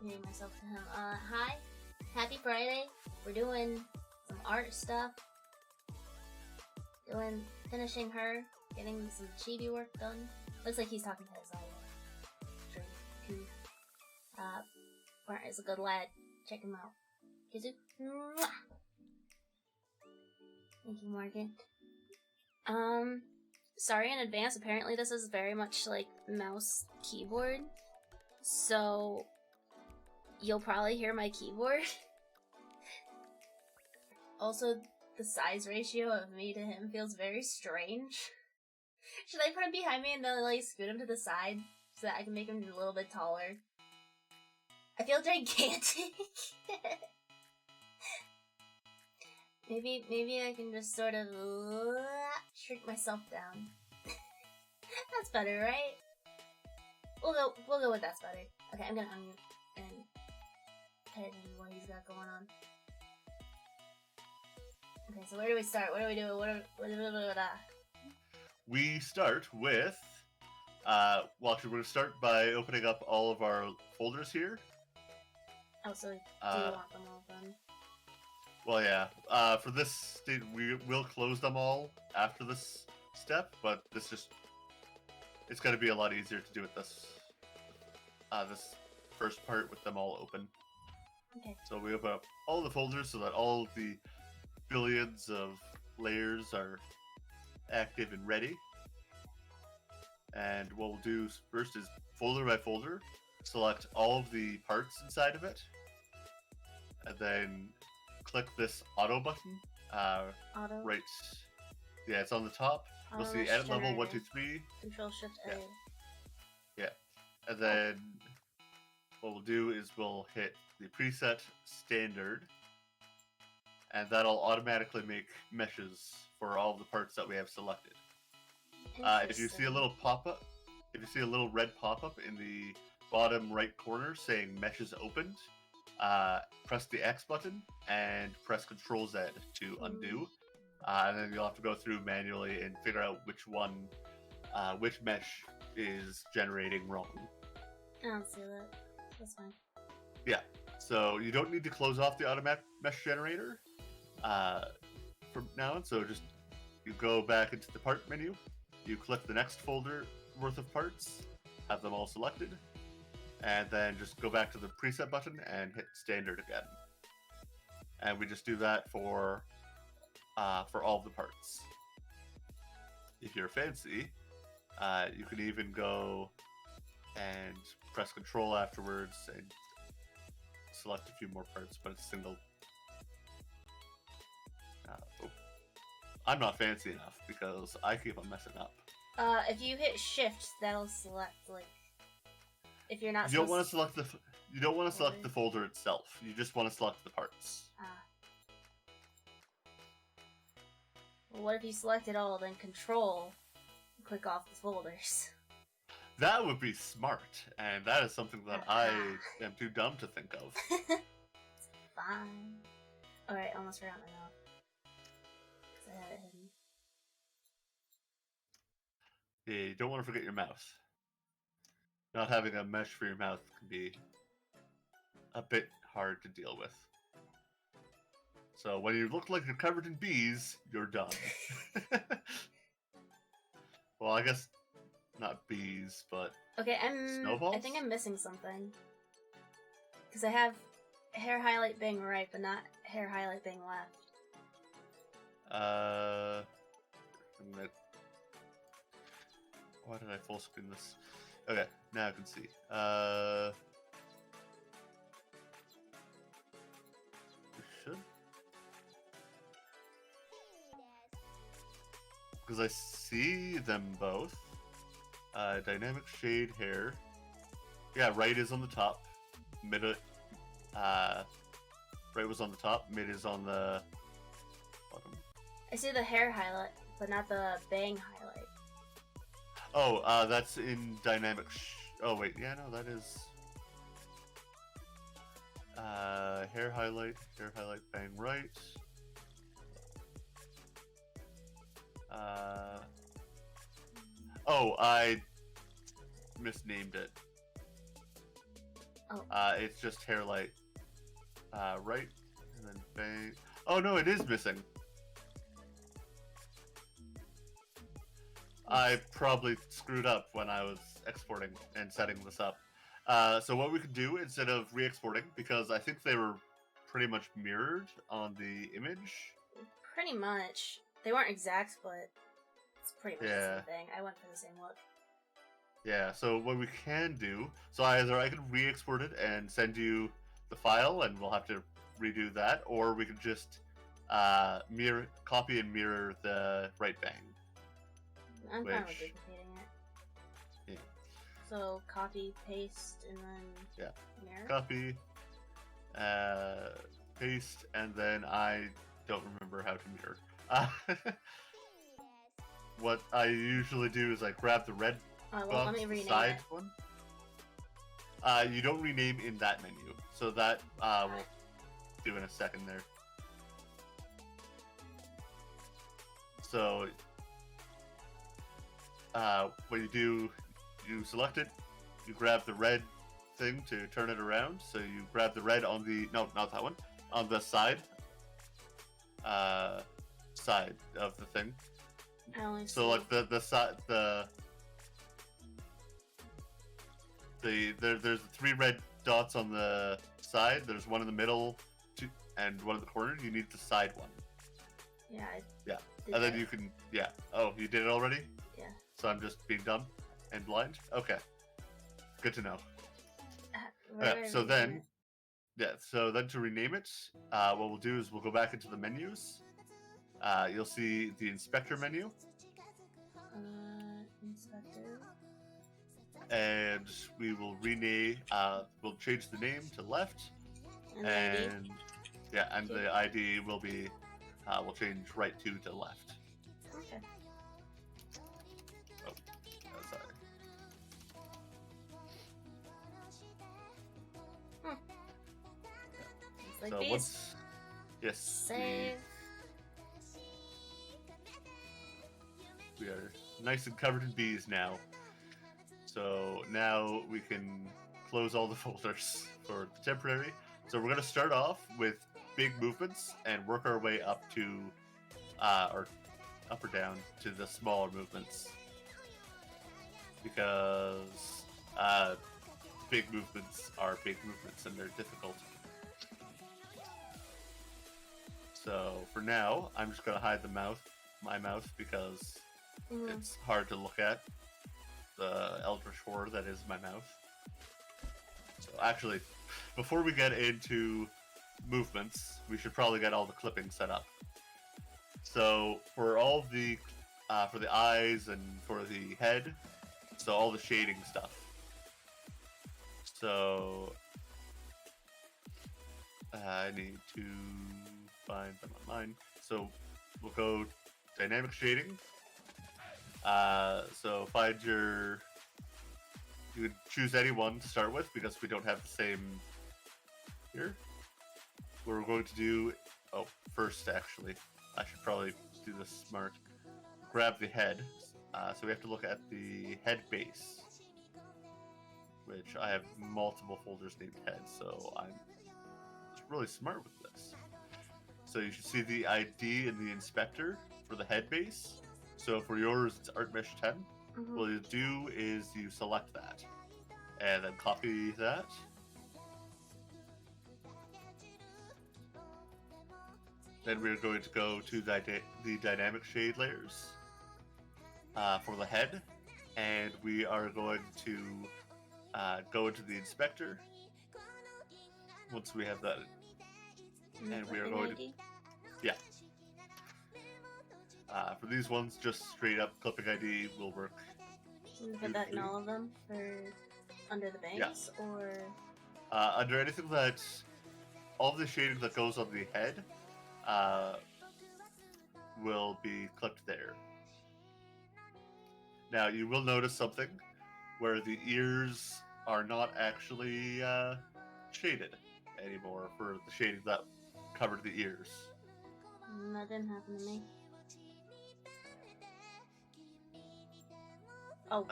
Introducing myself to him. Hi. Happy Friday. We're doing some art stuff. Finishing her. Getting some chibi work done. Looks like he's talking to his Dream. Burnt is a good lad. Check him out. Kizu. Mwah! Thank you, Morgan. Sorry in advance. Apparently this is very much like mouse keyboard. So you'll probably hear my keyboard. Also, the size ratio of me to him feels very strange. Should I put him behind me and then like scoot him to the side so that I can make him a little bit taller? I feel gigantic. Maybe I can just sort of shrink myself down. That's better, right? We'll go with that's better. Okay, I'm gonna unmute and pay attention to what he's got going on. Okay, so where do we start? What do we do? We start with, well, actually, we're going to start by opening up all of our folders here. Oh, so do you want them open? Well, yeah. For this state, we will close them all after this step, but it's going to be a lot easier to do it this first part with them all open. Okay. So we open up all the folders so that all of the billions of layers are active and ready. And what we'll do first is folder by folder, select all of the parts inside of it, and then click this auto button. Auto? Right. Yeah, it's on the top. You'll see edit level 1, 2, 3. Control Shift A. Yeah. And then what we'll do is we'll hit the preset standard, and that'll automatically make meshes for all of the parts that we have selected. If you see a little pop-up, if you see a little red pop-up in the bottom right corner saying meshes opened, press the X button and press Control Z to undo. And then you'll have to go through manually and figure out which mesh is generating wrong. I don't see that. That's fine. Yeah, so you don't need to close off the automatic mesh generator from now on. So just you go back into the part menu, you click the next folder worth of parts, have them all selected, and then just go back to the preset button and hit standard again. And we just do that for all of the parts. If you're fancy, you can even go and press Control afterwards and select a few more parts, but it's single. I'm not fancy enough because I keep on messing up. If you hit Shift, that'll select like. If you're not. You don't want to select the folder itself. You just want to select the parts. Well, what if you select it all, then Control, click off the folders? That would be smart, and that is something that I am too dumb to think of. It's fine. Alright, almost forgot my mouth. Because I had it hidden. Yeah, you don't want to forget your mouth. Not having a mesh for your mouth can be a bit hard to deal with. So when you look like you're covered in bees, you're done. Well, I guess not bees, but okay, snowballs? I think I'm missing something. Because I have hair highlight being right, but not hair highlight being left. Why did I full screen this? Okay, now I can see. We should. Because I see them both. Dynamic shade hair. Yeah, right is on the top. Right was on the top. Mid is on the bottom. I see the hair highlight, but not the bang highlight. Oh, that's in dynamic. Oh wait, yeah, no, that is hair highlight, bang right. Oh, I misnamed it. Oh. It's just hair light. Right, and then bang. Oh no, it is missing. I probably screwed up when I was exporting and setting this up. So what we could do instead of re-exporting, because I think they were pretty much mirrored on the image. Pretty much. They weren't exact, but it's pretty much the Yeah. same thing. I went for the same look. Yeah, so what we can do, so either I can re-export it and send you the file and we'll have to redo that, or we could just copy and mirror the right bang. I'm fine with duplicating it. Yeah. So copy, paste, and then mirror? Copy, paste, and then I don't remember how to mirror. What I usually do is I grab the red well, let me rename side it. one. You don't rename in that menu, so that we'll do in a second there. So what you do, you select it, you grab the red thing to turn it around. So you grab the red on the not that one, on the side side of the thing. So like the side there's the 3 red dots on the side. There's one in the middle, and one in the corner. You need the side one. Yeah. And then you can Oh, you did it already? Yeah. So I'm just being dumb and blind. Okay. Good to know. So then to rename it, what we'll do is we'll go back into the menus. You'll see the inspector menu. Inspector. And we will rename. We'll change the name to left, and the ID will be. We'll change right to left. Okay. Oh, sorry. It's like So these. once, yes, Save. We are nice and covered in bees now. So now we can close all the folders for the temporary. So we're going to start off with big movements and work our way up to, or up or down to the smaller movements. Because big movements are big movements and they're difficult. So for now, I'm just going to hide my mouth, because it's hard to look at. The eldritch horror that is my mouth. So actually, before we get into movements, we should probably get all the clipping set up. So for all the for the eyes and for the head, so all the shading stuff. So I need to find them on mine. So we'll go dynamic shading. So find you can choose any one to start with because we don't have the same here. What we're going to do, first actually, I should probably do this smart. Grab the head. So we have to look at the head base, which I have multiple folders named head, so I'm really smart with this. So you should see the ID in the inspector for the head base. So for yours, it's ArtMesh 10. What you do is you select that, and then copy that. Then we're going to go to the dynamic shade layers for the head, and we are going to go into the inspector. Once we have that, and we are going to for these ones, just straight up clipping ID will work. Can you put that in all of them for under the bangs, or under anything that all the shading that goes on the head will be clipped there. Now you will notice something where the ears are not actually shaded anymore for the shading that covered the ears. That didn't happen to me. Oh.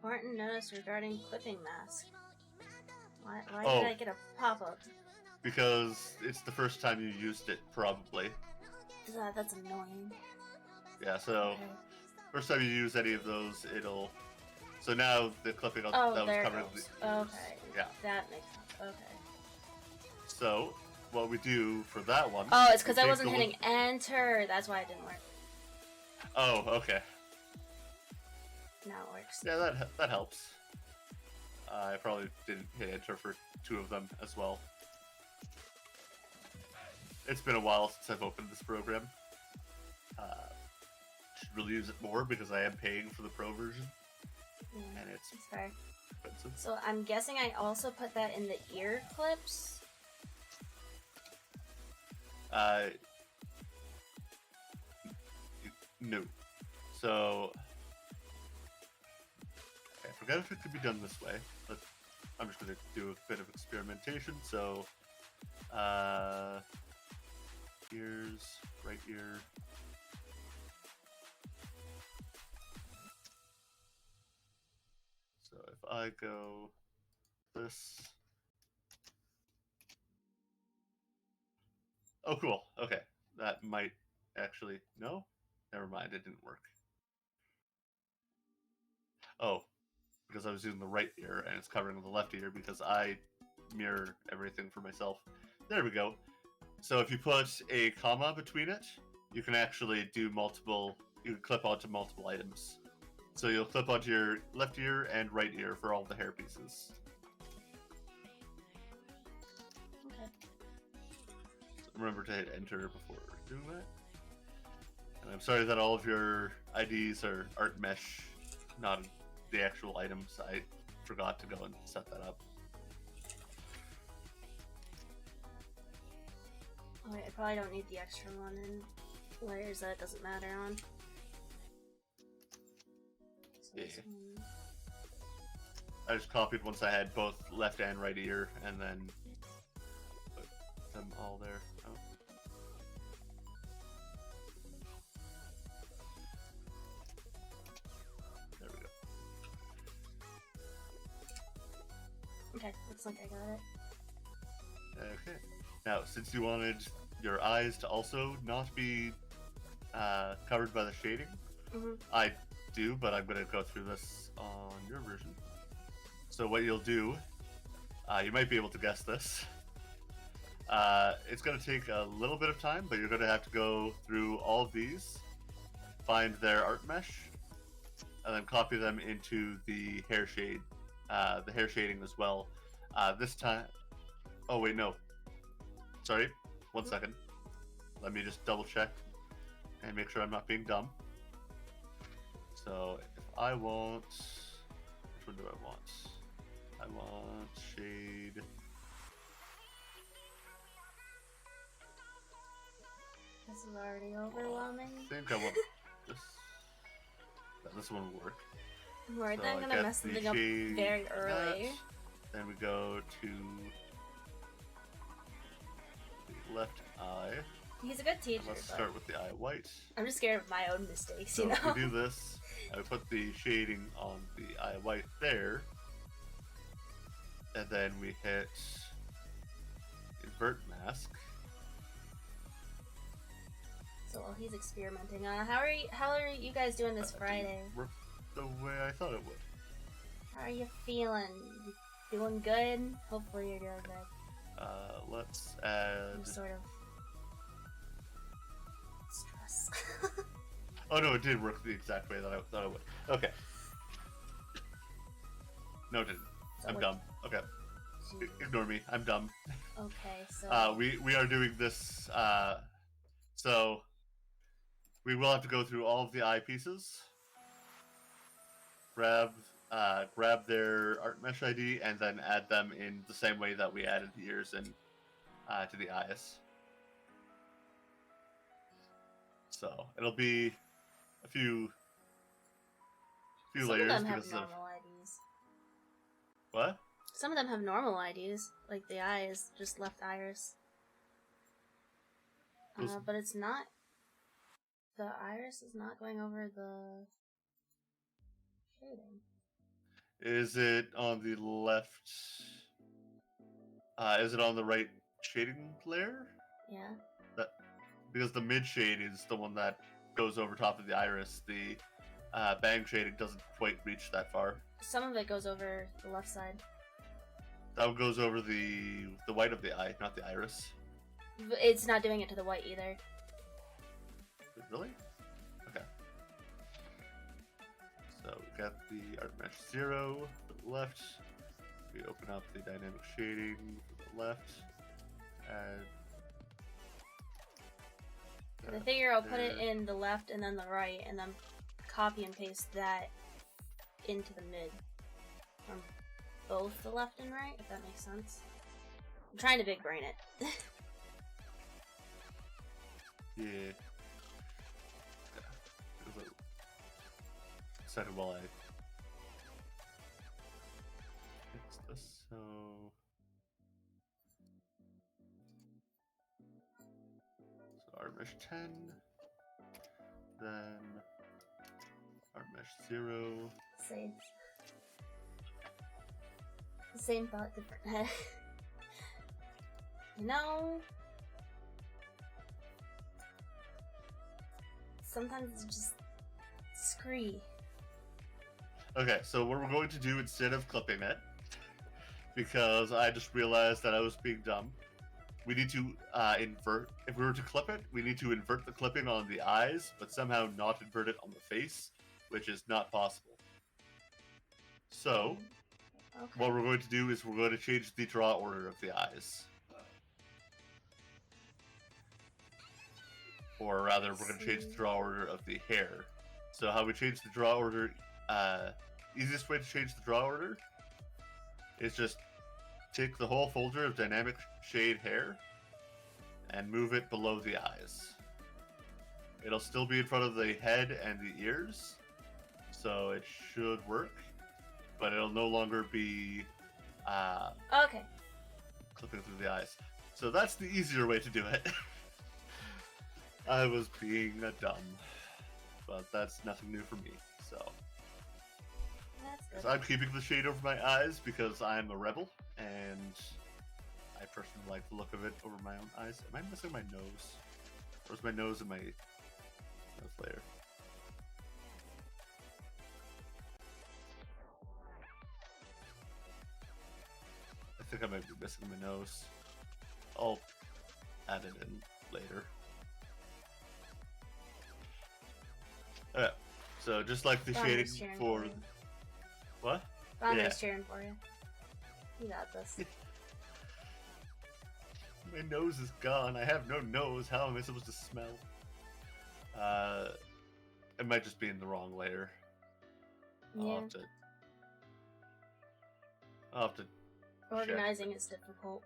Important notice regarding clipping mask. Why Oh. did I get a pop-up? Because it's the first time you used it, probably. That's annoying. Yeah, so Okay. first time you use any of those, it'll... So now the clipping that was there it covering goes. the ears. Okay. Yeah. That makes sense. Okay. So, what we do for that one... Oh, it's because I wasn't hitting enter. That's why it didn't work. Oh, okay. Now it works. Yeah, that helps. I probably didn't hit enter for 2 of them as well. It's been a while since I've opened this program. Should really use it more because I am paying for the pro version. Yeah, and it's fair. expensive. So I'm guessing I also put that in the ear clips? No. So... I forgot if it could be done this way, but I'm just going to do a bit of experimentation. So, ears, right ear. So if I go this. Oh, cool. Okay. That might actually, no? Never mind, it didn't work. Oh, because I was using the right ear and it's covering the left ear because I mirror everything for myself. There we go. So if you put a comma between it, you can actually do multiple, you can clip onto multiple items. So you'll clip onto your left ear and right ear for all the hair pieces. Okay. So remember to hit enter before doing that. And I'm sorry that all of your IDs are art mesh, not the actual items. I forgot to go and set that up. Alright, I probably don't need the extra one in layers that it doesn't matter on. So Yeah. this one... I just copied once I had both left and right ear, and then put them all there. Oh. There we go. Okay, looks like I got it. Okay. Now, since you wanted your eyes to also not be covered by the shading, I do, but I'm going to go through this on your version. So what you'll do, you might be able to guess this. It's going to take a little bit of time, but you're going to have to go through all of these, find their art mesh, and then copy them into the hair shade, the hair shading as well. This time, oh wait, no. Sorry, 1 second. Let me just double check and make sure I'm not being dumb. So if I want, which one do I want? I want shade. This is already overwhelming. I think I want this. This one will work. I'm worried So that I'm gonna mess something up very early. Then we go to the left eye. He's a good teacher. Let's start with the eye white. I'm just scared of my own mistakes, So you know? if we do this, I would put the shading on the eye white there. And then we hit invert mask. So while he's experimenting, how are you guys doing this Friday? Work the way I thought it would. How are you feeling? You feeling good? Hopefully you're doing good. Let's add I'm sort of stress. Oh no, it did work the exact way that I thought it would. Okay. No, it didn't. So I'm dumb. Okay. Ignore me. I'm dumb. Okay, so we are doing this. So we will have to go through all of the eye pieces. Grab their art mesh ID and then add them in the same way that we added the ears and to the eyes. So it'll be a few some layers of them have because of normal IDs. what? Some of them have normal IDs, like the eye is just left iris. But it's not. The iris is not going over the shading. Is it on the left? Is it on the right shading layer? Yeah. That because the mid shade is the one that goes over top of the iris. The bang shading doesn't quite reach that far. Some of it goes over the left side. That one goes over the white of the eye, not the iris. It's not doing it to the white either. Really? Okay. So we got the art mesh 0 for the left. We open up the dynamic shading for the left. And I figure I'll put it in the left and then the right, and then copy and paste that into the mid. From both the left and right, if that makes sense. I'm trying to big brain it. yeah. Second while I fix this, so art mesh 10, then art mesh 0. Same thought, different head. You know, sometimes it's just scree. Okay, so what we're going to do instead of clipping it, because I just realized that I was being dumb, we need to invert. If we were to clip it, we need to invert the clipping on the eyes, but somehow not invert it on the face, which is not possible. So, Okay. what we're going to do is we're going to change the draw order of the eyes. Or rather, we're going to change the draw order of the hair. So how we change the draw order, easiest way to change the draw order is just take the whole folder of dynamic shade hair and move it below the eyes. It'll still be in front of the head and the ears, so it should work, but it'll no longer be Okay. clipping through the eyes. So that's the easier way to do it. I was being a dumb, but that's nothing new for me, so. That's good. So I'm keeping the shade over my eyes because I'm a rebel, and I personally like the look of it over my own eyes. Am I missing my nose? Or is my nose in my nose layer? I think I might be missing my nose. I'll add it in later. Okay, so just like the shading for... What? Rhonda's cheering for you. You got this. My nose is gone. I have no nose. How am I supposed to smell? It might just be in the wrong layer. Yeah. I'll have to Organizing is difficult.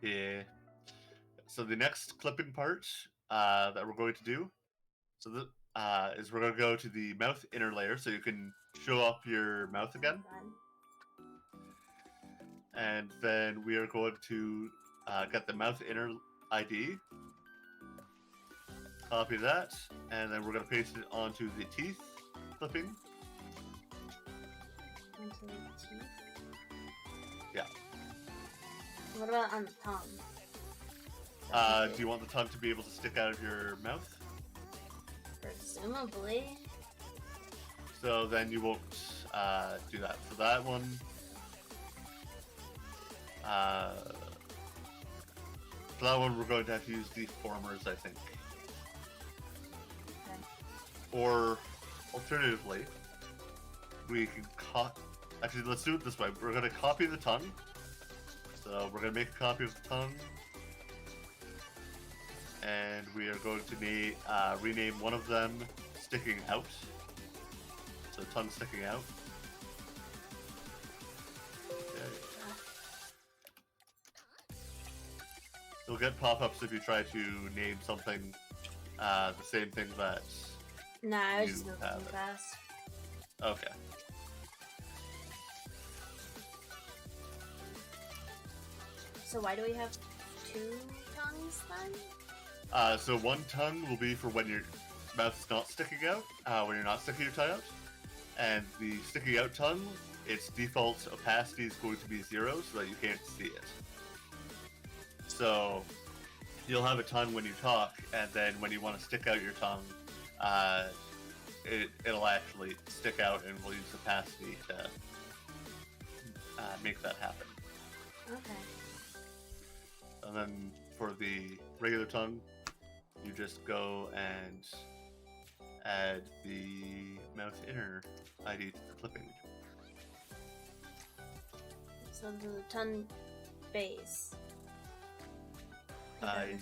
Yeah. So the next clipping part that we're going to do, so is we're going to go to the mouth inner layer, so you can show up your mouth again. And then we are going to get the mouth inner ID, copy that, and then we're going to paste it onto the teeth clipping. Onto the teeth? Yeah. What about on the tongue? Do you want the tongue to be able to stick out of your mouth? Presumably. So then you won't do that. For that one, we're going to have to use deformers, I think. Okay. Or alternatively, we can actually, let's do it this way. We're going to copy the tongue. So we're going to make a copy of the tongue. And we are going to rename one of them sticking out. So tongue sticking out. Okay. You'll get pop-ups if you try to name something the same thing that Nah, I was you just moving have too it. fast. Okay. So why do we have two tongues then? So one tongue will be for when your mouth is not sticking out, when you're not sticking your tongue out. And the sticking out tongue, its default opacity is going to be 0 so that you can't see it. So you'll have a tongue when you talk, and then when you want to stick out your tongue, it'll actually stick out, and we'll use opacity to make that happen. Okay. And then for the regular tongue, you just go and add the mouth inner ID to the clipping. So the tongue base.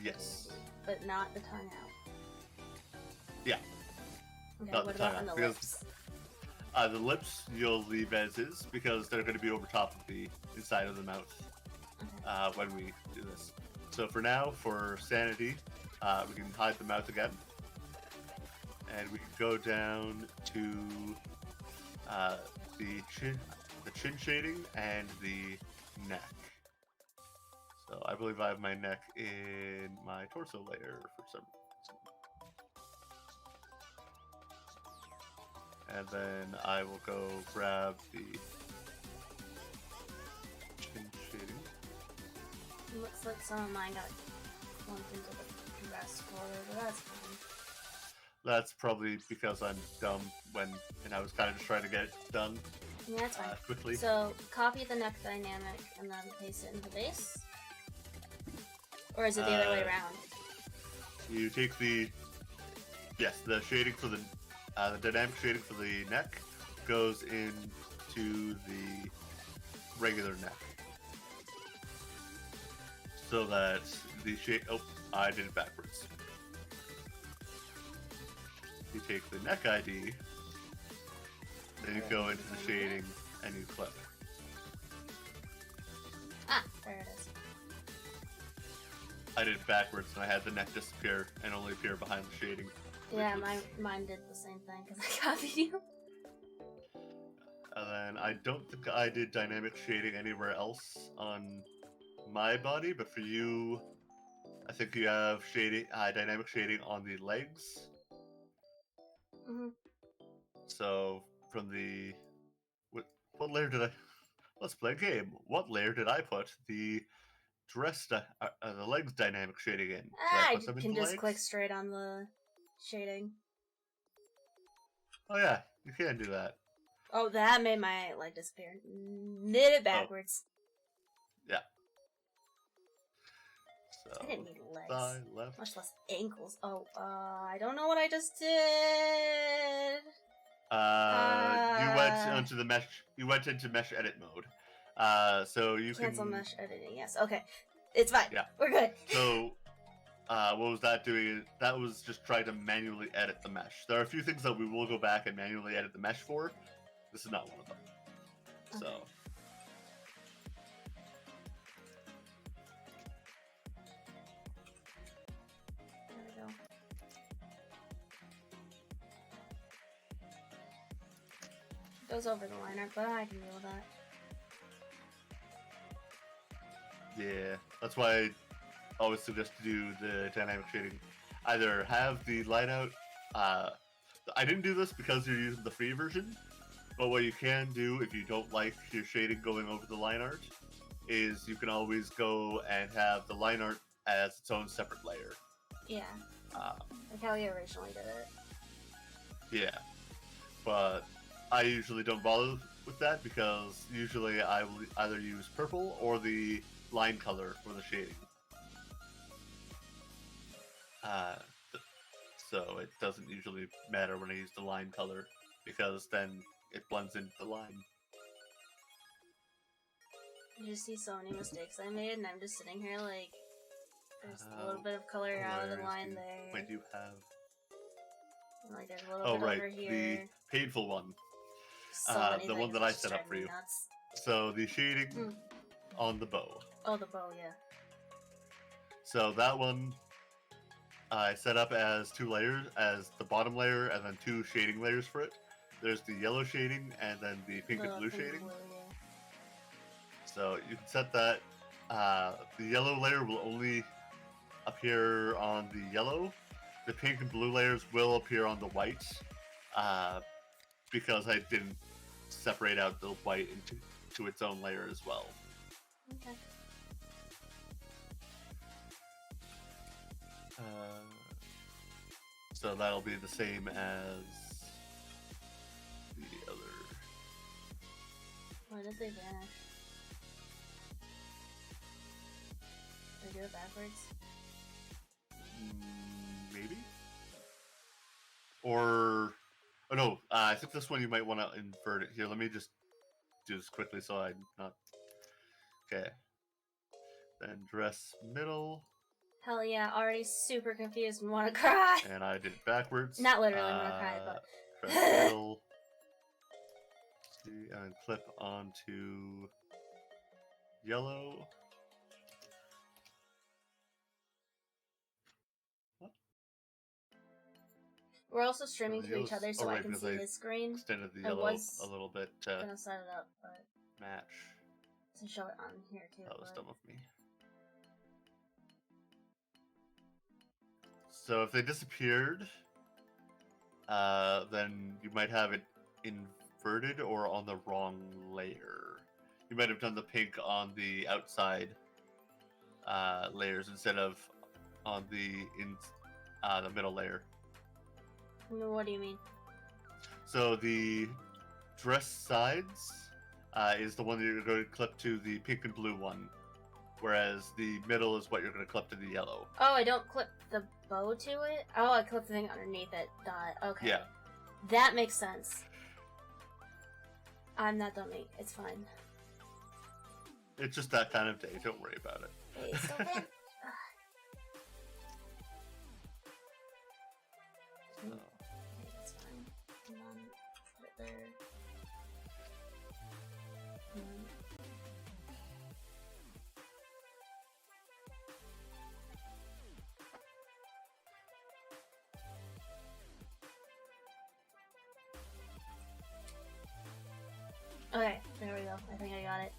Yes. But not the tongue out. Yeah. Okay, Not what the tongue about on out, the because lips? The lips you'll leave as is because they're going to be over top of the inside of the mouth Okay. when we do this. So for now, for sanity, we can hide the mouth again. And we can go down to the chin shading and the neck. So I believe I have my neck in my torso layer for some reason. And then I will go grab the chin shading. It looks like some of mine got lumped into the rest folder, but that's fine. That's probably because I'm dumb and I was kind of just trying to get it done Yeah, that's fine. quickly. So, copy the neck dynamic and then paste it into the base? Or is it the other way around? You take the shading for the dynamic shading for the neck goes into the regular neck, so that the shade. Oh, I did it backwards. You take the neck ID, then you go into the shading and you clip. Ah, there it is. I did it backwards and I had the neck disappear and only appear behind the shading. Yeah, mine did the same thing because I copied you. And then I don't think I did dynamic shading anywhere else on my body, but for you, I think you have dynamic shading on the legs. Mm-hmm. So from the what layer did I? Let's play a game. What layer did I put the the legs dynamic shading in? Did I I put them can into just legs? click straight on the shading. Oh yeah, you can do that. Oh, that made my leg disappear. Did it backwards. Yeah. So I didn't need legs. thigh left. Much less ankles. Oh, I don't know what I just did. You went onto the mesh. You went into mesh edit mode. So you Cancel can mesh editing. Yes. Okay. It's fine. Yeah. We're good. So, what was that doing? That was just trying to manually edit the mesh. There are a few things that we will go back and manually edit the mesh for. This is not one of them. Okay. So. There we go. Goes over the liner, but I can deal with that. Yeah, that's why I always suggest to do the dynamic shading. Either have the line out. I didn't do this because you're using the free version, but what you can do if you don't like your shading going over the line art is you can always go and have the line art as its own separate layer. Yeah. Like how we originally did it. Yeah, but I usually don't bother with that because usually I will either use purple or the line color for the shading. So it doesn't usually matter when I use the line color because then it blends into the line. I just see so many mistakes I made, and I'm just sitting here like, there's a little bit of color out of the line there. Wait, do you have? Like there's a little bit over here. The painful one. So many the one things that I just set up drive for me you. nuts. So the shading on the bow. Oh, the bow, yeah. So that one I set up as 2 layers, as the bottom layer and then 2 shading layers for it. There's the yellow shading and then the pink and blue shading. Blue, yeah. So you can set that. The yellow layer will only appear on the yellow. The pink and blue layers will appear on the white. because I didn't separate out the white into its own layer as well. Okay. So that'll be the same as the other. Why did they vanish? Did I do it backwards? Maybe? Or... Oh no, I think this one you might want to invert it. Here, let me just do this quickly so I'm not... Okay. Then dress middle. Hell yeah, already super confused and want to cry. And I did it backwards. Not literally want to cry, but... Dress middle. See, and clip onto yellow. What? We're also streaming So to each other, so right, I can because see his screen. Extended the I yellow was a little bit gonna set it up, but match. to show it on here too. That was but... dumb of me. So if they disappeared, then you might have it inverted or on the wrong layer. You might have done the pink on the outside layers instead of on the middle layer. What do you mean? So the dress sides is the one that you're going to clip to the pink and blue one, whereas the middle is what you're going to clip to the yellow. Oh, I don't clip the bow to it? Oh, I clip the thing underneath it. Dot. Okay. Yeah. That makes sense. I'm not dummy. It's fine. It's just that kind of day. Don't worry about it. Hey, so then... So, Okay, that's fine. And then put it there. And then... Okay, there we go. I think I got it.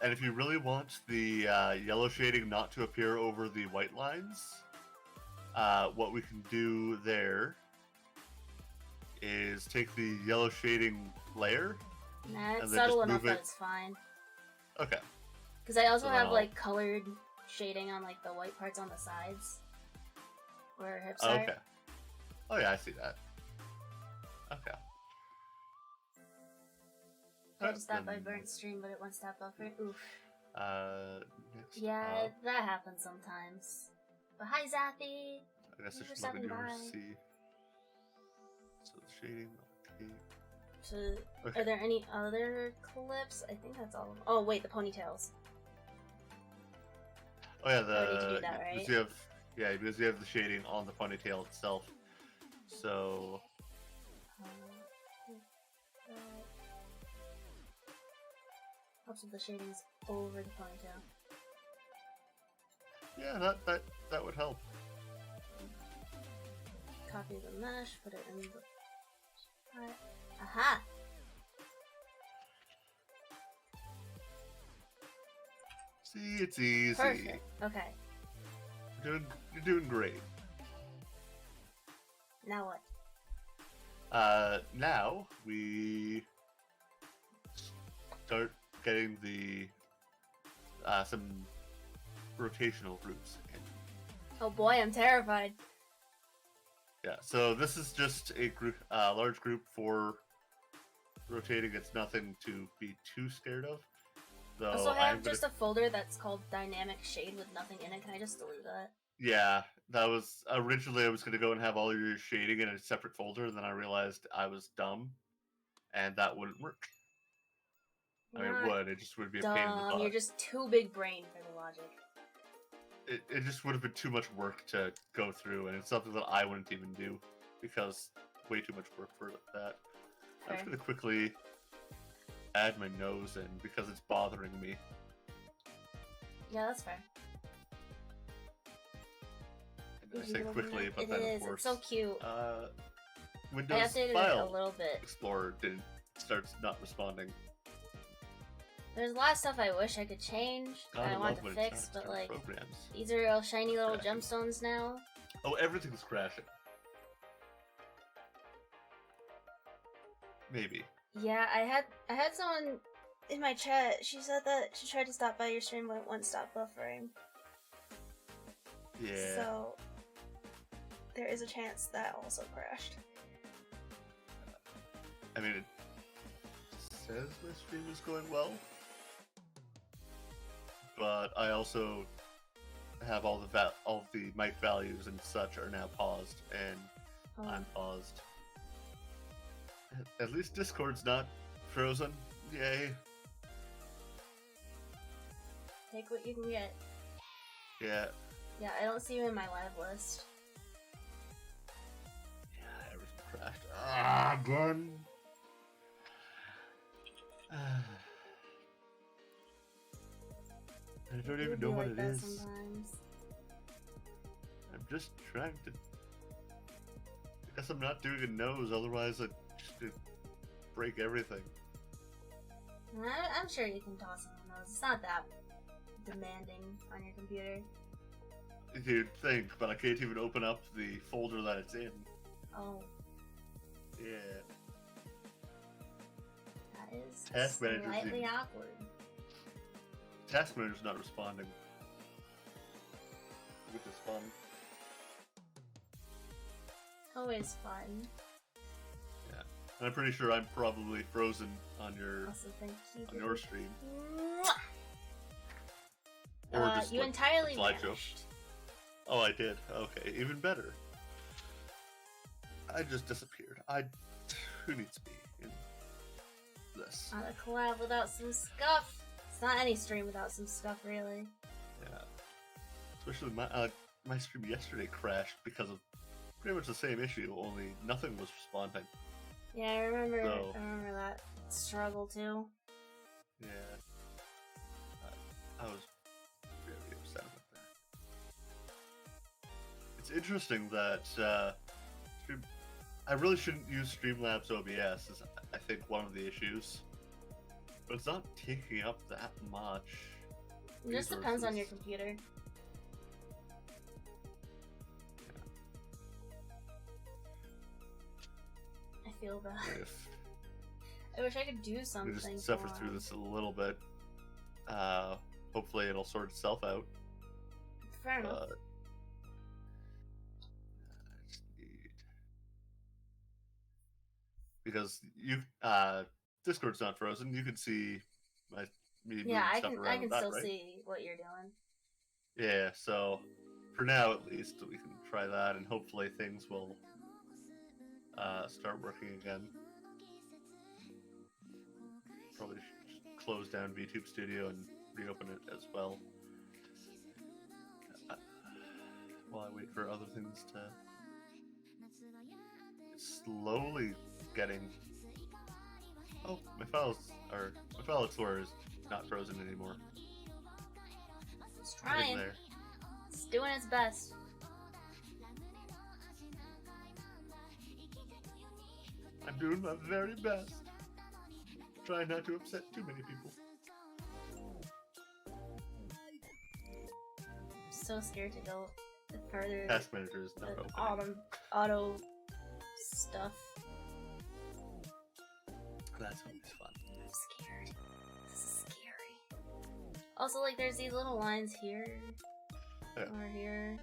and if you really want the yellow shading not to appear over the white lines, what we can do there is take the yellow shading layer. Nah, it's and then subtle just enough move that it. it's fine. Okay. Because I also So have then like colored shading on like the white parts on the sides where her hips are. Okay. Oh yeah, I see that. Okay. I just stopped by Then, burnt stream, but it won't stop buffer. Oof. next Yeah, up, that happens sometimes. But hi, Zathy. I guess I Thanks for should look into stopping her by. to see. So the shading. Okay. So, Okay. are there any other clips? I think that's all of them. Oh, wait, the ponytails. Oh yeah, I need to do that, right? because you have the shading on the ponytail itself. So Helps with the shadings over the ponytail. yeah, that would help. Copy the mesh, put it in the... Aha! See, it's easy. Perfect. Okay. You're doing great. Now what? Now we start getting the some rotational groups in. Oh boy, I'm terrified. Yeah, so this is just a group, large group for rotating. It's nothing to be too scared of. Though Also, I have just a folder that's called Dynamic Shade with nothing in it. Can I just delete that? Yeah, that was originally I was gonna go and have all your shading in a separate folder, and then I realized I was dumb, and that wouldn't work. I mean, it would. It just would be a pain in the butt. You're just too big brain for the logic. It just would have been too much work to go through, and it's something that I wouldn't even do because way too much work for that. I'm just gonna quickly add my nose in because it's bothering me. Yeah, that's fair. And I say quickly, but it then is. of course, It's so cute. Windows I updated File it a little bit. Explorer starts not responding. There's a lot of stuff I wish I could change God, and I want love to when fix, it's not but like programs. these are all shiny little Crashing. gemstones now. Oh, everything's crashing. Maybe. Yeah, I had someone in my chat. She said that she tried to stop by your stream, but it wouldn't stop buffering. Yeah. So there is a chance that also crashed. I mean, it says my stream is going well, but I also have all the mic values and such are now paused, and I'm paused. At least Discord's not frozen. Yay. Take what you can get. Yeah. Yeah, I don't see you in my live list. Yeah, everything crashed. Ah, again. I don't even know what it is. Sometimes. I'm just trying to. I guess I'm not doing a nose, otherwise I'd just break everything. I'm sure you can toss it on those. It's not that demanding on your computer. You'd think, but I can't even open up the folder that it's in. Oh. Yeah. That is Task manager's slightly awkward. Task manager's not responding. Which is fun. Always fun. Yeah. And I'm pretty sure I'm probably frozen on your Also, thank you. on your stream. Mwah! Or just you like entirely a slideshow. vanished. Oh, I did. Okay, even better. I just disappeared. Who needs me in this? On a collab without some scuff. It's not any stream without some scuff, really. Yeah. Especially my stream yesterday crashed because of pretty much the same issue, only nothing was responding. Yeah, I remember. So, I remember that struggle too. yeah. I was very upset about that. It's interesting that I really shouldn't use Streamlabs OBS, is I think one of the issues. But it's not taking up that much. It just depends on your computer. I feel bad. I wish I could do something. We just suffer through this a little bit. Hopefully it'll sort itself out. Fair enough. I just need... Because you Discord's not frozen. You can see me yeah, I stuff can. around I can that, still right? see what you're doing. Yeah. So for now, at least, we can try that, and hopefully things will start working again. Probably should close down VTube Studio and reopen it as well. While I wait for other things to... It's slowly getting... Oh, my file explorer is not frozen anymore. It's Getting trying. there. It's doing its best. I'm doing my very best. Trying not to upset too many people. I'm so scared to go further. Task manager is not open. Auto stuff. That's always fun. I'm scared. This is scary. Also, like, there's these little lines here. Yeah. Or here.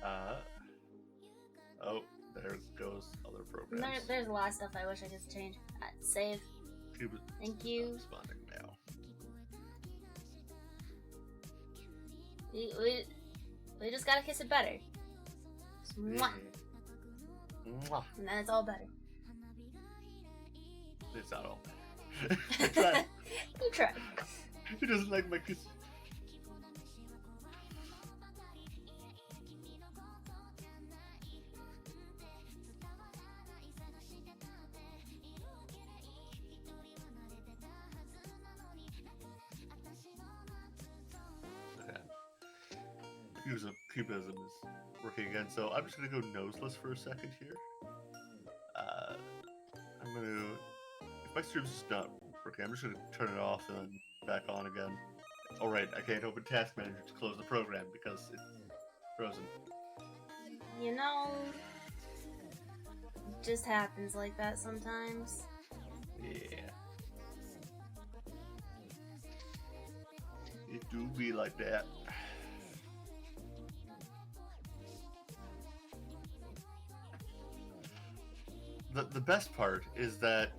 Oh, there goes other programs. There's a lot of stuff I wish I could change. Save. Thank you. Responding now. We just gotta kiss it better. Mwah. Mwah. And then it's all better. It's not all. I tried. You tried. He doesn't like my kiss. Cubism is working again, so I'm just gonna go noseless for a second here. I'm gonna, if my stream's just not working, I'm just gonna turn it off and then back on again. Oh right, I can't open Task Manager to close the program because it's frozen. You know, it just happens like that sometimes. Yeah. do be like that. The best part is that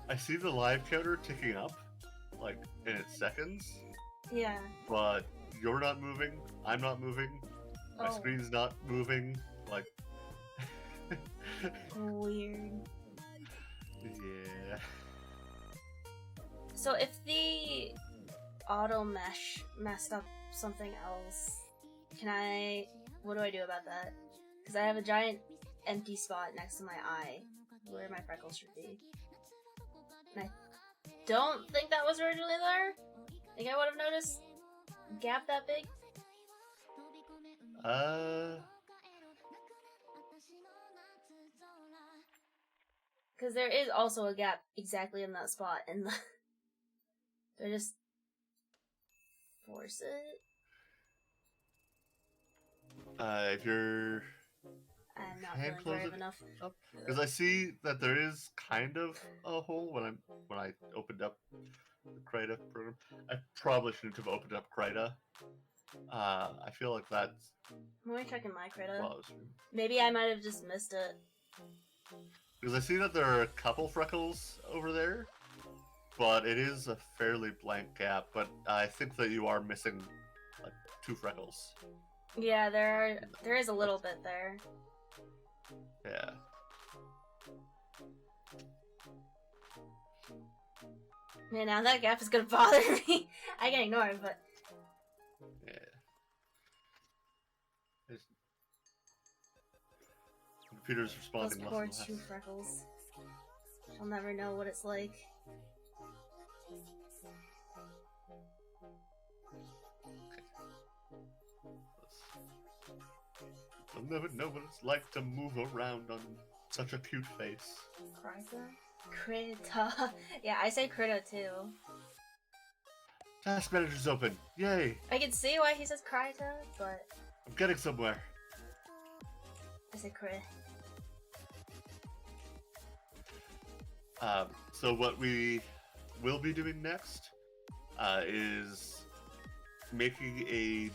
I see the live counter ticking up, like in its seconds, Yeah. but you're not moving, I'm not moving, my Oh. screen's not moving, like... Weird. Yeah. So if the auto mesh messed up something else, what do I do about that? Because I have a giant empty spot next to my eye where my freckles should be. And I don't think that was originally there. Think I would have noticed a gap that big? Because there is also a gap exactly in that spot, and do I just force it? If you're... I'm not Hand feeling close brave it enough. up, because I see that there is kind of a hole when I opened up the Krita program. I probably shouldn't have opened up Krita. I feel like that's... Let me check in my Krita. Well, Maybe I might have just missed it. because I see that there are a couple freckles over there, but it is a fairly blank gap. But I think that you are missing like 2 freckles. Yeah, there is a little bit there. Yeah. Man, now that gap is gonna bother me. I can ignore it, but Yeah. There's... Computer's those responding less poor and less. 2 freckles. I'll never know what it's like. I'll never know what it's like to move around on such a cute face. Krita. Yeah, I say Krita too. Task manager's open. Yay! I can see why he says Krita, but I'm getting somewhere. I say Krita. So what we will be doing next is making a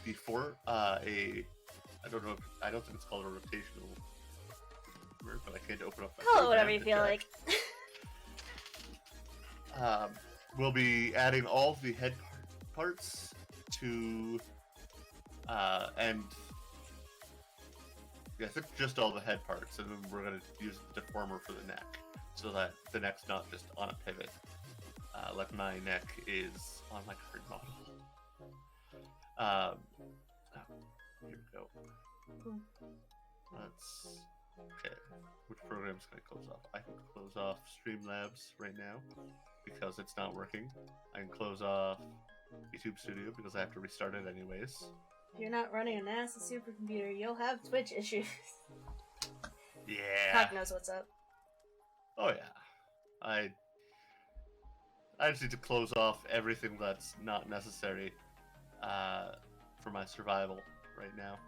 I don't think it's called a rotational word, but I can't open up my Call it program whatever you to feel check. like. We'll be adding all the head parts to and yeah, I think just all the head parts, and then we're going to use the deformer for the neck, so that the neck's not just on a pivot, like my neck is on my current model. Here we go. Let's... Okay, which program's can I close off? I can close off Streamlabs right now, because it's not working. I can close off YouTube Studio, because I have to restart it anyways. If you're not running a NASA supercomputer, you'll have Twitch issues. Yeah. Puck knows what's up. Oh yeah. I just need to close off everything that's not necessary for my survival right now.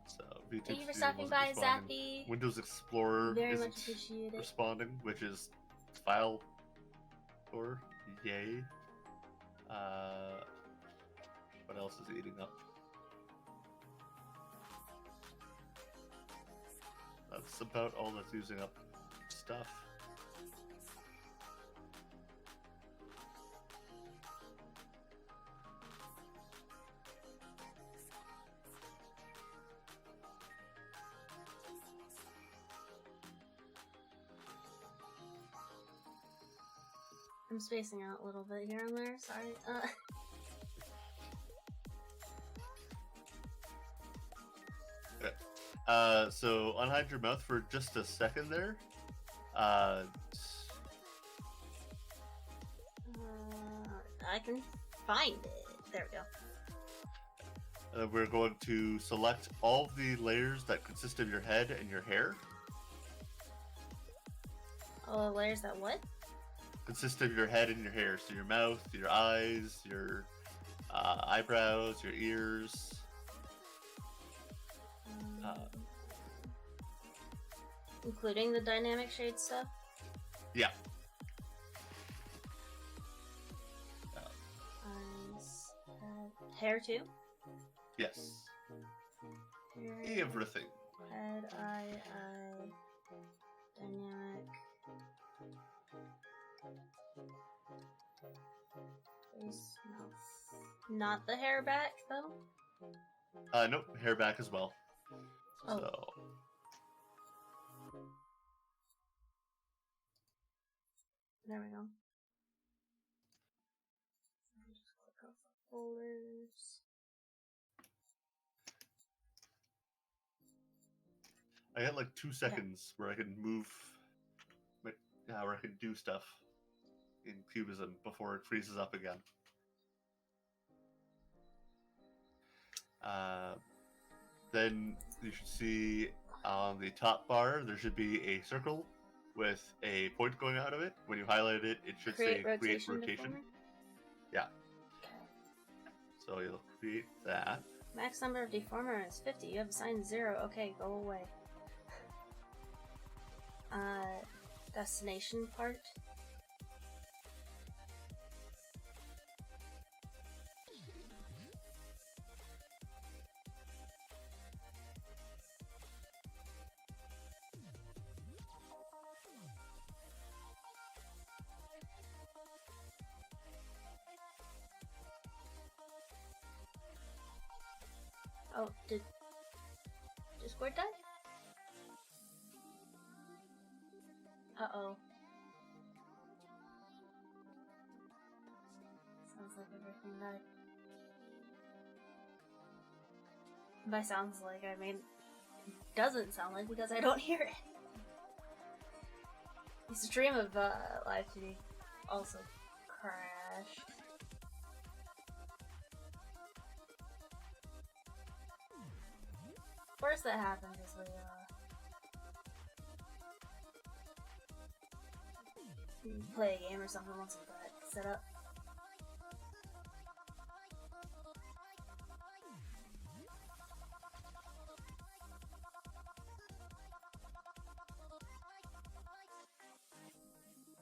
So YouTube Thank you for Studio stopping wasn't by, responding. Zappy. Windows Explorer Very isn't much appreciate it. responding, which is file or yay. What else is eating up? That's about all that's using up stuff. I'm spacing out a little bit here and there, sorry. So unhide your mouth for just a second there. I can find it. There we go. We're going to select all the layers that consist of your head and your hair. All the layers that what? Consist of your head and your hair. So your mouth, your eyes, your eyebrows, your ears. Including the dynamic shade stuff? Yeah. Hair too? Yes. Hair, Everything. head, eye, dynamic. Face, mouth. Not the hair back, though? Nope, hair back as well. Oh. So. There we go. Just click off the folders. I got like 2 seconds where I can move, where I can do stuff in Cubism before it freezes up again. Then you should see on the top bar, there should be a circle with a point going out of it. When you highlight it, it should say create rotation. Deformer? Yeah. Okay. So you'll create that. Max number of deformer is 50. You have assigned 0. Okay, go away. Destination part. Oh, did Discord die? Uh-oh. Sounds like everything died. By sounds like, I mean, it doesn't sound like because I don't hear it. The stream of L2D also crashed. Worst that happens is we play a game or something once we got it set up.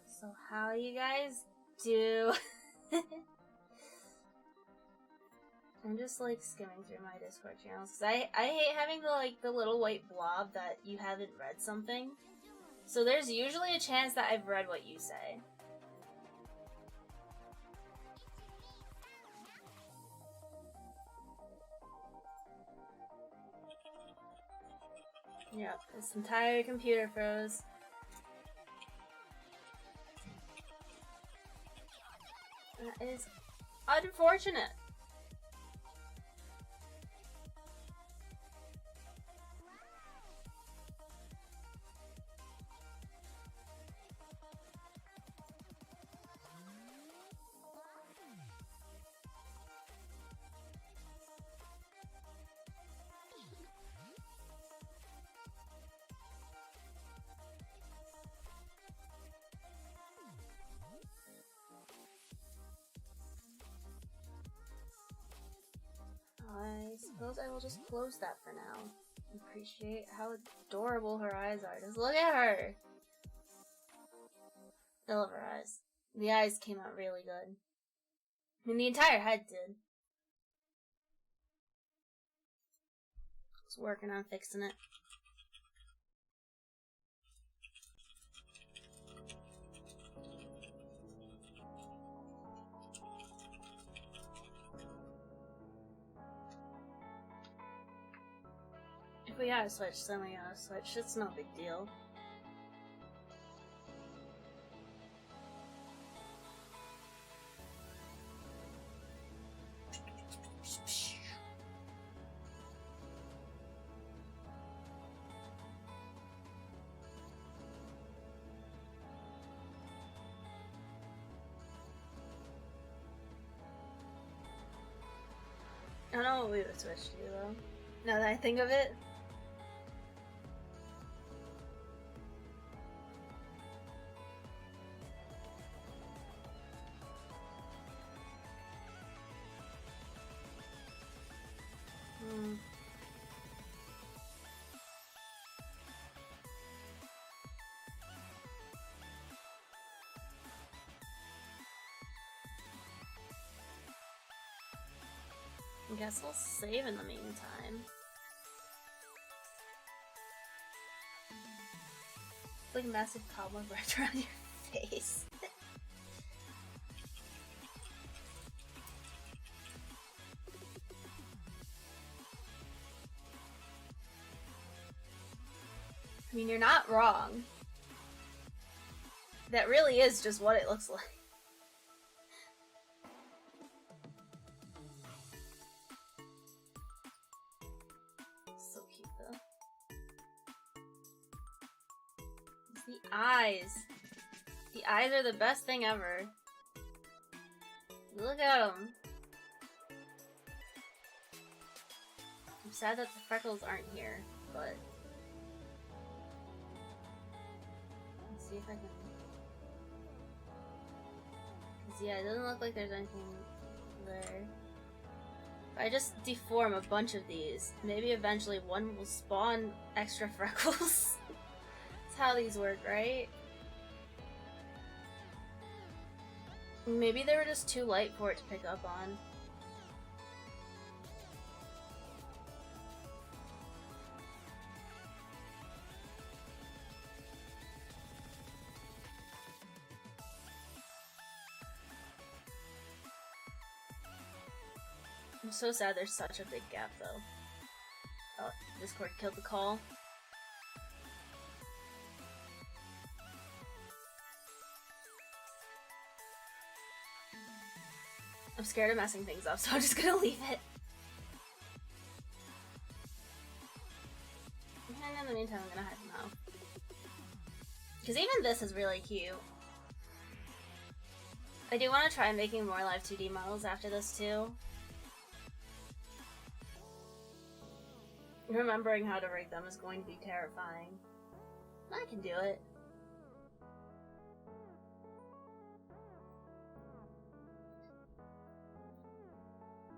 So how you guys do? I'm just like skimming through my Discord channels because I hate having the little white blob that you haven't read something. So there's usually a chance that I've read what you say. Yep, this entire computer froze. That is unfortunate. I suppose I will just close that for now. Appreciate how adorable her eyes are. Just look at her! I love her eyes. The eyes came out really good. I mean, the entire head did. Just working on fixing it. If we gotta switch, then we gotta switch. It's no big deal. I don't know what we would switch to, though. Now that I think of it. I guess we'll save in the meantime. It's like a massive cobweb wrapped around your face. I mean, you're not wrong. That really is just what it looks like. So cute, though. It's the eyes. The eyes are the best thing ever. Look at them. I'm sad that the freckles aren't here, but... Let's see if I can... Cause yeah, it doesn't look like there's anything there. If I just deform a bunch of these, maybe eventually one will spawn extra freckles. That's how these work, right? Maybe they were just too light for it to pick up on. I'm so sad there's such a big gap, though. Oh, Discord killed the call. I'm scared of messing things up, so I'm just gonna leave it. And in the meantime, I'm gonna hide them out. Because even this is really cute. I do want to try making more live 2D models after this, too. Remembering how to rig them is going to be terrifying. I can do it.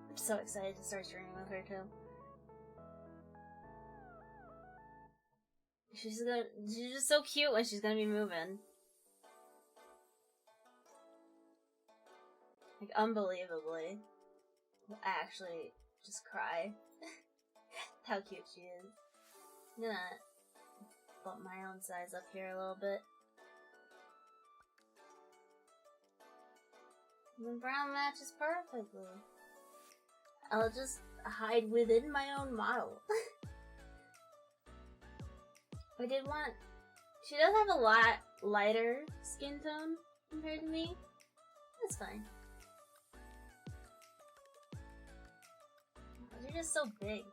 I'm so excited to start streaming with her too. She's just so cute when she's gonna be moving. Like, unbelievably. I'll actually just cry. How cute she is. I'm gonna bump my own size up here a little bit. The brown matches perfectly. I'll just hide within my own model. I did want... She does have a lot lighter skin tone compared to me. That's fine. You're just so big.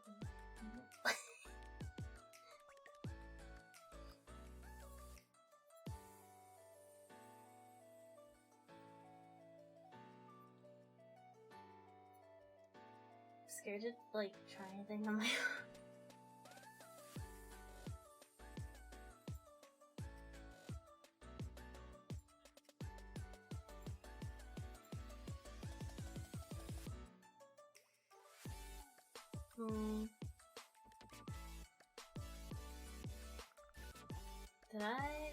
Scared to like try anything on my own. Did I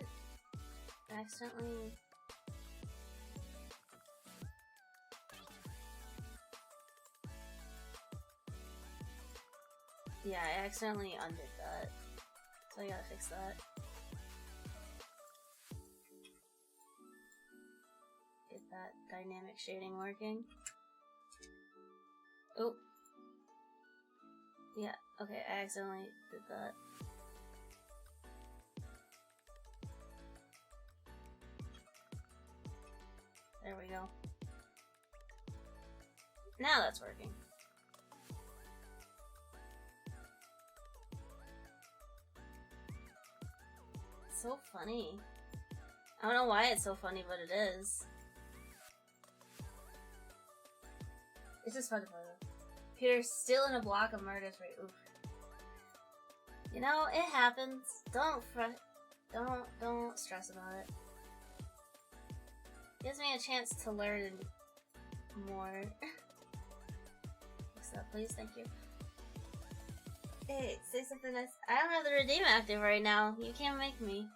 accidentally... Yeah, I accidentally undid that. So I gotta fix that. Get that dynamic shading working. Oh. Yeah, okay, I accidentally did that. There we go. Now that's working. So funny. I don't know why it's so funny, but it is. It's just fun to play with. Peter's still in a block of murders, right? Oof. You know, it happens. Don't stress about it. Gives me a chance to learn more. Fix that, please. Thank you. Hey, say something nice. I don't have the redeem active right now. You can't make me.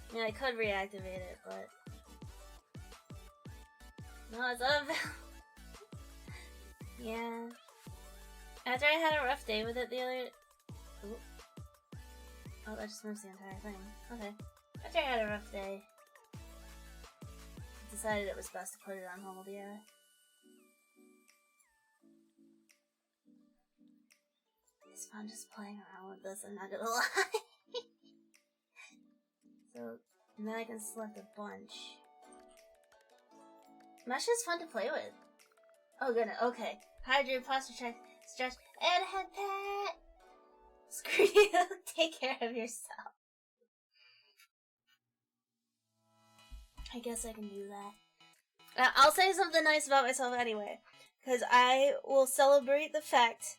I mean, I could reactivate it, but... No, it's unavailable. Yeah. After I had a rough day with it the other... Ooh. Oh, that just moves the entire thing. Okay. After I had a rough day, I decided it was best to put it on hold, yeah. It's fun just playing around with this, I'm not gonna lie. So, and then I can select a bunch. Mesh is fun to play with. Oh goodness, okay. Hydrate, posture check, stretch, and head pat! Screw you, take care of yourself. I guess I can do that. I'll say something nice about myself anyway, because I will celebrate the fact...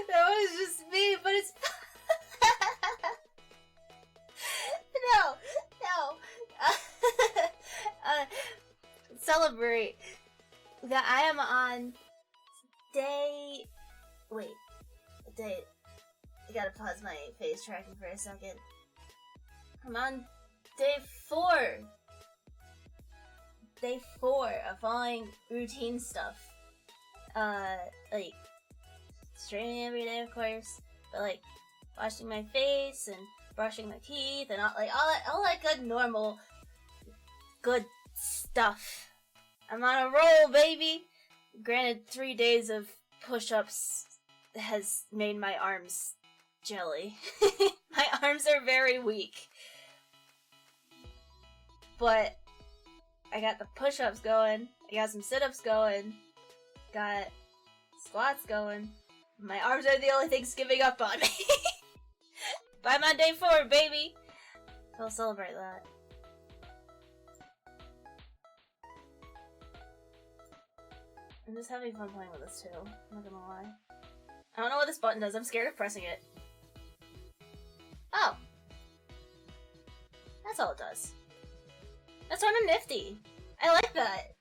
That was just me, but it's... No. Celebrate that I am on day... Wait. Day... I gotta pause my face tracking for a second. I'm on day 4. Day 4 of following routine stuff. Like... Streaming every day, of course, but like washing my face and brushing my teeth and all that good normal good stuff. I'm on a roll, baby. Granted, 3 days of push-ups has made my arms jelly. My arms are very weak, but I got the push-ups going. I got some sit-ups going. Got squats going. My arms are the only things giving up on me. But I'm on day 4, baby! So I'll celebrate that. I'm just having fun playing with this too, I'm not gonna lie. I don't know what this button does, I'm scared of pressing it. Oh! That's all it does. That's sort of nifty. I like that.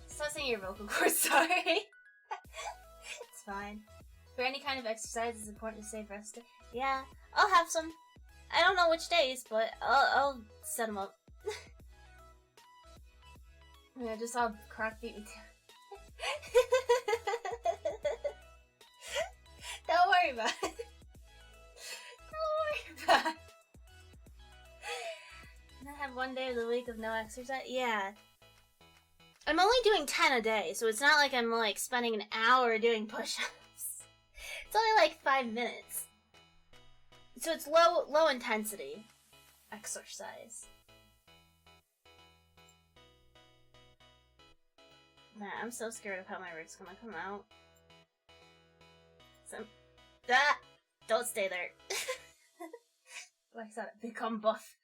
Stop saying your vocal cords, sorry. Fine. For any kind of exercise, it's important to save rest. Yeah, I'll have some. I don't know which days, but I'll set them up. Yeah, I just saw Croc beat me too. Don't worry about it. Don't worry about it. And I have one day of the week of no exercise? Yeah. I'm only doing 10 a day, so it's not like I'm like spending an hour doing push-ups. It's only like 5 minutes. So it's low intensity exercise. Man, I'm so scared of how my rig's gonna come out. Don't stay there. Like I said, become buff.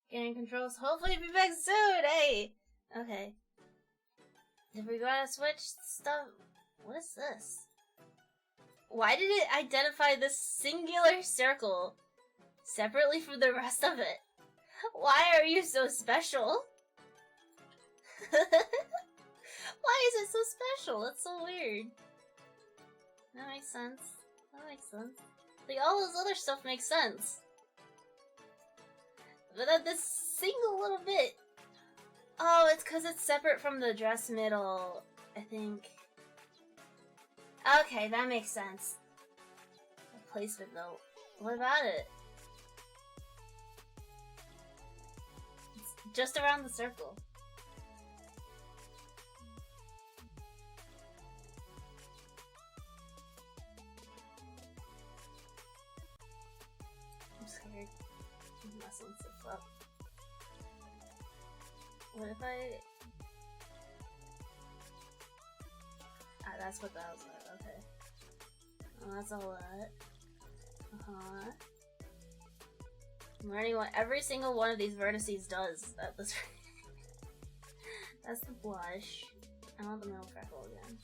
Getting controls. Hopefully be back soon, hey! Okay. Did we gotta switch stuff? What is this? Why did it identify this singular circle separately from the rest of it? Why are you so special? Why is it so special? That's so weird. That makes sense. That makes sense. Like, all those other stuff makes sense. But then this single little bit... Oh, it's because it's separate from the dress middle, I think. Okay, that makes sense. The placement, though. What about it? It's just around the circle. I'm scared. I'm messing stuff up. What if I... Ah, that's what that was like, okay. Well, that's all that. Uh-huh. I'm learning what every single one of these vertices does at this rate. That's the blush. I want the middle freckle again.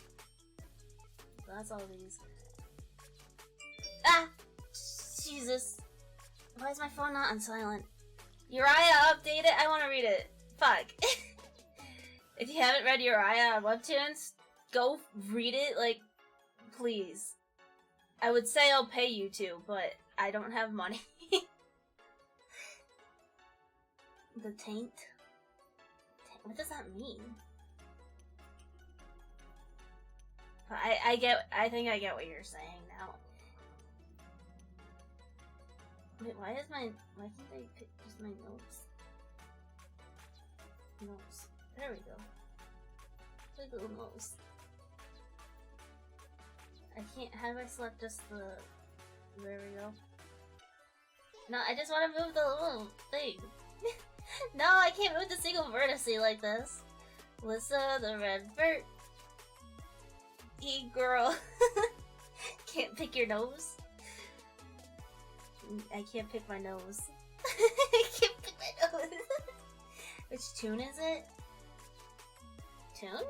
That's all these. Ah! Jesus. Why is my phone not on silent? Uriah, update it. I want to read it. Fuck. If you haven't read Uriah on Webtoons, go read it, like, please. I would say I'll pay you to, but I don't have money. The taint? What does that mean? But I think I get what you're saying now. Wait, why can't they pick just my nose? Nose. There we go. Like a little nose. I can't, how do I select just the, there we go. No, I just want to move the little thing. No, I can't move the single vertice like this. Lissa, the red vert. E-girl. Can't pick your nose. I can't pick my nose. I can't pick my nose. Which tune is it? Tune?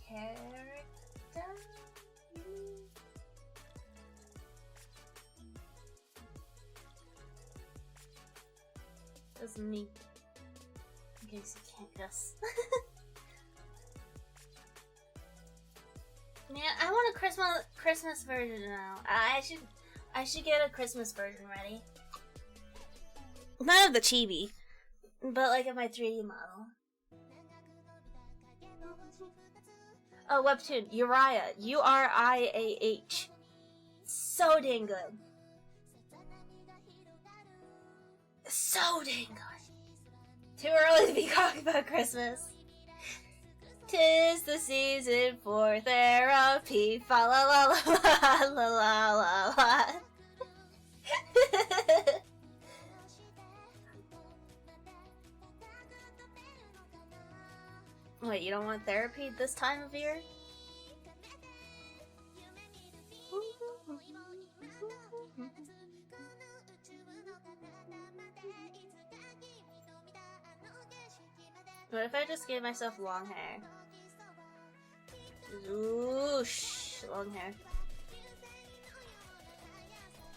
Character? That's me. In case you can't guess. Man, I want a Christmas version now. I should get a Christmas version ready. Not of the chibi, but like of my 3D model. Oh, Webtoon. Uriah. U-R-I-A-H. So dang good. So dang good. Too early to be talking about Christmas. 'Tis the season for therapy. Fa la la la la la la la. Wait, you don't want therapy this time of year? What if I just gave myself long hair? Oosh, long hair.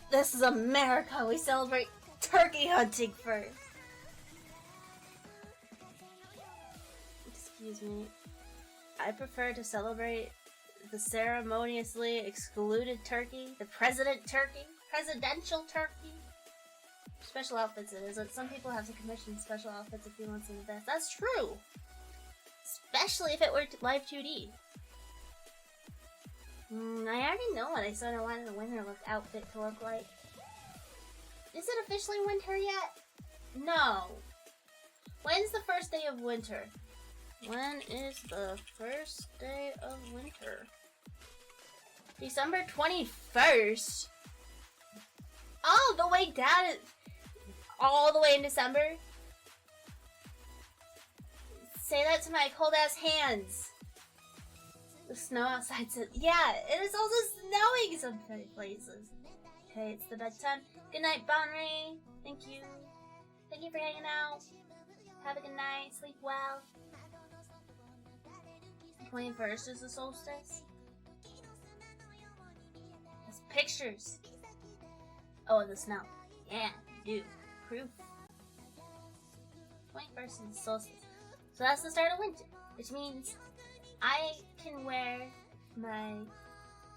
This is America. We celebrate turkey hunting first. Excuse me. I prefer to celebrate the ceremoniously excluded turkey, the presidential turkey. Special outfits it is. Like, some people have to commission special outfits a few months in advance. That's true! Especially if it were live 2D. I already know what I sort of wanted a winter outfit to look like. Is it officially winter yet? No. When's the first day of winter? When is the first day of winter? December 21st? Oh, the way down, all the way in December? Say that to my cold ass hands. The snow outside says, yeah, it is also snowing in some places. Okay, it's the bedtime. Good night, Bonry. Thank you. Thank you for hanging out. Have a good night. Sleep well. 21st is the solstice. There's pictures. Oh, the snow. Yeah, you do. Proof. 21st is the solstice. So that's the start of winter, which means I can wear my...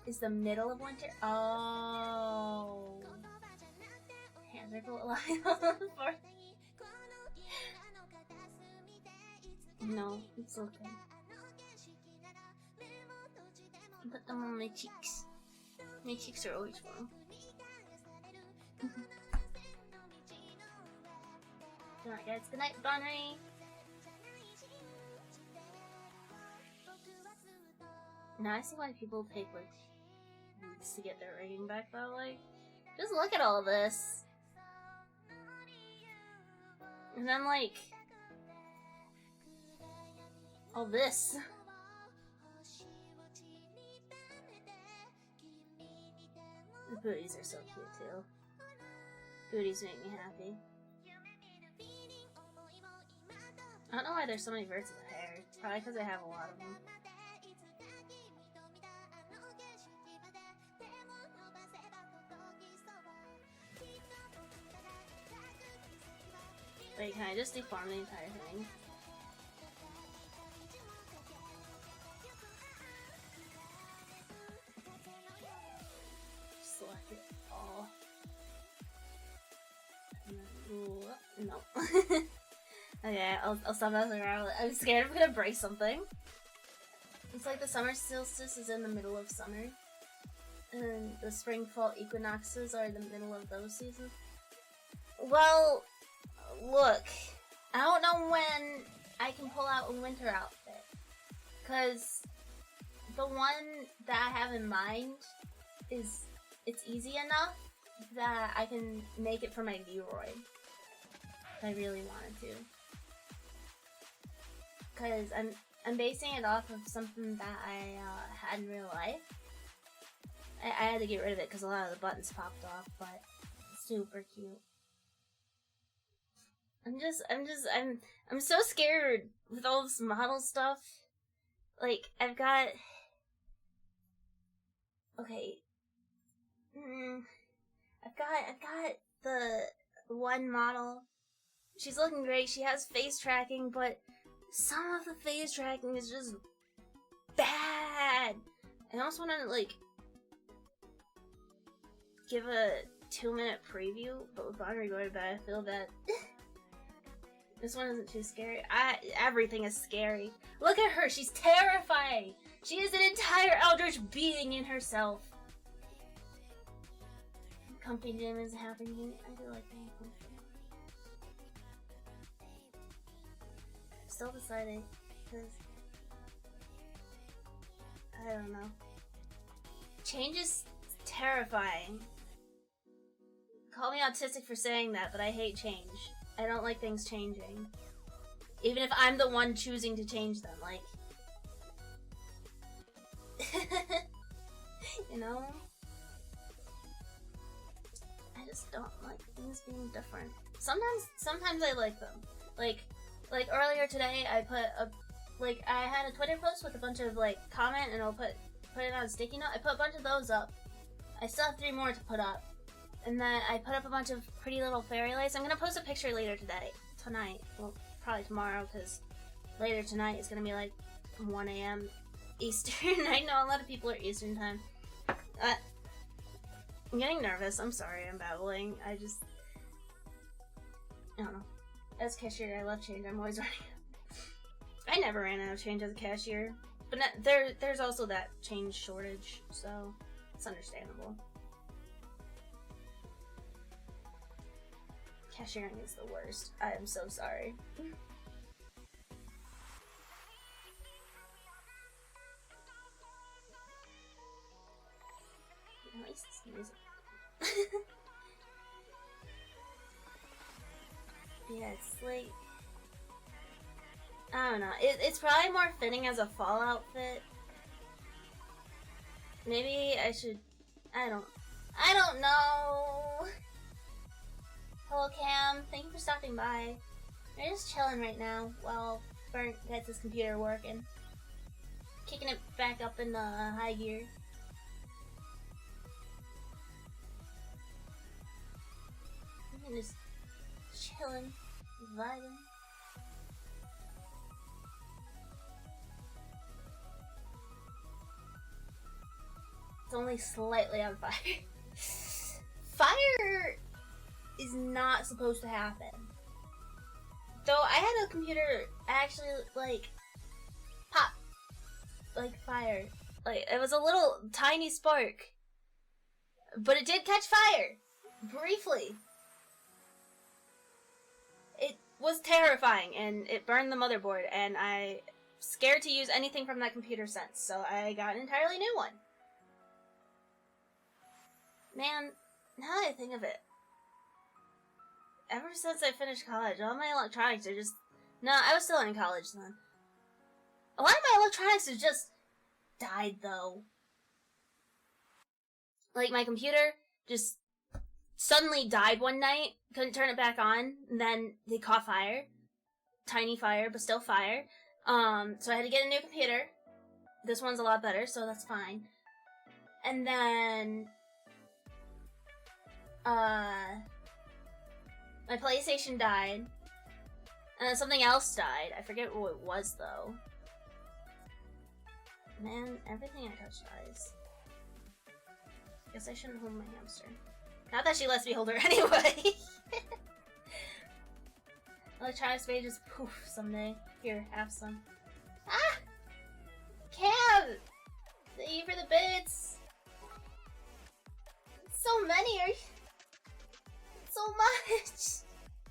Is the middle of winter? Oh. Hands are alive on the floor. No, it's okay. Put them on my cheeks. My cheeks are always warm. Alright guys, good night, Bonry. Now I see why people take like weeks to get their rating back though, like, just look at all this. And then like all this. The booties are so cute too. Booties make me happy. I don't know why there's so many versions of hair. Probably because I have a lot of them. Wait, can I just deform the entire thing? Select it all. Ooh, no. Okay, I'll stop messing around. I'm scared I'm gonna break something. It's like the summer solstice is in the middle of summer. And the spring-fall equinoxes are the middle of those seasons. Well, look. I don't know when I can pull out a winter outfit. Because the one that I have in mind it's easy enough that I can make it for my Leroy. If I really wanted to. Because I'm basing it off of something that I had in real life. I had to get rid of it because a lot of the buttons popped off, but it's super cute. I'm so scared with all this model stuff. Like, I've got... Okay. I've got the one model. She's looking great. She has face tracking, but some of the face tracking is just bad. I almost want to, like, give a 2-minute preview, but with Bonnery going to bed, I feel that this one isn't too scary. Everything is scary. Look at her, she's terrifying. She is an entire eldritch being in herself. Comfy gym is happening. I do like being comfy. I'm still deciding, because I don't know. Change is terrifying. Call me autistic for saying that, but I hate change. I don't like things changing. Even if I'm the one choosing to change them, like... you know? I just don't like things being different. Sometimes I like them. Like earlier today, I put I had a Twitter post with a bunch of, like, comment, and I'll put it on a sticky note. I put a bunch of those up. I still have 3 more to put up. And then I put up a bunch of pretty little fairy lights. I'm gonna post a picture later tonight. Well, probably tomorrow, because later tonight is gonna be like 1 a.m. Eastern. I know a lot of people are Eastern time. I'm getting nervous. I'm sorry, I'm babbling. I don't know. As cashier, I love change. I'm always running out. I never ran out of change as a cashier. But there's also that change shortage, so it's understandable. Cashiering is the worst. I am so sorry. At least it's music. Yeah, it's like... I don't know. It's probably more fitting as a fall outfit. Maybe I should... I don't know. Hello, Cam. Thank you for stopping by. We're just chilling right now while Burnt gets his computer working. Kicking it back up in high gear. I'm just chilling, vibing. It's only slightly on fire. Fire is not supposed to happen. Though I had a computer actually, like, pop, like, fire. Like, it was a little tiny spark. But it did catch fire. Briefly. It was terrifying, and it burned the motherboard, and I'm scared to use anything from that computer since, so I got an entirely new one. Man, now that I think of it, ever since I finished college, all my electronics are just... No, I was still in college then. A lot of my electronics have just died, though. Like, my computer just suddenly died one night, couldn't turn it back on, and then they caught fire. tiny fire, but still fire. So I had to get a new computer. This one's a lot better, so that's fine. And then, my PlayStation died. And then something else died. I forget what it was, though. Man, everything I touch dies. Guess I shouldn't hold my hamster. Not that she lets me hold her anyway. Electronic spade just poof someday. Here, have some. Ah! Cam! Thank you for the bits! So many, are you? So much!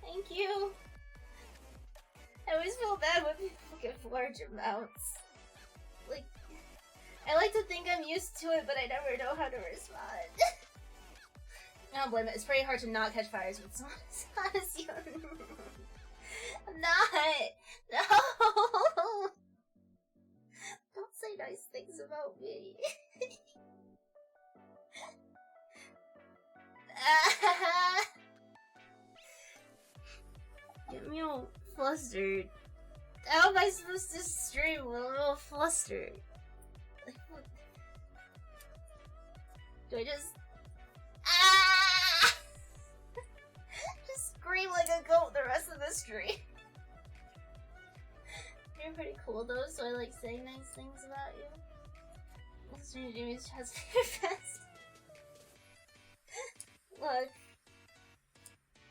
Thank you. I always feel bad when people give large amounts. Like, I like to think I'm used to it, but I never know how to respond. I don't blame it. It's pretty hard to not catch fires with someone as hot as you. I'm not! No! Don't say nice things about me. Get me all flustered. How am I supposed to stream when I'm all flustered? Like, what? Do I just... Ah! Just scream like a goat the rest of the stream. You're pretty cool though, so I like saying nice things about you. Listening to Jimmy's chest fest. Look.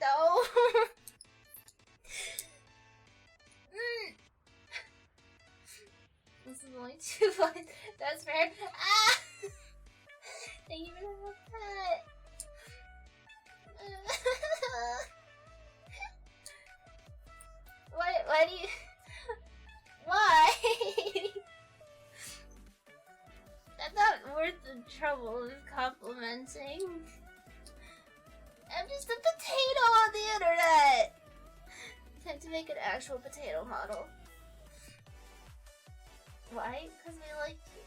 No! This is only 2 points. That's fair. Ah! Thank you for the whole pet. Why do you... Why? That's not worth the trouble of complimenting. I'm just a potato on the internet! Time to make an actual potato model. Why? Because we like you.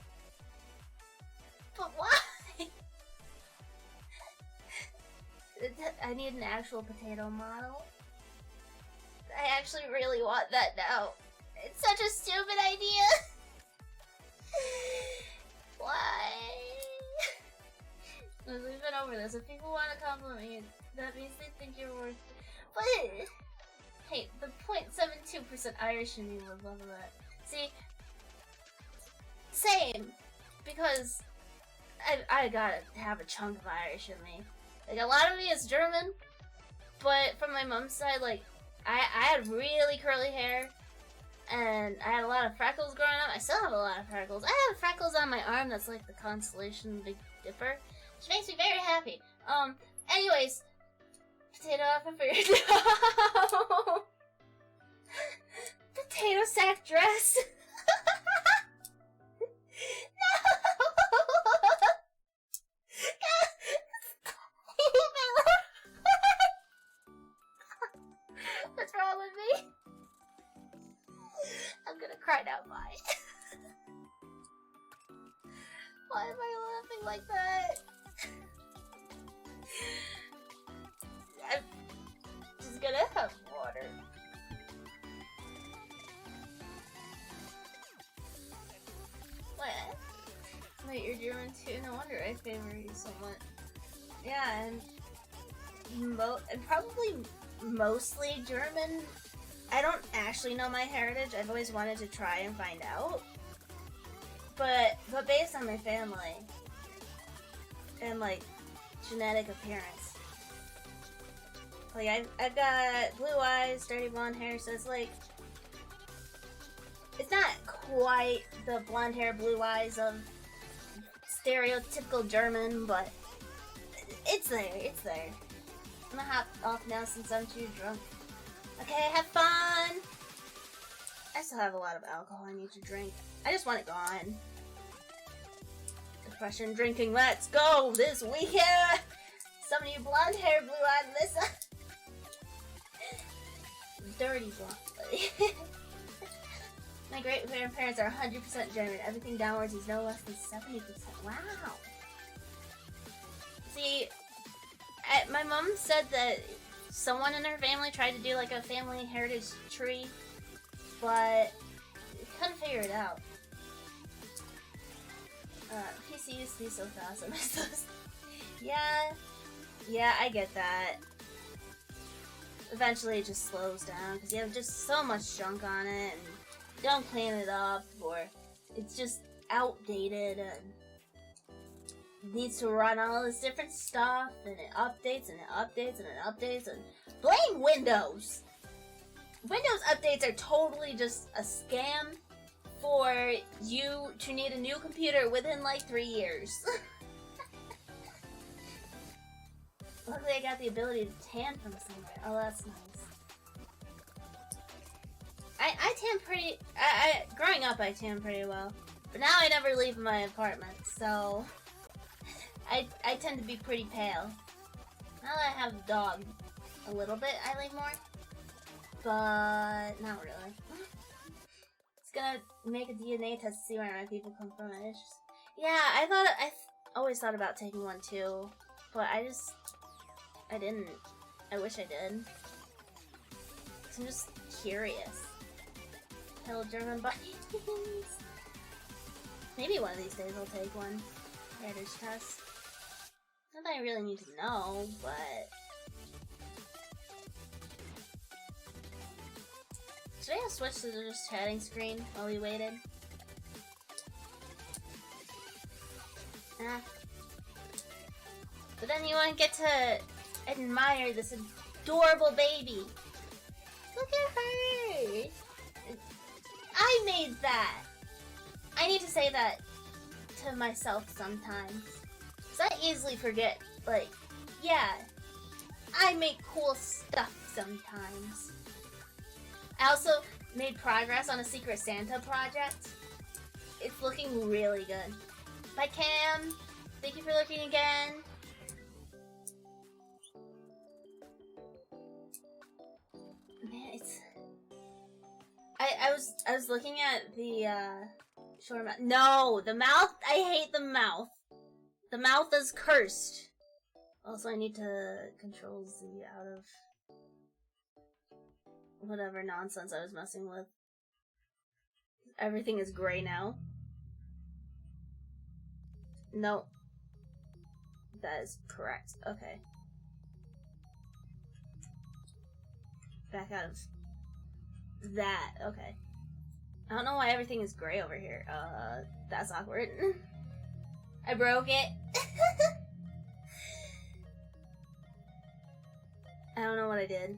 But why? I need an actual potato model. I actually really want that now. It's such a stupid idea. Why? We've been over this. If people want to compliment you, that means they think you're worth it. But hey, the 0.72% Irish in me would love that. See, same, because I gotta have a chunk of Irish in me. Like, a lot of me is German, but from my mom's side, like, I had really curly hair, and I had a lot of freckles growing up. I still have a lot of freckles. I have freckles on my arm that's like the constellation Big Dipper, which makes me very happy. Anyways, potato off of your no! Potato sack dress! What's wrong with me? I'm gonna cry now, bye. Why am I laughing like that? I'm just gonna have water. What? Wait, you're German too? No wonder I favor you so much. Yeah, and probably mostly German. I don't actually know my heritage. I've always wanted to try and find out. But based on my family and like genetic appearance. Like I've got blue eyes, dirty blonde hair, so it's like it's not quite the blonde hair, blue eyes of stereotypical German, but it's there, it's there. I'm gonna hop off now since I'm too drunk. Okay, have fun! I still have a lot of alcohol I need to drink. I just want it gone. Depression drinking, let's go this weekend! Some of you blonde hair, blue eyed Lisa. Dirty blonde. My great grandparents are 100% German. Everything downwards is no less than 70%. Wow. See, my mom said that someone in her family tried to do like a family heritage tree, but couldn't figure it out. PC used to be so fast. I miss those. Yeah, I get that. Eventually it just slows down because you have just so much junk on it and you don't clean it up, or it's just outdated and needs to run all this different stuff, and it updates and it updates and it updates, and blame Windows! Windows updates are totally just a scam for you to need a new computer within like 3 years. Luckily I got the ability to tan from somewhere. Oh, that's nice. I tan pretty... growing up I tan pretty well. But now I never leave my apartment, so... I tend to be pretty pale. Now that I have a dog, a little bit I leave more. But not really. It's gonna make a DNA test to see where my people come from. It's just... Yeah, I always thought about taking one too. But I didn't. I wish I did. So I'm just curious. Hello, German bunnies. Maybe one of these days I'll take one. Heritage test. Not that I really need to know, but... Should I have switched to the just chatting screen while we waited? But then you won't get to admire this adorable baby. Look at her! I made that! I need to say that to myself sometimes. Cause I easily forget, like, yeah, I make cool stuff sometimes. I also made progress on a Secret Santa project. It's looking really good. Bye, Cam! Thank you for looking again. Man, it's... I was looking at the, short mouth. No! The mouth! I hate the mouth! The mouth is cursed! Also, I need to control Z out of whatever nonsense I was messing with. Everything is gray now. No. That is correct. Okay. Back out of that. Okay. I don't know why everything is gray over here. That's awkward. I broke it. I don't know what I did.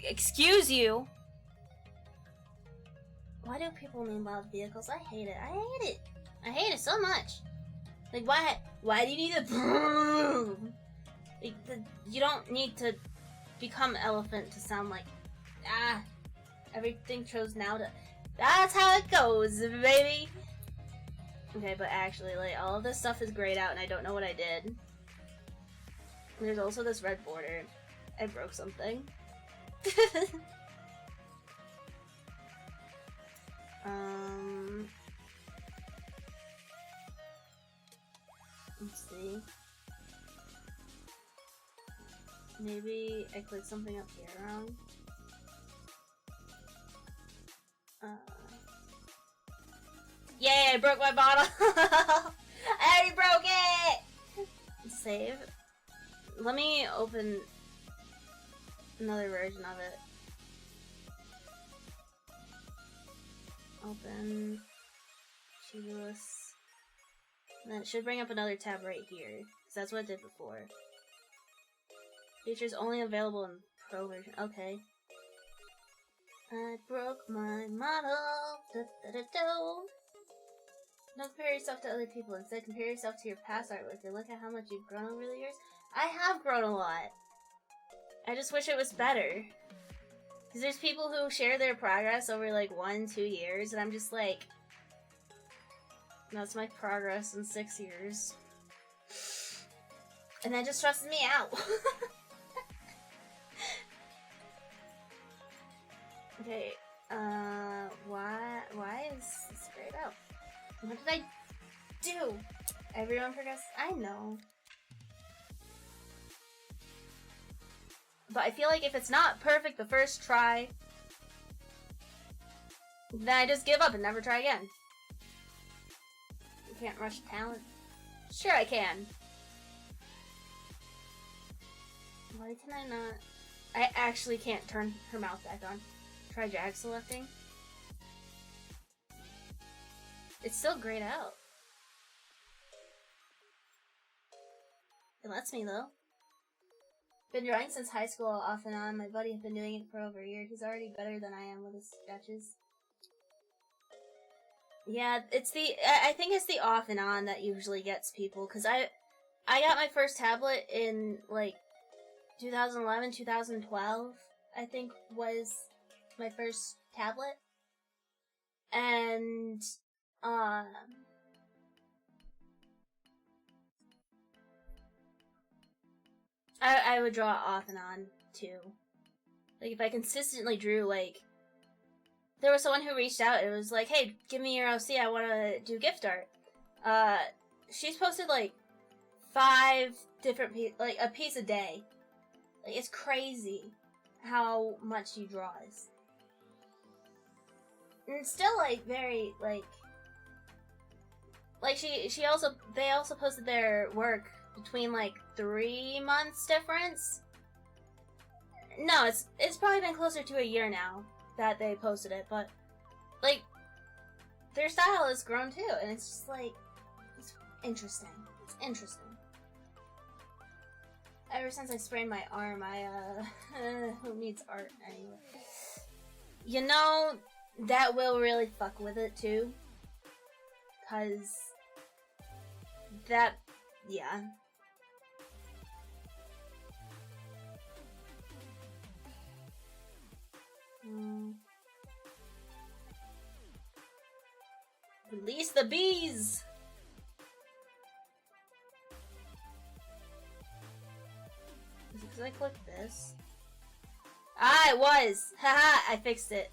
Excuse you? Why do people name loud vehicles? I hate it. I hate it. I hate it so much. Like, why do you need a... Like, you don't need to become elephant to sound like... Everything chose now to... That's how it goes, baby! Okay, but actually, like, all of this stuff is grayed out and I don't know what I did. There's also this red border. I broke something. Let's see. Maybe I clicked something up here wrong. Yay, I broke my bottle! I already broke it! Save. Let me open another version of it. Open. Choose. And then it should bring up another tab right here. Because that's what it did before. Features only available in Pro version. Okay. I broke my model. Don't compare yourself to other people. Instead, compare yourself to your past artwork and look at how much you've grown over the years. I have grown a lot. I just wish it was better. Because there's people who share their progress over like 1-2 years, and I'm just like, that's my progress in 6 years. And that just stresses me out. Okay, why is this grayed out? What did I do? Everyone progressed? I know. But I feel like if it's not perfect the first try, then I just give up and never try again. You can't rush talent. Sure I can. Why can I not? I actually can't turn her mouth back on. Try drag selecting. It's still grayed out. It lets me though. Been drawing since high school off and on. My buddy has been doing it for over a year. He's already better than I am with his sketches. Yeah, it's the I think it's the off and on that usually gets people, cuz I got my first tablet in like 2011, 2012, I think was my first tablet. And I would draw off and on too. Like if I consistently drew, like there was someone who reached out. It was like, "Hey, give me your OC. I want to do gift art." She's posted like 5 different like a piece a day. Like it's crazy how much she draws. And it's still like very like they also posted their work between like 3 months difference. No, it's probably been closer to a year now that they posted it, but like their style has grown too, and it's just like it's interesting. It's interesting. Ever since I sprained my arm, who needs art anyway? You know, that will really fuck with it too. 'Cause that, yeah. Release the bees! Is it because I clicked this? Ah, it was! Haha, I fixed it.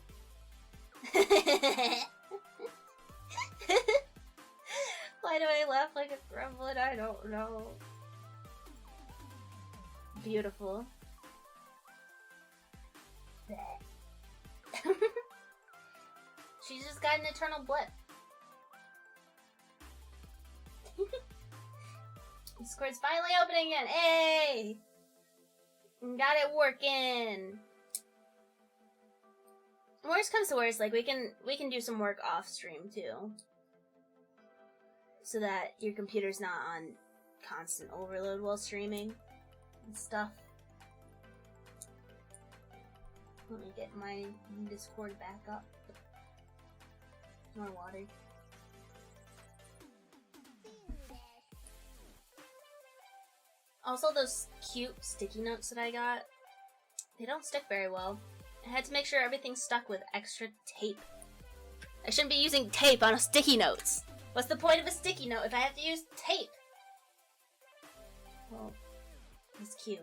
Why do I laugh like a gremlin? I don't know. Beautiful. She's just got an eternal blip. Discord's finally opening again. Hey! Got it working. Worst comes to worst, like we can do some work off stream too, so that your computer's not on constant overload while streaming and stuff. Let me get my Discord back up. More water. Also, those cute sticky notes that I got, they don't stick very well. I had to make sure everything stuck with extra tape. I shouldn't be using tape on a sticky notes. What's the point of a sticky note if I have to use tape? Well, it's cute.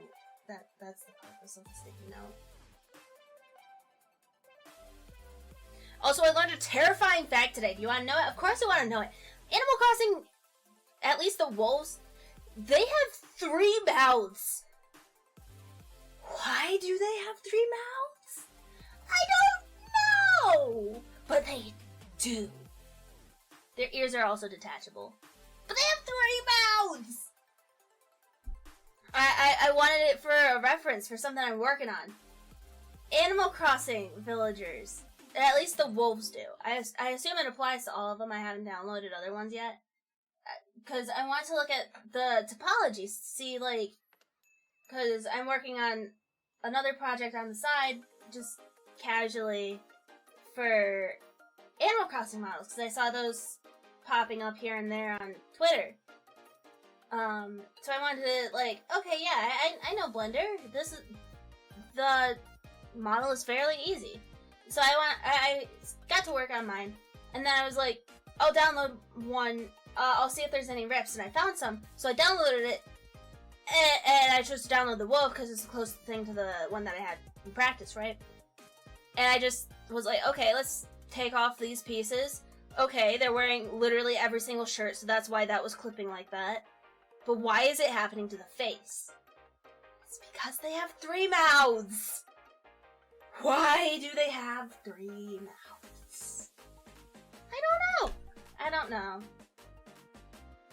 That's the purpose of the sticky note. Also, I learned a terrifying fact today. Do you want to know it? Of course I want to know it. Animal Crossing, at least the wolves, they have 3 mouths. Why do they have 3 mouths? I don't know. But they do. Their ears are also detachable. But they have 3 mouths. I wanted it for a reference for something I'm working on. Animal Crossing villagers. At least the wolves do. I assume it applies to all of them. I haven't downloaded other ones yet. Because I want to look at the topology, see, like, because I'm working on another project on the side, just casually, for Animal Crossing models, because I saw those popping up here and there on Twitter. So I wanted to, like, okay, yeah, I know Blender. This is, the model is fairly easy. So I got to work on mine, and then I was like, I'll download one, I'll see if there's any rips, and I found some, so I downloaded it, and I chose to download the wolf, because it's the closest thing to the one that I had in practice, right? And I just was like, okay, let's take off these pieces. Okay, they're wearing literally every single shirt, so that's why that was clipping like that. But why is it happening to the face? It's because they have 3 mouths! Why do they have 3 mouths? I don't know.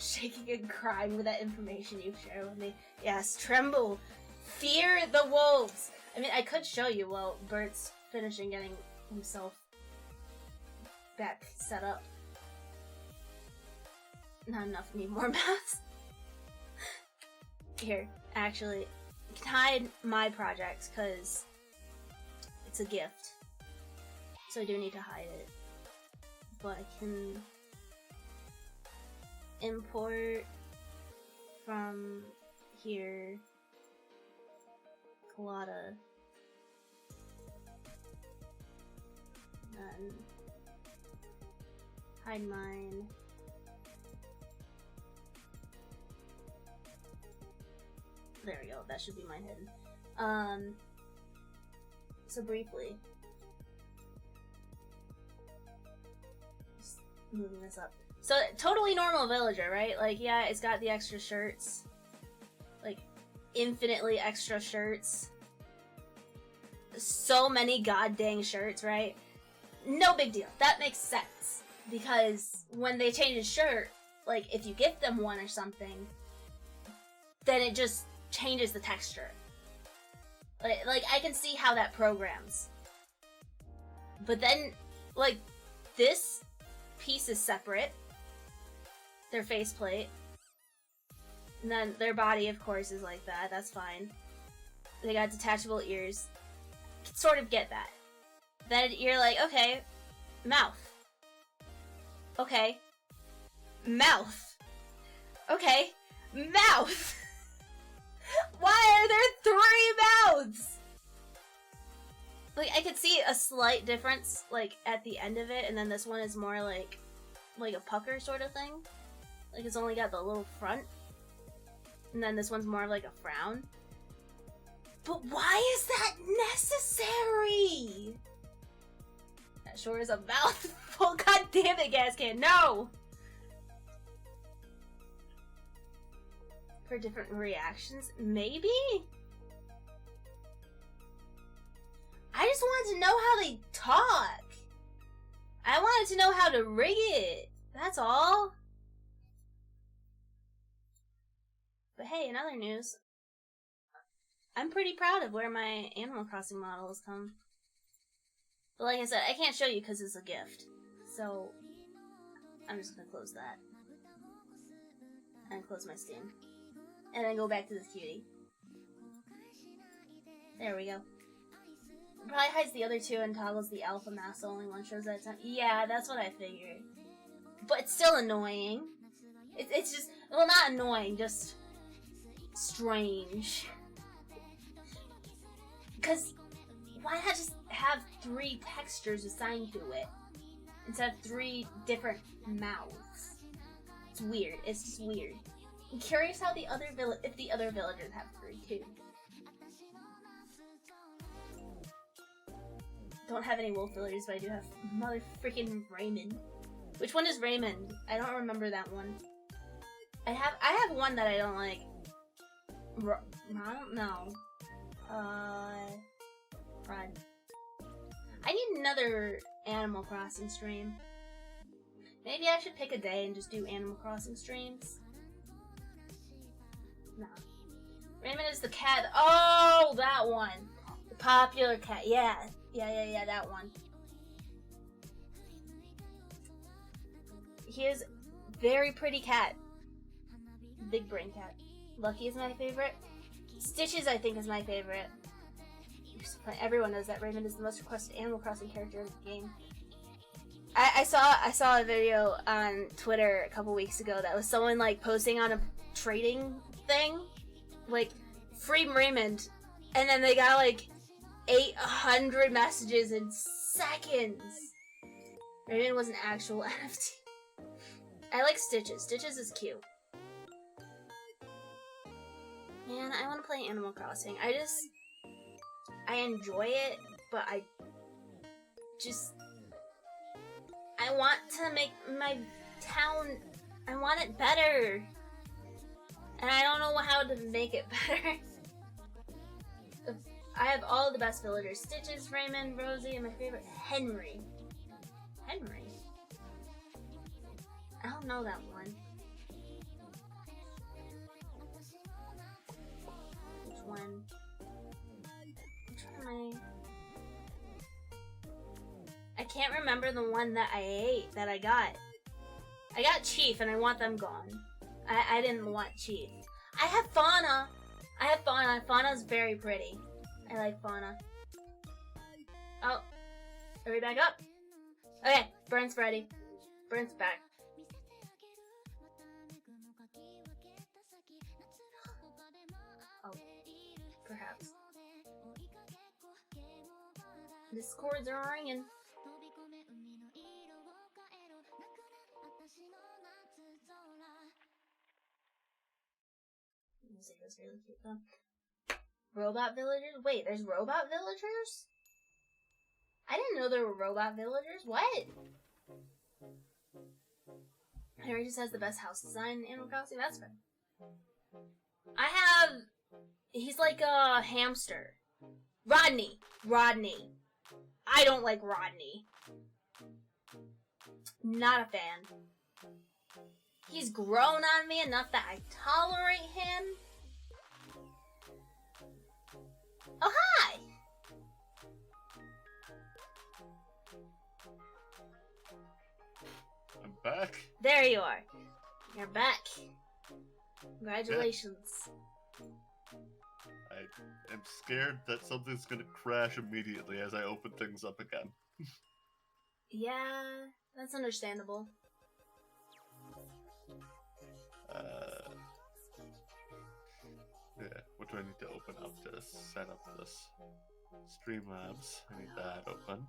Shaking and crying with that information you share with me. Yes, tremble. Fear the wolves. I mean, I could show you while Bert's finishing getting himself back set up. Not enough, need more mouths. Here, actually, you can hide my projects because it's a gift. So I do need to hide it. But I can import from here Colada and hide mine. There we go, that should be mine hidden. So briefly, just moving this up. So, totally normal villager, right? Like, yeah, it's got the extra shirts. Like, infinitely extra shirts. So many goddamn shirts, right? No big deal. That makes sense. Because when they change a shirt, like, if you gift them one or something, then it just changes the texture. Like, I can see how that programs. But then, like, this piece is separate. Their faceplate. And then their body, of course, is like that. That's fine. They got detachable ears. Sort of get that. Then you're like, okay, mouth. Okay. Mouth. Okay. Mouth! Why are there 3 mouths? Like, I could see a slight difference, like, at the end of it, and then this one is more like a pucker sort of thing. Like, it's only got the little front. And then this one's more like a frown. But why is that necessary? That sure is a mouthful. God damn it, gas can. No! For different reactions? Maybe? I just wanted to know how they talk. I wanted to know how to rig it. That's all. But hey, in other news, I'm pretty proud of where my Animal Crossing model has come. But like I said, I can't show you because it's a gift. So, I'm just gonna close that. And close my Steam. And then go back to this cutie. There we go. It probably hides the other 2 and toggles the alpha mask, so only one shows that time. Yeah, that's what I figured. But it's still annoying. It's just, well, not annoying, just strange. Because why not just have 3 textures assigned to it instead of 3 different mouths? It's weird. It's just weird. I'm curious how if the other villagers have 3 too. Don't have any wolf villagers, but I do have mother freaking Raymond. Which one is Raymond? I don't remember that one. I have one that I don't like. I don't know. Run. I need another Animal Crossing stream. Maybe I should pick a day and just do Animal Crossing streams. No. Raymond is the cat. Oh, that one. The popular cat. Yeah, that one. He is very pretty cat. Big brain cat. Lucky is my favorite. Stitches, I think, is my favorite. Everyone knows that Raymond is the most requested Animal Crossing character in the game. I saw a video on Twitter a couple weeks ago that was someone like posting on a trading thing, like free Raymond, and then they got like 800 messages in seconds. Raymond was an actual NFT. I like Stitches. Stitches is cute. Man, I want to play Animal Crossing. I enjoy it, but I want to make my town, I want it better. And I don't know how to make it better. I have all the best villagers. Stitches, Raymond, Rosie, and my favorite, Henry. Henry? I don't know that one. Which one? Which one am I can't remember the one that I ate, that I got. I got Chief, and I want them gone. I didn't want Chief. I have Fauna. I have Fauna. Fauna's very pretty. I like Fauna. Oh. Are we back up? Okay. Burnt's ready. Burnt's back. Oh. Perhaps. Discords are ringing. Music is really cute though. Robot villagers? Wait, there's robot villagers? I didn't know there were robot villagers. What? Henry just has the best house design in Animal Crossing. That's fair. I have... He's like a hamster. Rodney. Rodney. I don't like Rodney. Not a fan. He's grown on me enough that I tolerate him. Oh, hi! I'm back. There you are. You're back. Congratulations. I am scared that something's gonna crash immediately as I open things up again. Yeah, that's understandable. Yeah, what do I need to open up to set up this? Streamlabs, I need that open.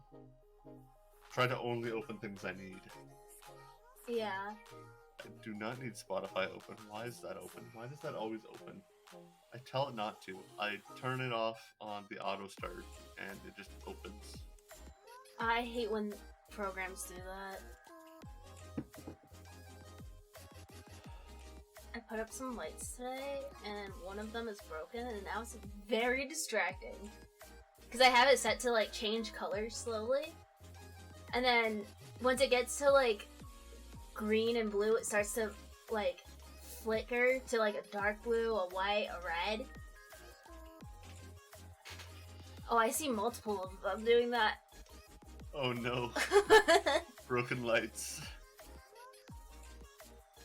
Try to only open things I need. Yeah. I do not need Spotify open. Why is that open? Why does that always open? I tell it not to. I turn it off on the auto start and it just opens. I hate when programs do that. I put up some lights today, and one of them is broken, and now it's very distracting. Because I have it set to, like, change colors slowly. And then, once it gets to, like, green and blue, it starts to, like, flicker to, like, a dark blue, a white, a red. Oh, I see multiple of them doing that. Oh no. Broken lights.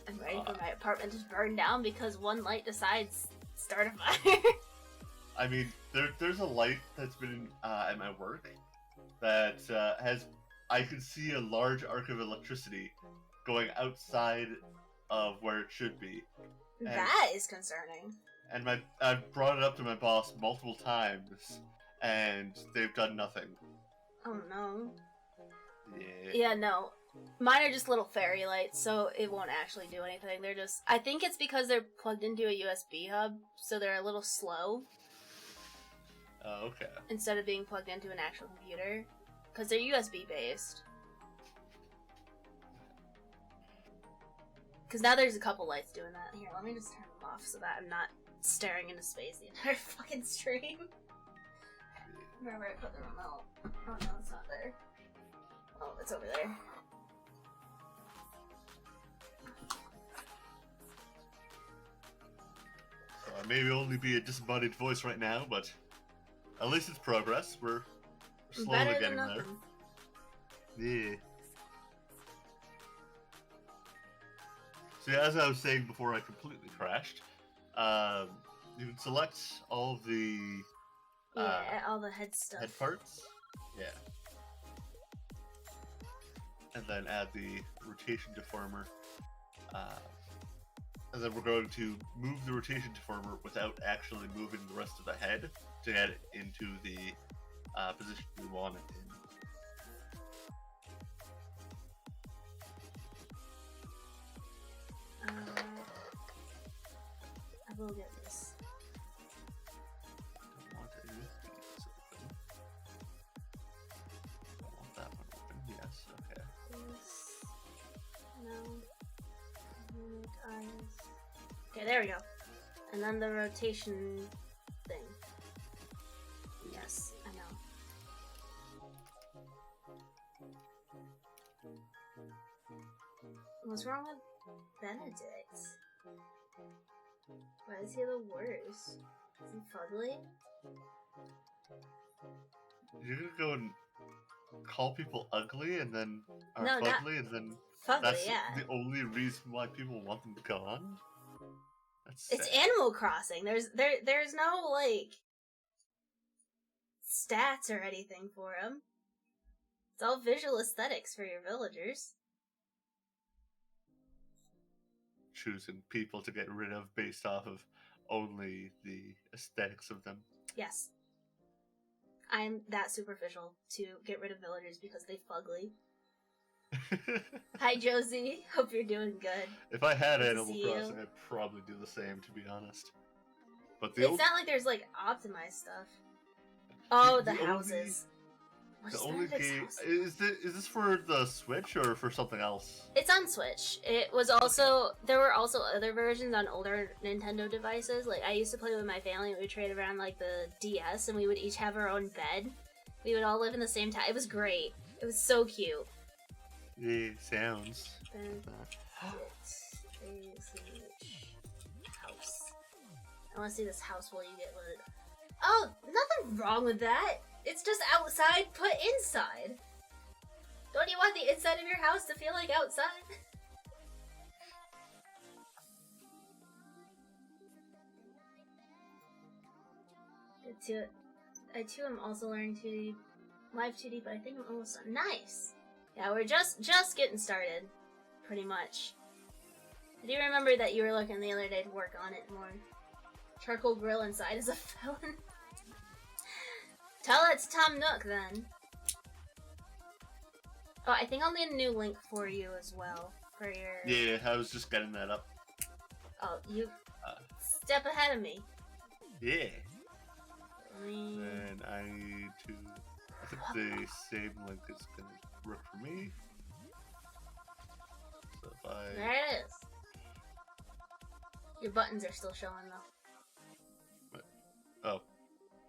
I'm ready for my apartment to burn down because one light decides to start a fire. I mean, there's a light that's been at my work that has... I can see a large arc of electricity going outside of where it should be. And, that is concerning. And I've brought it up to my boss multiple times, and they've done nothing. Oh no. Yeah. Yeah, no. Mine are just little fairy lights, so it won't actually do anything. They're just... I think it's because they're plugged into a USB hub, so they're a little slow. Oh, okay. Instead of being plugged into an actual computer. Because they're USB based. Because now there's a couple lights doing that. Here, let me just turn them off so that I'm not staring into space the entire fucking stream. Remember, I put the remote. Oh no, it's not there. Oh, it's over there. Maybe only be a disembodied voice right now, but at least it's progress. We're slowly Better getting than there. nothing. Yeah. So yeah, as I was saying before I completely crashed, you can select all of the all the head stuff. head parts. Yeah. And then add the rotation deformer. And then we're going to move the rotation deformer without actually moving the rest of the head to get it into the position we want it in. I will get this. Don't want any of these open. Don't want that one open. Yes, okay. This. No. Unit eyes. Okay, there we go. And then the rotation thing. Yeah. What's wrong with Benedict? Why is he the worst? Is he fugly? You're gonna go and call people ugly and then are No, not fugly and then fugly, that's yeah. the only reason why people want them gone? That's It's sad. Animal Crossing. There's no like stats or anything for him. It's all visual aesthetics for your villagers. Choosing people to get rid of based off of only the aesthetics of them. Yes. I'm that superficial to get rid of villagers because they fugly. Hi, Josie. Hope you're doing good. If I had Good to Animal see Crossing, you. I'd probably do the same, to be honest. But It's not like there's like optimized stuff. Oh, the houses. The only game is this for the Switch or for something else? It's on Switch. It was also there were also other versions on older Nintendo devices. Like I used to play with my family. We would trade around like the DS, and we would each have our own bed. We would all live in the same town. It was great. It was so cute. Yeah, sounds. House. I want to see this house while you get loaded. Oh, nothing wrong with that. It's just outside, put inside. Don't you want the inside of your house to feel like outside? I too am also learning 2D, live 2D, but I think I'm almost done. Nice! Yeah, we're just getting started, pretty much. I do remember that you were looking the other day to work on it more. Charcoal grill inside is a felon. Tell that to Tom Nook, then. Oh, I think I'll need a new link for you as well. For your... Yeah, I was just getting that up. Oh, you... step ahead of me. Yeah. And I need to... I think the save link is going to work for me. So if I... There it is. Your buttons are still showing, though. What? Oh.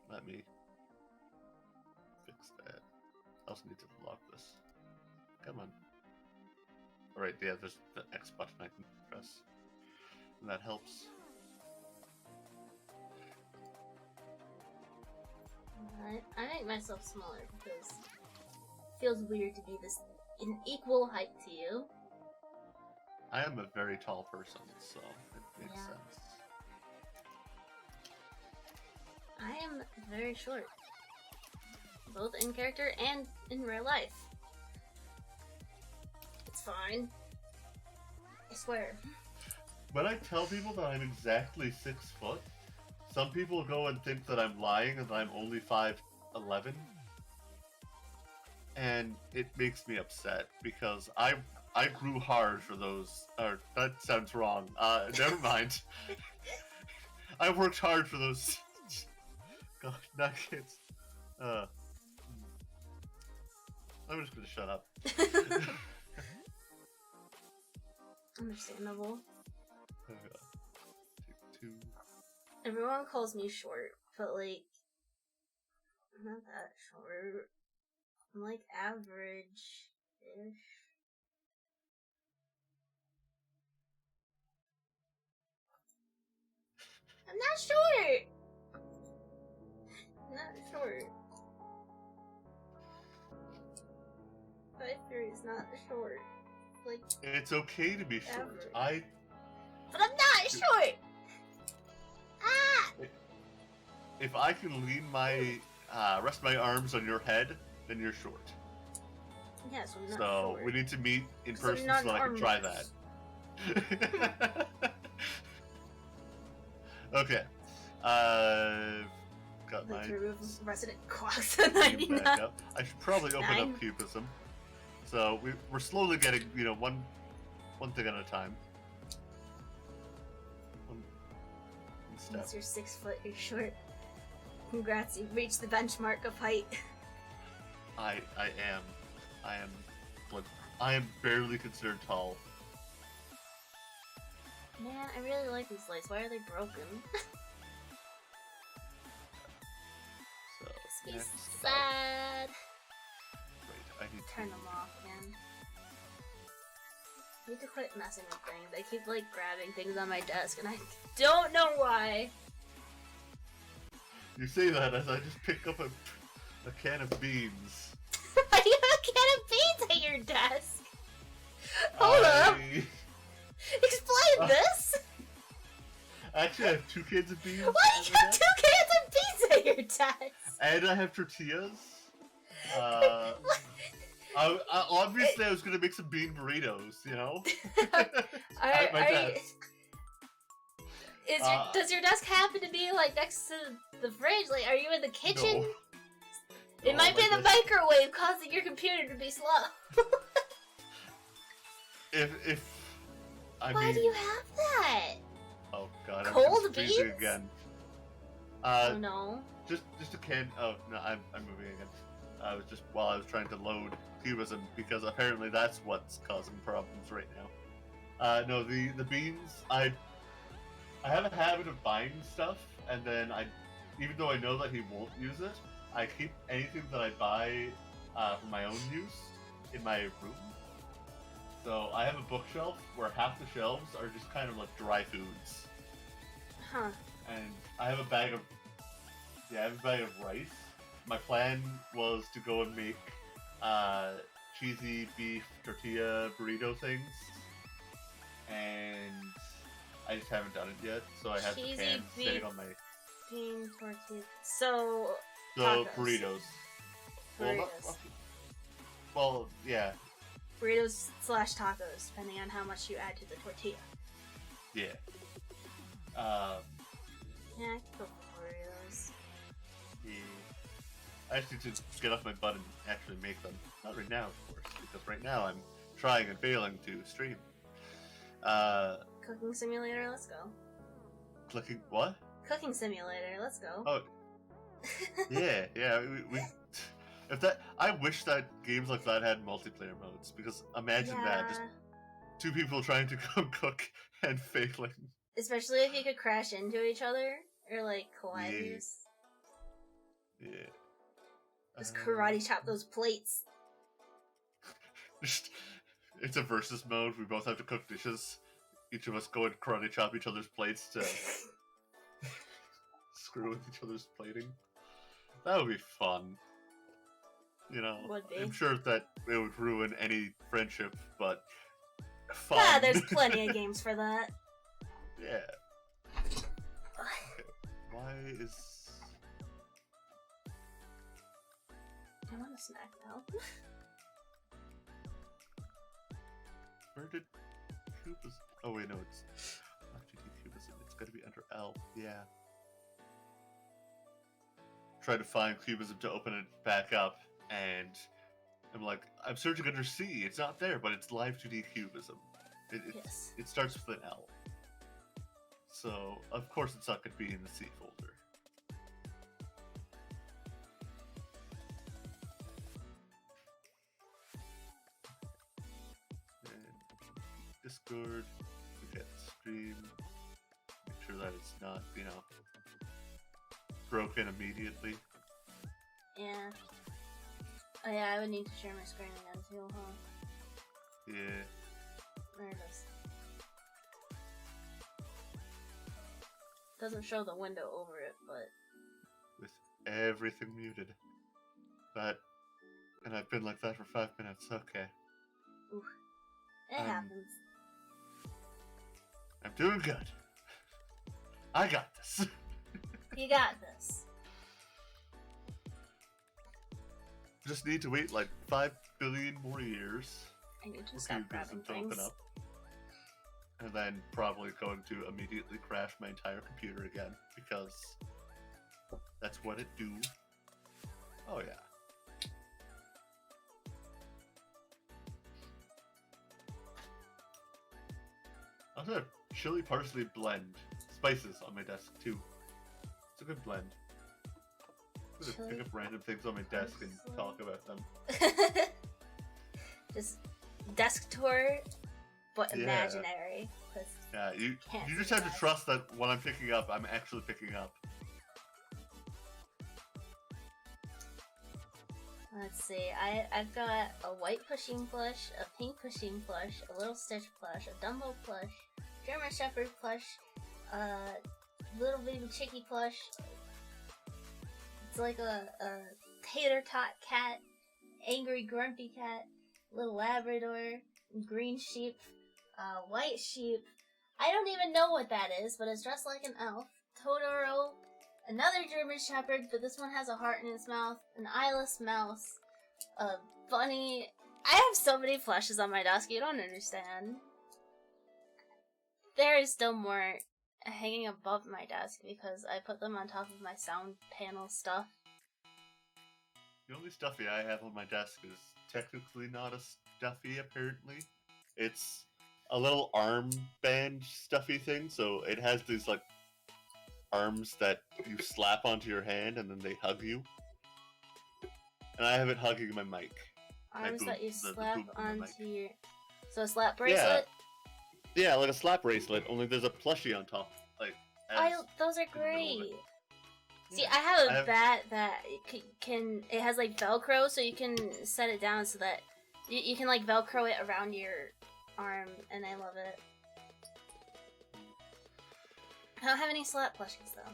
Let me... fix that. I also need to lock this. Come on. Alright, yeah, there's the X button I can press. And that helps. I make myself smaller because it feels weird to be this in equal height to you. I am a very tall person, so it makes sense. I am very short. Both in character and in real life. It's fine. I swear. When I tell people that I'm exactly 6 foot, some people go and think that I'm lying and that I'm only 5'11". And it makes me upset because I grew hard for those. Or that sounds wrong. Never mind. I worked hard for those. God, not kids. I'm just gonna shut up. Understandable. Take 2. Everyone calls me short, but like, I'm not that short. I'm like average-ish. I'm not short! I'm not short. 5'3" is not short. Like, it's okay to be short. Average. But I'm not short! Ah! If I can lean my rest my arms on your head, then you're short. Yeah, so I'm not so short. we need to meet in 'Cause I'm person not so I can try that. Okay. Got my resident quacks at 99. back up. I should probably open 9. up Cubism. So we're slowly getting, one thing at a time. One step. Once you're 6 foot, you're short. Congrats, you've reached the benchmark of height. I am barely considered tall. Man, I really like these lights. Why are they broken? So Makes me next sad. Wait, I need Turn them off again. I need to quit messing with things. I keep, like, grabbing things on my desk, and I don't know why. You say that as I just pick up a can of beans. Why do you have a can of beans at your desk? Hold up. Explain this. Actually, I have 2 cans of beans. Why do you have 2 cans of beans at your desk? And I have tortillas. Obviously, I was gonna make some bean burritos, you know? At my desk. Does your desk happen to be, like, next to the fridge? Like, are you in the kitchen? No. It might be the microwave causing your computer to be slow. Why do you have that? Oh god, Cold I'm beans? again. Oh no. Just a can. Oh no, I'm moving again. I was just while I was trying to load Cubism because apparently that's what's causing problems right now. No, the beans. I have a habit of buying stuff, and then even though I know that he won't use it, I keep anything that I buy for my own use in my room. So I have a bookshelf where half the shelves are just kind of like dry foods. Huh. And I have a bag of rice. My plan was to go and make cheesy beef tortilla burrito things, and I just haven't done it yet. So I have the can sitting on my bean tortilla. So burritos. Well, yeah. Burritos / tacos, depending on how much you add to the tortilla. Yeah. Yeah, I could go for burritos. Yeah. I just need to get off my butt and actually make them. Not right now, of course, because right now I'm trying and failing to stream. Cooking simulator, let's go. Clicking what? Cooking simulator, let's go. Oh. Yeah. We I wish that games like that had multiplayer modes, because imagine that, just 2 people trying to go cook and failing. Especially if you could crash into each other, or like collide. Yeah. Just karate chop those plates. It's a versus mode, we both have to cook dishes. Each of us go and karate chop each other's plates to screw with each other's plating. That would be fun. You know, I'm sure that it would ruin any friendship, but fun. Ah, there's plenty of games for that. Yeah. Okay. Why is... I want a snack now. Where did Cubism... Oh wait, no, it's L2D Cubism. It's gotta be under L. Yeah. Try to find Cubism to open it back up, and I'm like, I'm searching under C. It's not there, but it's Live 2D Cubism. It starts with an L. So, of course it's not going to be in the C folder. And Discord, we get the stream, make sure that it's not, broken immediately. Yeah. Oh yeah, I would need to share my screen again too, huh? Yeah. There it is. Doesn't show the window over it, but... With everything muted. And I've been like that for 5 minutes, okay. Oof. It happens. I'm doing good. I got this. You got this. Just need to wait like 5 billion more years. I need to stop grabbing things. Open up. And then probably going to immediately crash my entire computer again, because that's what it do. Oh yeah. I also have chili parsley blend spices on my desk too. It's a good blend. I'm gonna pick up random things on my desk and talk about them. Just desk tour, but imaginary. Yeah, you just have to trust that what I'm picking up, I'm actually picking up. Let's see. I've got a white pushing plush, a pink pushing plush, a little Stitch plush, a Dumbo plush, German Shepherd plush, little baby Chicky plush. It's like a tater tot cat, angry grumpy cat, little Labrador, green sheep, white sheep. I don't even know what that is, but it's dressed like an elf. Totoro, another German Shepherd, but this one has a heart in its mouth, an eyeless mouse, a bunny. I have so many plushes on my desk, you don't understand. There is still more hanging above my desk because I put them on top of my sound panel stuff. The only stuffy I have on my desk is technically not a stuffy, apparently. It's a little armband stuffy thing, so it has these, like, arms that you slap onto your hand and then they hug you. And I have it hugging my mic. Arms that you slap onto your... So a slap bracelet? Yeah, like a slap bracelet, only there's a plushie on top. Like, those are great. Yeah. See, I have a bat that it has like Velcro, so you can set it down so that you can like Velcro it around your arm, and I love it. I don't have any slap plushies though.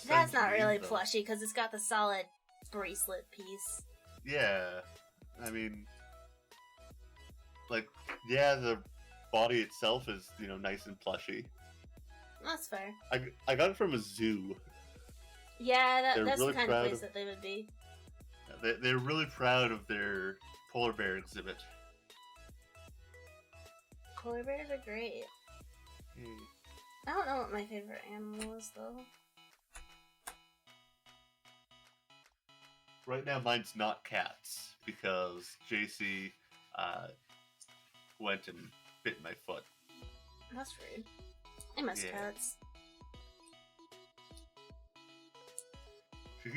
That's not really plushy because it's got the solid bracelet piece. Yeah, I mean, like, yeah, the body itself is, you know, nice and plushy. That's fair. I got it from a zoo. Yeah, that's really the kind of place that they would be. They're really proud of their polar bear exhibit. Polar bears are great. I don't know what my favorite animal is, though. Right now, mine's not cats, because JC went and bit my foot. That's rude. I miss cats. She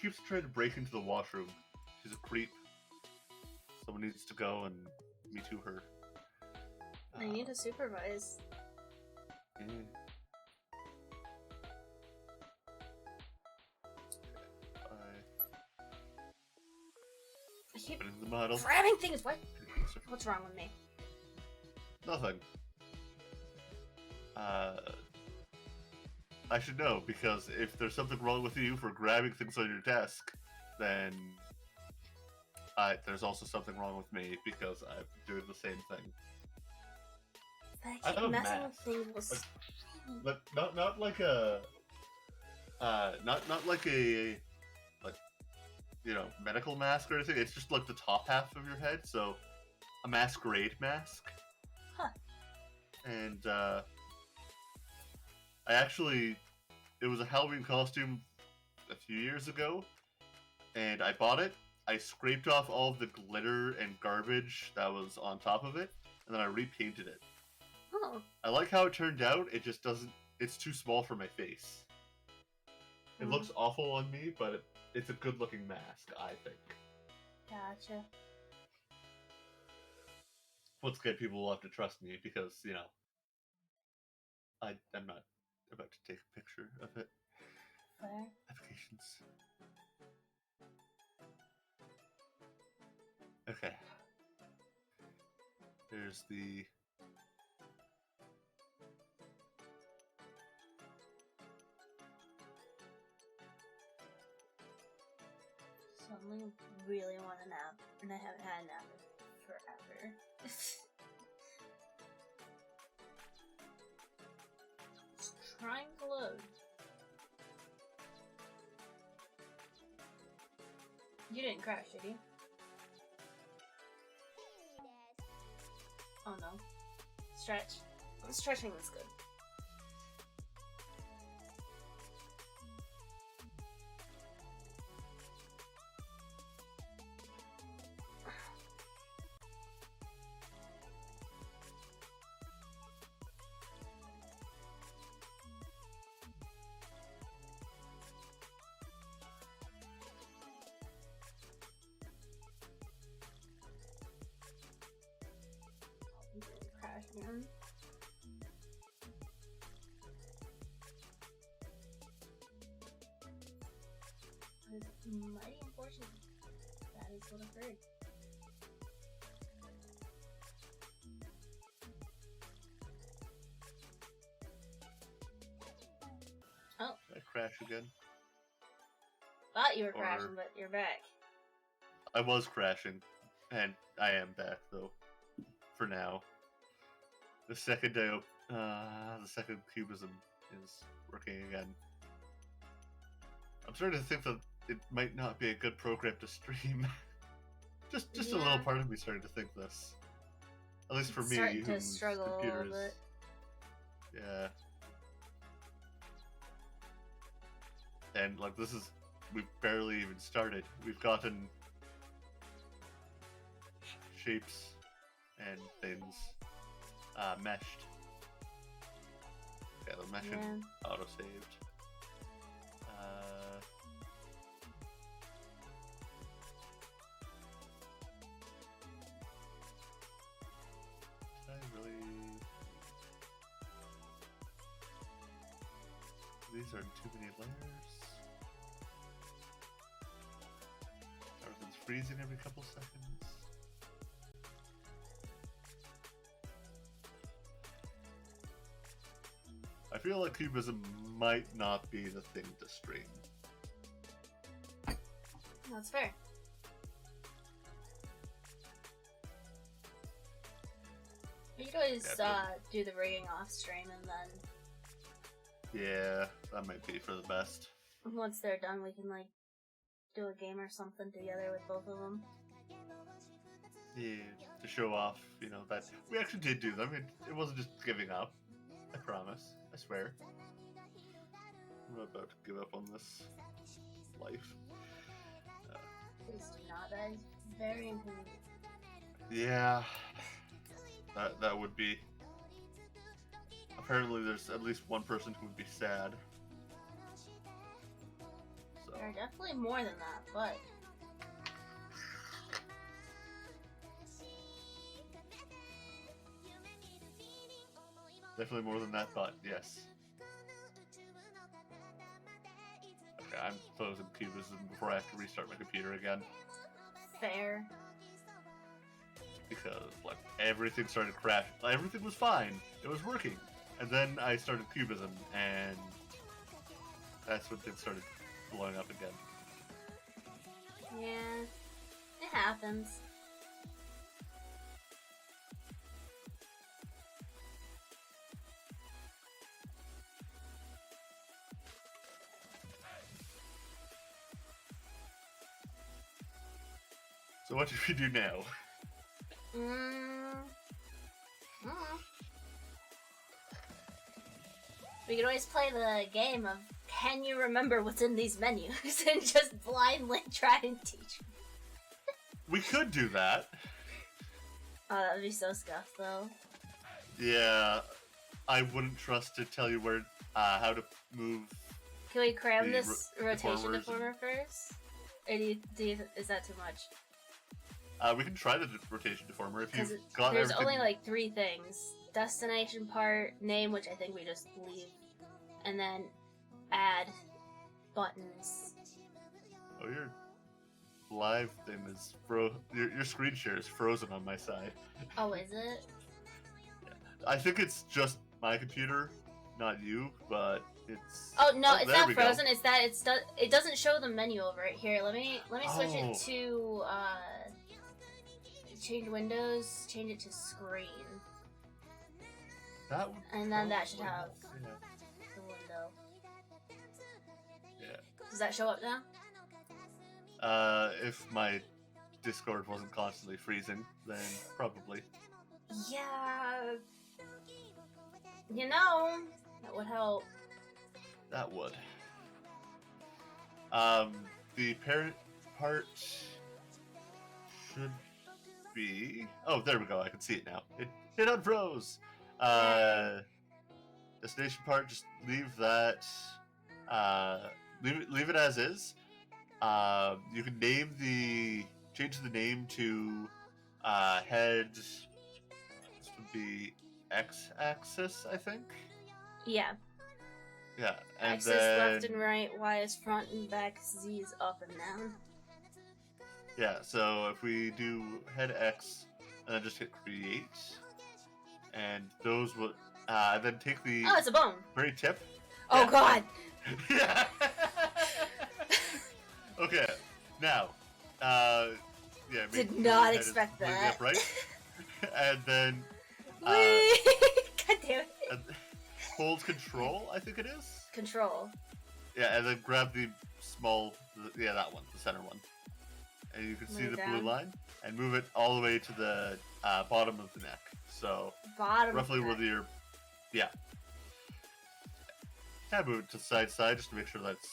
keeps trying to break into the washroom. She's a creep. Someone needs to go and me too her. I need to supervise. I keep grabbing things. What's wrong with me? Nothing. I should know, because if there's something wrong with you for grabbing things on your desk, then there's also something wrong with me because I'm doing the same thing. I keep messing with things. Like, not like a not like a you know, medical mask or anything. It's just like the top half of your head, so a masquerade mask. Huh. And it was a Halloween costume a few years ago, and I bought it. I scraped off all of the glitter and garbage that was on top of it, and then I repainted it. Oh. I like how it turned out. It just doesn't. It's too small for my face. It looks awful on me, but it's a good-looking mask, I think. Gotcha. Once again, people will have to trust me because, you know, I'm not about to take a picture of it. Where? Applications. Okay. There's the... So I really want a nap, and I haven't had a nap in forever. It's trying to load. You didn't crash, did you? Oh no. Stretch. Stretching was good. Again. mighty unfortunate. That is what occurred. Oh. I crash again. Thought you were crashing, but you're back. I was crashing, and I am back though. For now. The second cubism is working again. I'm starting to think that it might not be a good program to stream. just a little part of me starting to think this. At least for me, starting to whose struggle a computer little bit. Yeah. And like we've barely even started. We've gotten shapes and things meshed. Yeah, the meshing auto-saved. Did I really... These are too many layers. Everything's freezing every couple seconds. I feel like cubism might not be the thing to stream. That's fair. You could always do the rigging off stream and then... Yeah, that might be for the best. Once they're done, we can, like, do a game or something together with both of them. Yeah, to show off, you know, that we actually did do them. It wasn't just giving up. I promise. I swear. I'm not about to give up on this life. Please do not. That is very inconvenient. Yeah. That would be... Apparently there's at least one person who would be sad. So. There are definitely more than that, but... Definitely more than that, but yes. Okay, I'm closing cubism before I have to restart my computer again. Fair. Because, like, everything started crashing. Everything was fine. It was working. And then I started cubism, and that's when things started blowing up again. Yeah, it happens. So what do we do now? We could always play the game of can you remember what's in these menus and just blindly try and teach me. We could do that. Oh, that would be so scuffed though. Yeah, I wouldn't trust to tell you where, how to move. Can we cram this rotation deformers deformer first? Or is that too much? We can try the rotation deformer if you've got there's everything. only like 3 things. Destination part, name, which I think we just leave, and then add buttons. Oh, your live thing is your screen share is frozen on my side. Oh, is it? Yeah. I think it's just my computer, not you, but it's... Oh, no, it's not frozen. Go. It's that it doesn't show the menu over it. Here, let me switch it to, change windows, change it to screen. That would and then that should have yeah. the window. Yeah. Does that show up now? If my Discord wasn't constantly freezing, then probably. Yeah. You know, that would help. That would. The parent part should be... Oh, there we go. I can see it now. It unfroze. Destination part, just leave that. Leave it as is. You can change the name to head. This would be X-axis, I think. Yeah. Yeah, and X is left and right, Y is front and back, Z is up and down. Yeah, so if we do head X and then just hit create, and those will then take the Oh, it's a bone. very tip. Oh Yeah. God. Yeah. Okay, now, yeah. Did not expect that. Right, and then God damn it. hold control. I think it is. Control. Yeah, and then grab the small. Yeah, that one, the center one. And you can see the blue line, and move it all the way to the bottom of the neck. So roughly where your, yeah. Kind of move it to side just to make sure that's,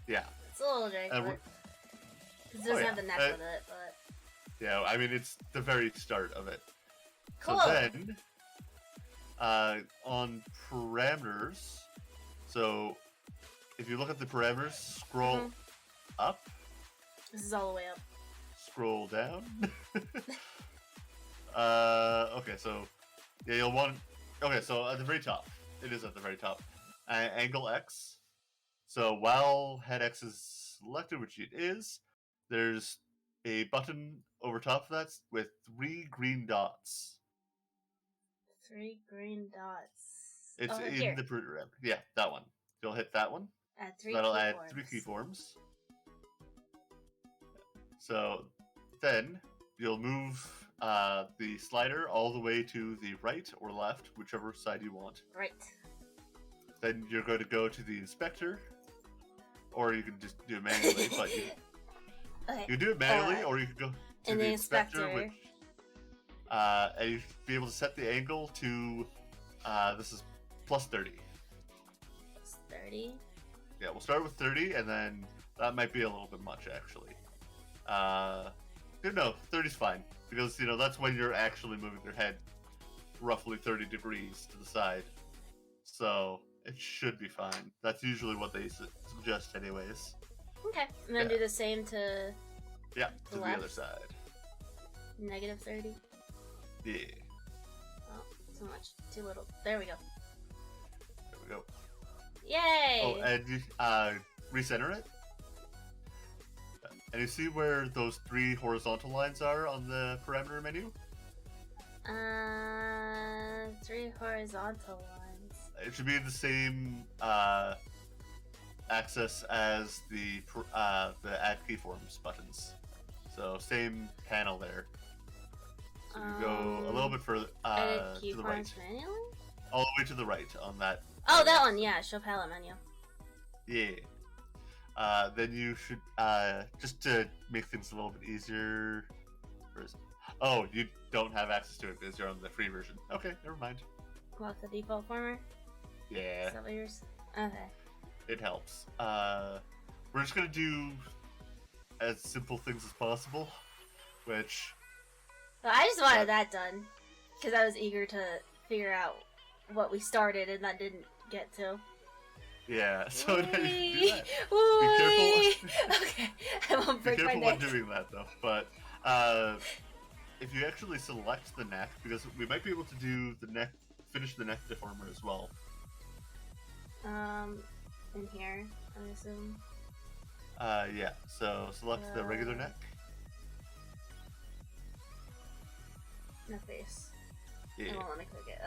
yeah. It's a little janky. Because it doesn't have the neck with it, but. Yeah, I mean it's the very start of it. Cool. So then, on parameters, so if you look at the parameters, scroll up. This is all the way up. Scroll down. Okay, so yeah, you'll want. Okay, so at the very top, it is at the very top. Angle X. So while head X is selected, which it is, there's a button over top of that with 3 green dots. 3 green dots. It's in here. the parameter. Yeah, that one. You'll hit that one. Add 3 That'll keyforms. add 3 keyforms. So then you'll move the slider all the way to the right or left, whichever side you want. Right. Then you're going to go to the inspector, or you can just do it manually. But you can do it manually, or you can go to the inspector, which, and you should be able to set the angle to this is plus 30. Plus 30. Yeah, we'll start with 30, and then that might be a little bit much actually. No, 30's fine, because that's when you're actually moving your head roughly 30 degrees to the side, so it should be fine. That's usually what they suggest anyways. Okay, and then do the same to the other side. Negative 30. Yeah. Oh, too much, too little. There we go. There we go. Yay! Oh, and you recenter it. And you see where those 3 horizontal lines are on the parameter menu? 3 horizontal lines. It should be the same access as the add keyforms buttons. So same panel there. So you go a little bit further to the right. Manually? All the way to the right on that. Oh, that one, yeah. Show palette menu. Yeah. Then you should, just to make things a little bit easier. Where is it? Oh, you don't have access to it because you're on the free version. Okay, never mind. What, the default former? Yeah. Is that what yours? Okay. It helps. We're just gonna do as simple things as possible, which... Well, I just wanted that done, because I was eager to figure out what we started and that didn't get to. Yeah, so now you can do that. Whee! Be careful. Okay, I won't break my neck. Be careful when doing that, though. But if you actually select the neck, because we might be able to do the neck, finish the neck deformer as well. In here, I assume. Yeah. So select the regular neck. No face. Yeah. I won't let me click it.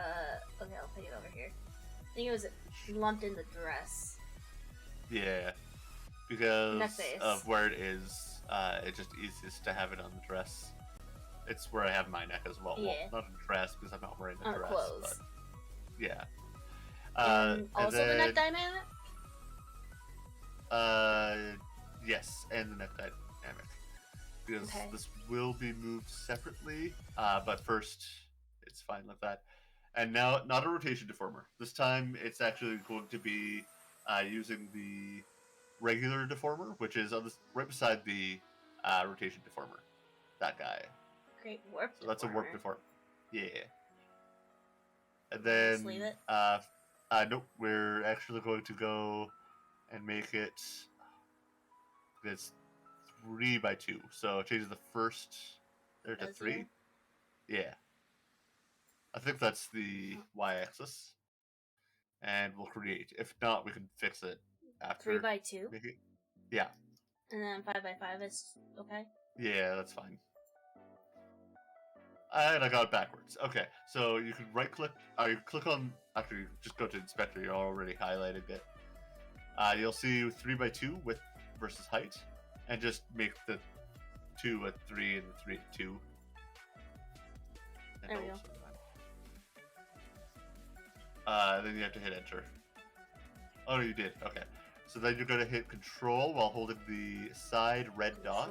Okay, I'll put it over here. I think it was lumped in the dress. Yeah, because face. of where it is, it's just easiest to have it on the dress. It's where I have my neck as well. Yeah. Well, not a dress because I'm not wearing a dress. Clothes. But yeah. And also then, the neck dynamic? Yes, and the neck dynamic. Because this will be moved separately, but first, it's fine like that. And now, not a rotation deformer. This time, it's actually going to be using the regular deformer, which is on right beside the rotation deformer. That guy. Great warp. So that's a warp deformer. Yeah. And then, just leave it? Nope. We're actually going to go and make it. It's 3 by 2. So it changes the first there to 3. Yeah. I think that's the y-axis. and we'll create. If not, we can fix it after. 3 by 2? Yeah. And then 5 by 5 is okay? Yeah, that's fine. And I got it backwards. Okay, so you can right click, you click on, actually just go to inspector, you already highlighted it. You'll see 3 by 2 width versus height, and just make the 2 a 3 and the 3 a 2. And There we go. Then you have to hit enter. Oh, no, you did. Okay. So then you're going to hit control while holding the side red dot.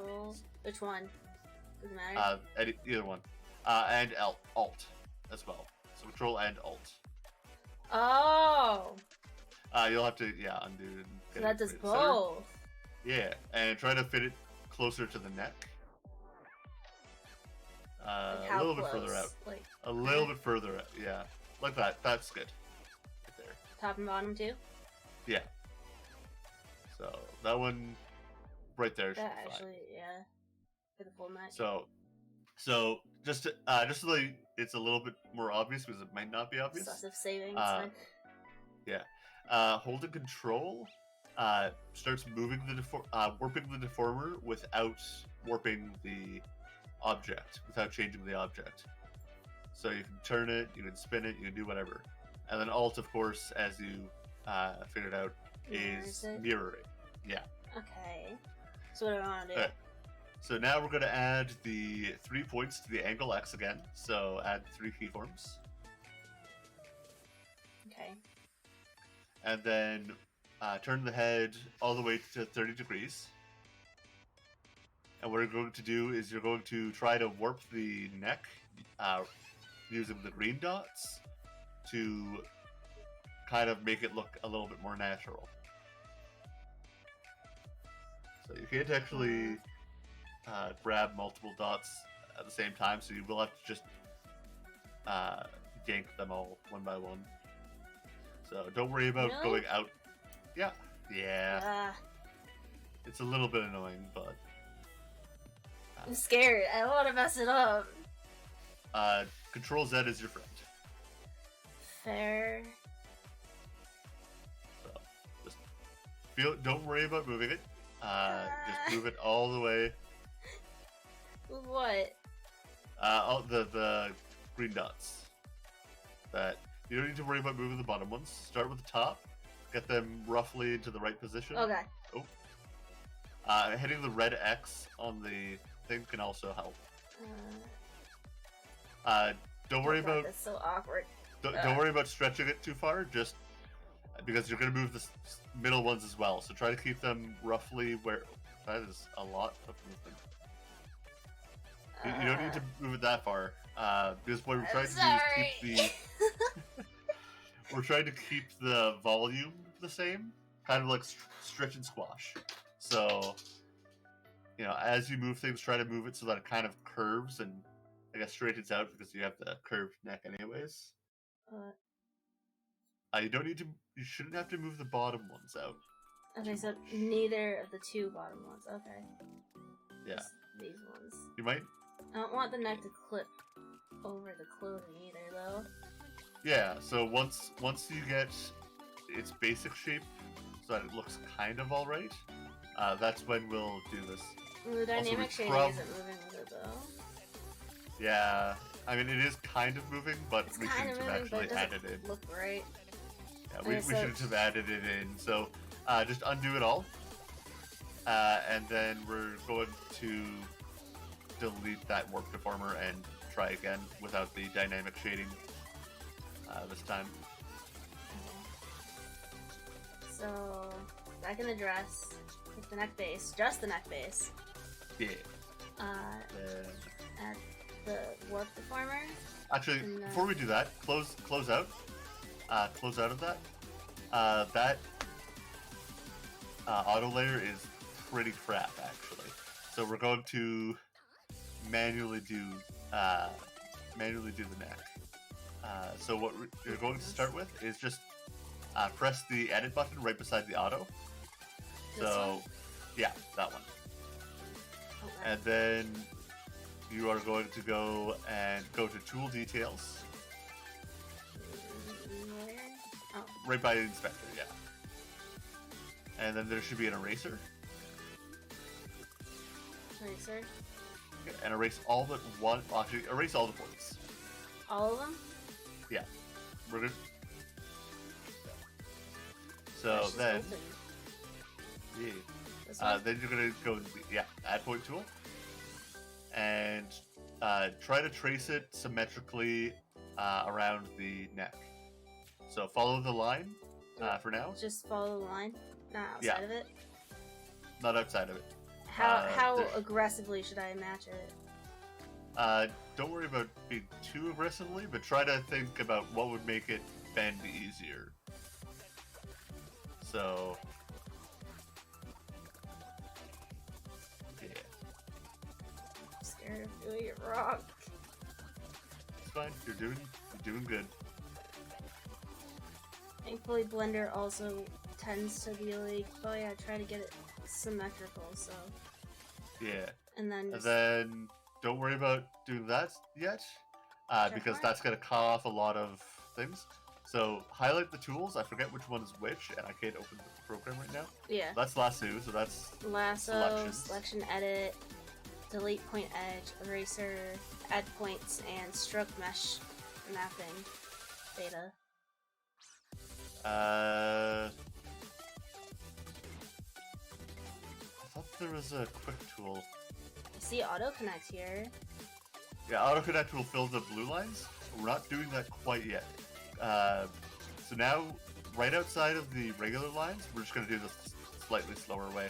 Which one? Doesn't matter. Either one. And alt as well. So control and alt. Oh! You'll have to, undo. And So that does right both. Yeah, and try to fit it closer to the neck. Like A little bit further out. Like A little bit further out, yeah. Like that. That's good. Right there. top and bottom too? Yeah. So that one right there should That be fine. actually, yeah. For the full neck. So just so that it's a little bit more obvious because it might not be obvious. Excessive savings. Fine. Yeah. Holding control starts moving the warping the deformer without warping the object, without changing the object. So you can turn it, you can spin it, you can do whatever. And then alt, of course, as you figured out, is mirroring. Yeah. Okay. So what do I want to do? Okay. So now we're going to add the 3 points to the angle X again. So add 3 keyforms. Okay. And then turn the head all the way to 30 degrees. And what you're going to do is you're going to try to warp the neck using the green dots to kind of make it look a little bit more natural. So you can't actually grab multiple dots at the same time, so you will have to just gank them all one by one. So don't worry about going out. Yeah. It's a little bit annoying, but I'm scared. I don't want to mess it up. Control Z is your friend. Fair. So just don't worry about moving it. Just move it all the way. What? All the green dots. That you don't need to worry about moving the bottom ones. Start with the top. Get them roughly into the right position. Okay. Oh. Hitting the red X on the thing can also help. Don't worry about. That's so awkward. Don't worry about stretching it too far. Just because you're going to move the middle ones as well. So try to keep them roughly where. That is a lot of movement. You don't need to move it that far. Because what we're trying to do is keep the. We're trying to keep the volume the same, kind of like stretch and squash. So, as you move things, try to move it so that it kind of curves and, I guess, straightens out because you have the curved neck anyways. You shouldn't have to move the bottom ones out. Okay, so neither of the 2 bottom ones. Okay. Yeah. Just these ones. You might. I don't want the neck to clip over the clothing either, though. Yeah. So once you get its basic shape, so that it looks kind of all right, that's when we'll do this. The dynamic shading isn't moving with it, though. Yeah. I mean, it is kind of moving, but we shouldn't have actually added it. Look right. Yeah, we shouldn't have added it in. So just undo it all, and then we're going to delete that warp deformer and try again without the dynamic shading this time. So back in the dress, with the neck base, just the neck base. Yeah. Add the warp deformer. Actually, before we do that, close out. Close out of that. That auto layer is pretty crap, actually. So we're going to manually do the neck. So what you're going to start with is just press the edit button right beside the auto. So, yeah, that one. Okay. And then you are going to go to Tool Details. Oh. Right by the inspector, yeah. And then there should be an eraser. Eraser. Okay, and erase all but one. Well, actually, erase all the points. All of them? Yeah. We're good. So That's then, just open. yeah. This one? Then you're gonna go, add point tool, and try to trace it symmetrically around the neck. So follow the line for now. Just follow the line, not outside of it. Not outside of it. How aggressively should I match it? Don't worry about being too aggressively, but try to think about what would make it bend easier. So, yeah. I'm scared of doing it wrong. It's fine. You're doing good. Thankfully, Blender also tends to be like, oh yeah, try to get it symmetrical, so. Yeah. And then Don't worry about doing that yet, because that's going to cut off a lot of things. So highlight the tools. I forget which one is which, and I can't open the program right now. Yeah. That's lasso, so that's lasso, selection edit, delete point edge, eraser, add points, and stroke mesh mapping data. I thought there was a quick tool. I see auto connect here. Yeah, auto connect will fill the blue lines. We're not doing that quite yet. So now, right outside of the regular lines, we're just going to do this slightly slower way.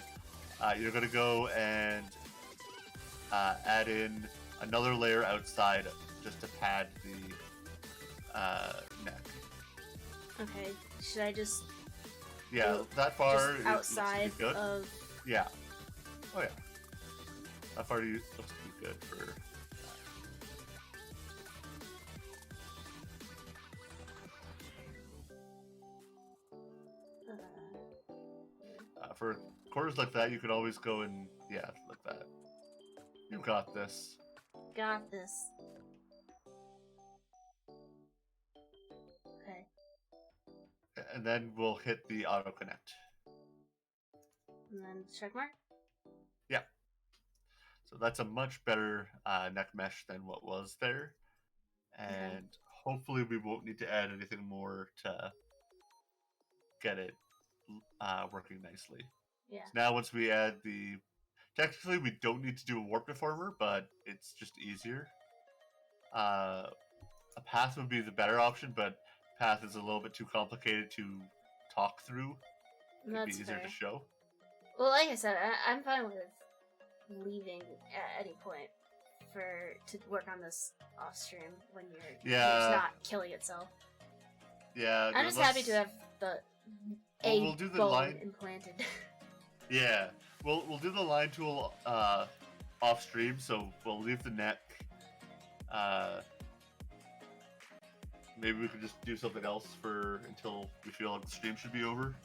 You're going to go and add in another layer outside just to pad the neck. Okay, should I just... Yeah, that far just outside good. of... Yeah. Oh yeah. That far looks to be good for... For corners like that, you could always go and, yeah, like that. You got this. Got this. Okay. And then we'll hit the auto connect. And then check mark? Yeah. So that's a much better neck mesh than what was there. And hopefully we won't need to add anything more to get it working nicely. Yeah. So now once we add the... Technically we don't need to do a warp deformer, but it's just easier. A path would be the better option, but path is a little bit too complicated to talk through. It'd be easier to show. Well, like I said, I'm fine with leaving at any point to work on this off stream when it's not killing itself. Yeah. I'm just happy to have we'll do the bone line implanted. Yeah, we'll do the line tool off stream, so we'll leave the neck. Maybe we could just do something else until we feel like the stream should be over.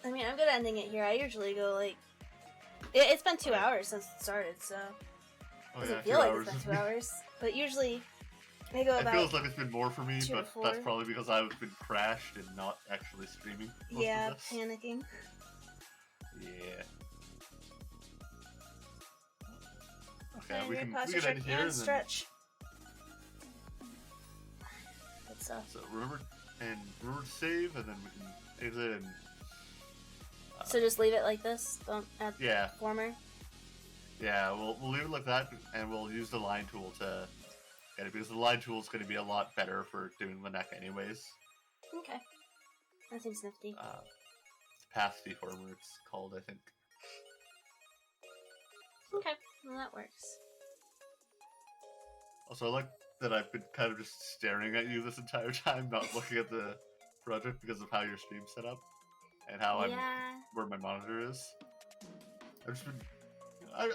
I mean, I'm good ending it here. I usually go like... It's been 2 hours since it started, so... It doesn't feel like it's been 2 hours. But usually, I go about... It feels like it's been more for me, but 4. That's probably because I've been crashed and not actually streaming most of this. Panicking. Yeah. Okay, we can end it here and stretch. Good stuff. So remember to save, and then we can exit and... So just leave it like this? Don't add former? Yeah, we'll leave it like that, and we'll use the line tool to get it, because the line tool is going to be a lot better for doing the neck anyways. Okay. That seems nifty. Path deformer, it's called, I think. Okay, well that works. Also, I like that I've been kind of just staring at you this entire time, not looking at the project because of how your stream's set up. And how where my monitor is.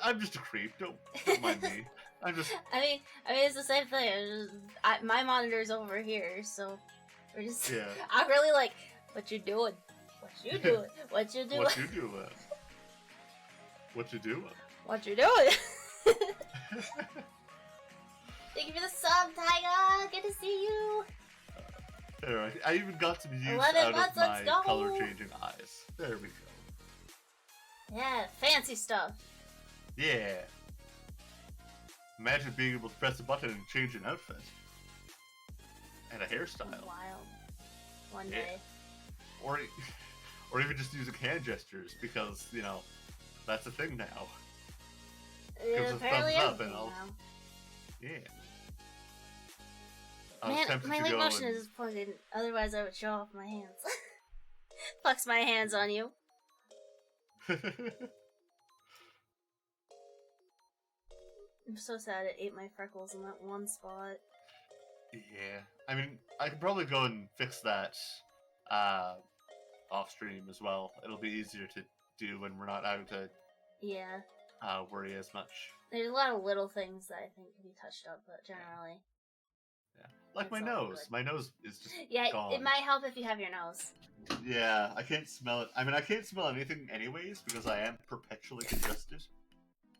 I'm just a creep. Don't mind me. I mean, it's the same thing. My monitor's over here, so we're just. Yeah. I'm really like, what you doing? What you doing? What you doing? What you doing? What you doing? What you doing? Thank you for the sub, Tyga. Good to see you. There, I even got some use 11 out months, of my let's go! color-changing eyes. There we go. Yeah, fancy stuff. Yeah. Imagine being able to press a button and change an outfit. And a hairstyle. Wild. One Yeah. day. Or even just using hand gestures, because, you know, that's a thing now. Gives a Apparently thumbs up everything and all. now. Yeah. I was Man, tempted my to link go motion and... is plugged in, otherwise I would show off my hands. Flex my hands on you. I'm so sad it ate my freckles in that one spot. Yeah. I mean, I could probably go and fix that off stream as well. It'll be easier to do when we're not having to Yeah. worry as much. There's a lot of little things that I think can be touched up, but generally... Yeah. Like my It's all nose. good. My nose is just Yeah, gone. it might help if you have your nose. Yeah, I can't smell it. I mean, I can't smell anything anyways because I am perpetually congested.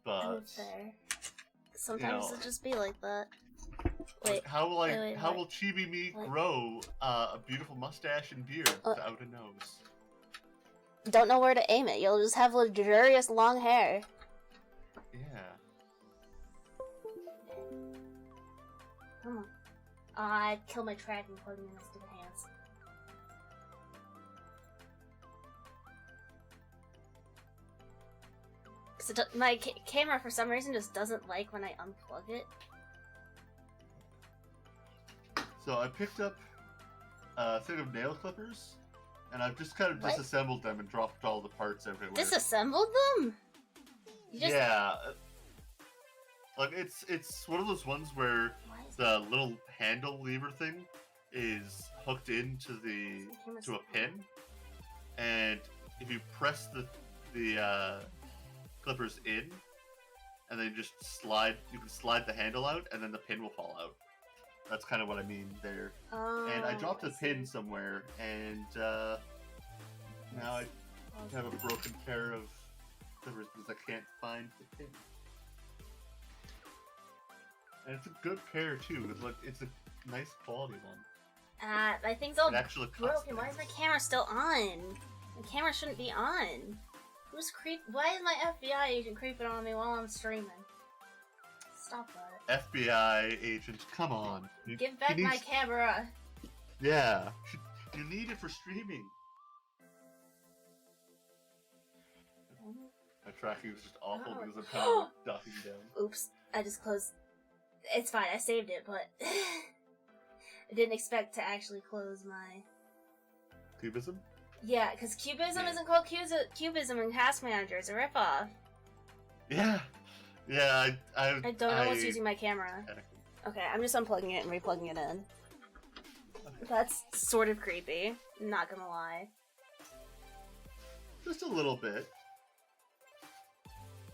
But Fair. Sometimes know, it just be like that. Wait. how will wait, how what? will Chibi me What? grow a beautiful mustache and beard without a nose? Don't know where to aim it. You'll just have luxurious long hair. Yeah. Come on. I'd kill my track and plug me in my stupid hands. Cause my camera for some reason just doesn't like when I unplug it. So I picked up a thing of nail clippers, and I've just kind of What? disassembled them and dropped all the parts everywhere. Disassembled them? You just... Yeah. Like it's one of those ones where Why is the little handle lever thing is hooked into to a pin, and if you press the clippers in, and then just you can slide the handle out, and then the pin will fall out. That's kind of what I mean there. Oh, And I dropped a see. pin somewhere, and now I have a broken pair of clippers because I can't find the pin. And it's a good pair too. It's a nice quality one. My thing's all It actually cuts broken. Why is things. my camera still on? My camera shouldn't be on. Who's Why is my FBI agent creeping on me while I'm streaming? Stop that. FBI agent, come on. Give back my camera. Yeah. You need it for streaming. My tracking is just awful Oh. because I'm kind of ducking down. Oops. I just closed. It's fine. I saved it, but I didn't expect to actually close my... Cubism? Yeah, because Cubism isn't called Cubism in Task Manager. It's a ripoff. Yeah. Yeah, I don't know what's using my camera. Technically. Okay, I'm just unplugging it and replugging it in. That's sort of creepy. Not gonna lie. Just a little bit.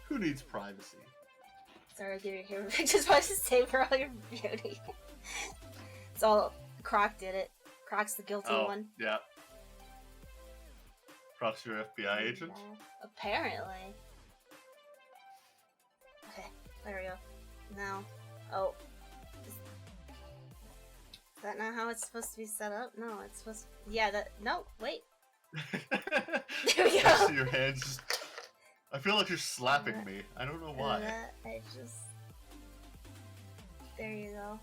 Who needs privacy? Sorry, I'll give you camera pictures, but I just save for all your beauty. It's all... Croc did it. Croc's the guilty one. Yeah. Croc's your FBI agent? Apparently. Okay, there we go. Now, oh. Is that not how it's supposed to be set up? No, it's supposed to... Yeah, no, wait. There we I go. see your hands just... I feel like you're slapping me. I don't know why. I just... There you go.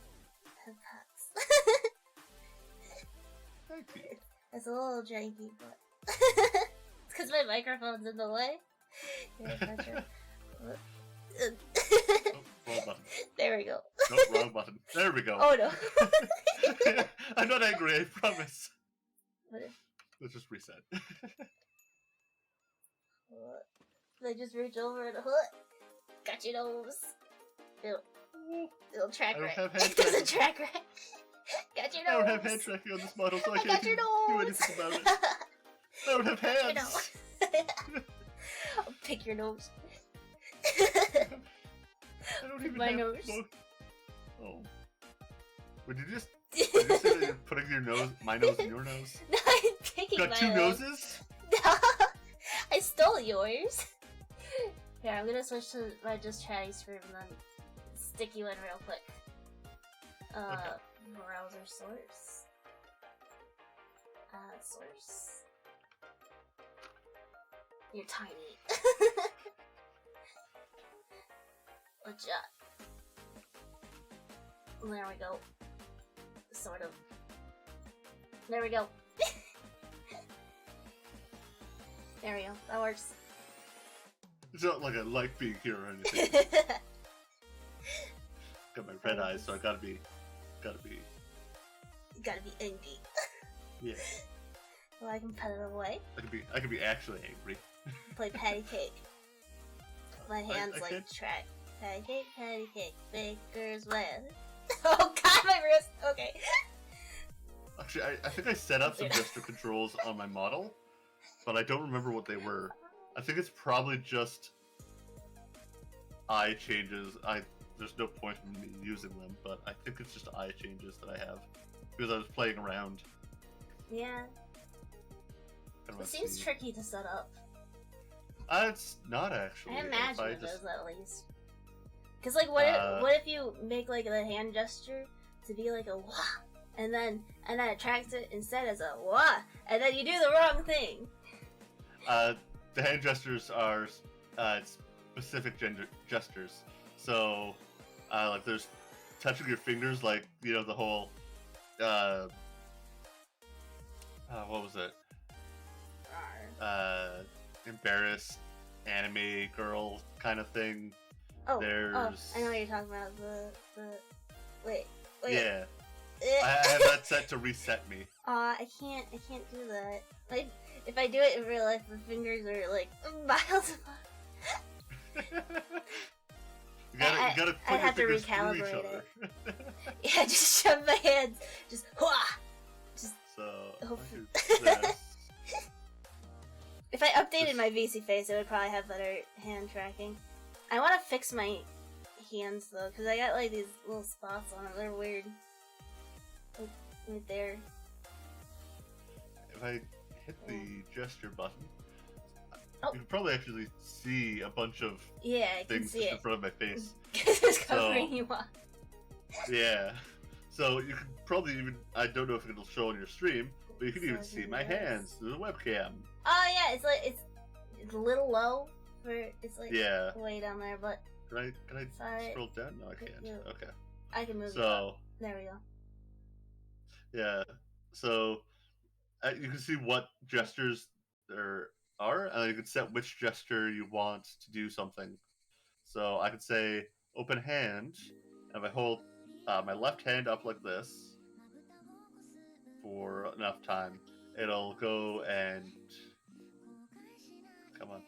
Thank you. It's a little janky, but... it's because my microphone's in the way. Yeah, gotcha. Oh, wrong button. There we go. No, wrong button. There we go. Oh no. I'm not angry, I promise. What if... Let's just reset. They just reach over and got your nose. It'll track I don't right. have hand It doesn't tracking. track right. Got your I nose. don't have hand tracking on this model, so I I can't got your do nose. anything about it. I don't have Got your hands. nose. I'll pick your nose. I don't Pick even my have nose. Oh. Would you just did you say that you're putting your nose, my nose in your nose? No, I'm picking Got my two nose. noses? I stole yours. Yeah, I'm gonna switch to my just chatty screen and then stick you in real quick. Okay. Browser source. Source. You're tiny. Watch out. There we go. Sort of. There we go. There we go. That works. It's not like I like being here or anything. Got my red eyes, so I gotta be. You gotta be angry. Yeah. Well, I can put it away. I could be actually angry. Play patty cake. My hands I like can't- track. Patty cake, baker's way. Oh god, my wrist. Okay. Actually, I think I set up some gesture controls on my model, but I don't remember what they were. I think it's probably just eye changes. There's no point in me using them, but I think it's just eye changes that I have because I was playing around. Yeah. It seems tricky to set up. It's not actually. I imagine it is at least. Cause like, what if you make like the hand gesture to be like a wah, and then it tracks it instead as a wah, and then you do the wrong thing. The hand gestures are specific gestures. So, like there's touching your fingers, like the whole what was it? Embarrassed anime girl kind of thing. Oh, There's... I know what you're talking about. The wait. Yeah. I have that set to reset me. I can't do that. Like, if I do it in real life, the fingers are like miles apart. You gotta put I have your to fingers through each recalibrate other. Yeah, just shove my hands. Just wha. Just. So. Hopefully. This. If I updated my VC face, it would probably have better hand tracking. I want to fix my hands though, because I got like these little spots on them. They're weird. Like, right there. If I hit the gesture button, Oh. you can probably actually see a bunch of Yeah, I can things see just in it. front of my face. It's covering you up. Yeah. So you can probably even, I don't know if it'll show on your stream, but you can even see my hands through the webcam. Oh yeah, it's like it's a little low for it's like Yeah. way down there, but Can I Sorry. scroll down? No, I can't. Yeah. Okay. I can move it So, up. There we go. yeah. So you can see what gestures there are, and you can set which gesture you want to do something. So I could say open hand, and if I hold my left hand up like this for enough time, it'll go and come on,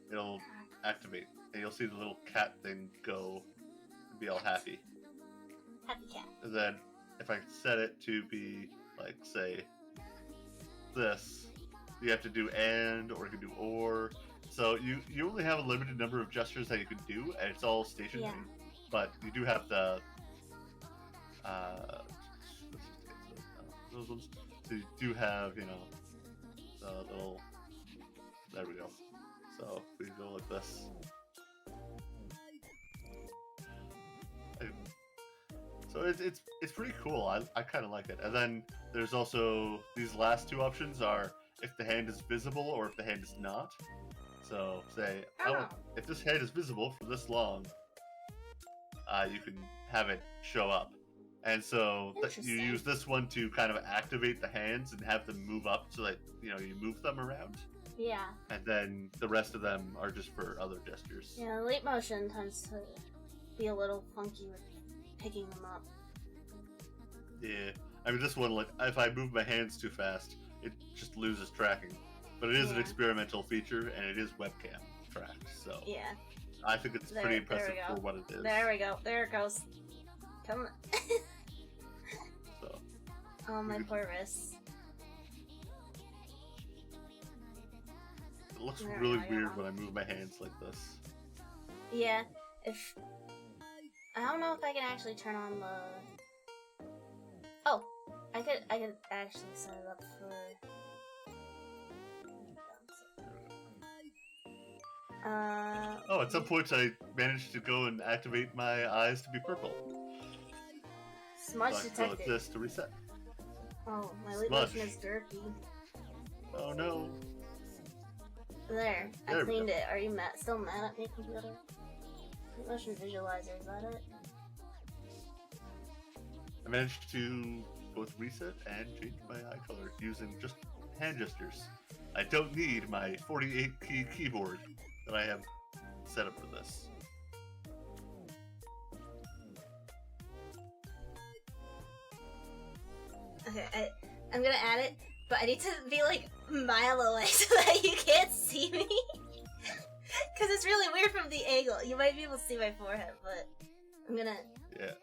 it'll activate, and you'll see the little cat thing go and be all happy. Happy cat. And then if I set it to be like, say, this, you have to do and, or you can do or. So you only have a limited number of gestures that you can do, and it's all stationary. Yeah. But you do have the those ones. So you do have, the little. There we go. So we go like this. So it's pretty cool. I kind of like it. And then there's also these last two options are if the hand is visible or if the hand is not. So say, if this hand is visible for this long, you can have it show up. And so you use this one to kind of activate the hands and have them move up so that you move them around. Yeah. And then the rest of them are just for other gestures. Yeah, leap motion tends to be a little funky with picking them up. Yeah, I mean this one, like if I move my hands too fast, it just loses tracking. But it is an experimental feature, and it is webcam tracked, so yeah, I think it's pretty impressive for what it is. There we go. There it goes. Come on. So, oh, my poor wrists. It looks really weird when I move my hands like this. Yeah, I don't know if I can actually turn on the. Oh, I could actually set it up for. Oh, at some point I managed to go and activate my eyes to be purple. Smudge so I detected. go like this to reset. Oh, my leap motion is dirty. Oh no. There, I There we cleaned go. it. Are you still mad at me, computer? Motion visualizer, is that it? I managed to both reset and change my eye color using just hand gestures. I don't need my 48 key keyboard that I have set up for this. Okay, I'm gonna add it, but I need to be like a mile away so that you can't see me. Because it's really weird from the angle. You might be able to see my forehead, but I'm gonna add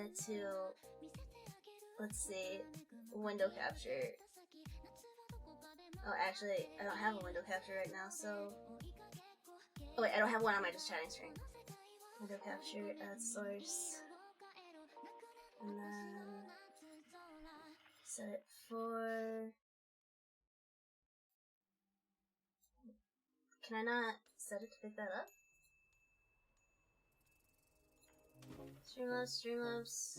it to, let's see, window capture. Oh, actually, I don't have a window capture right now, so... Oh wait, I don't have one on my just chatting screen. Window capture, add source. And then... set it for... Can I not set it to pick that up? Streamlabs.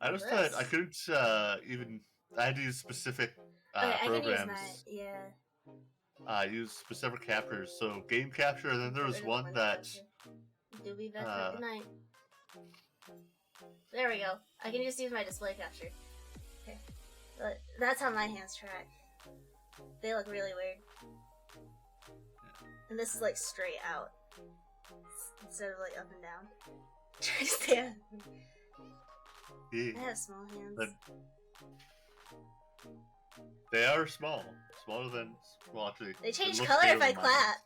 I just thought I couldn't even... I had to use specific okay, programs. I can use my... yeah. I use specific captures, so game capture, and then there was one that... Do be back for good night. There we go. I can just use my display capture. Okay. But that's how my hands track. They look really weird. And this is like straight out. Instead of like up and down. Try to stay up. Yeah. I have small hands. But they are small. Smaller than... Well, actually... They change color if I clap.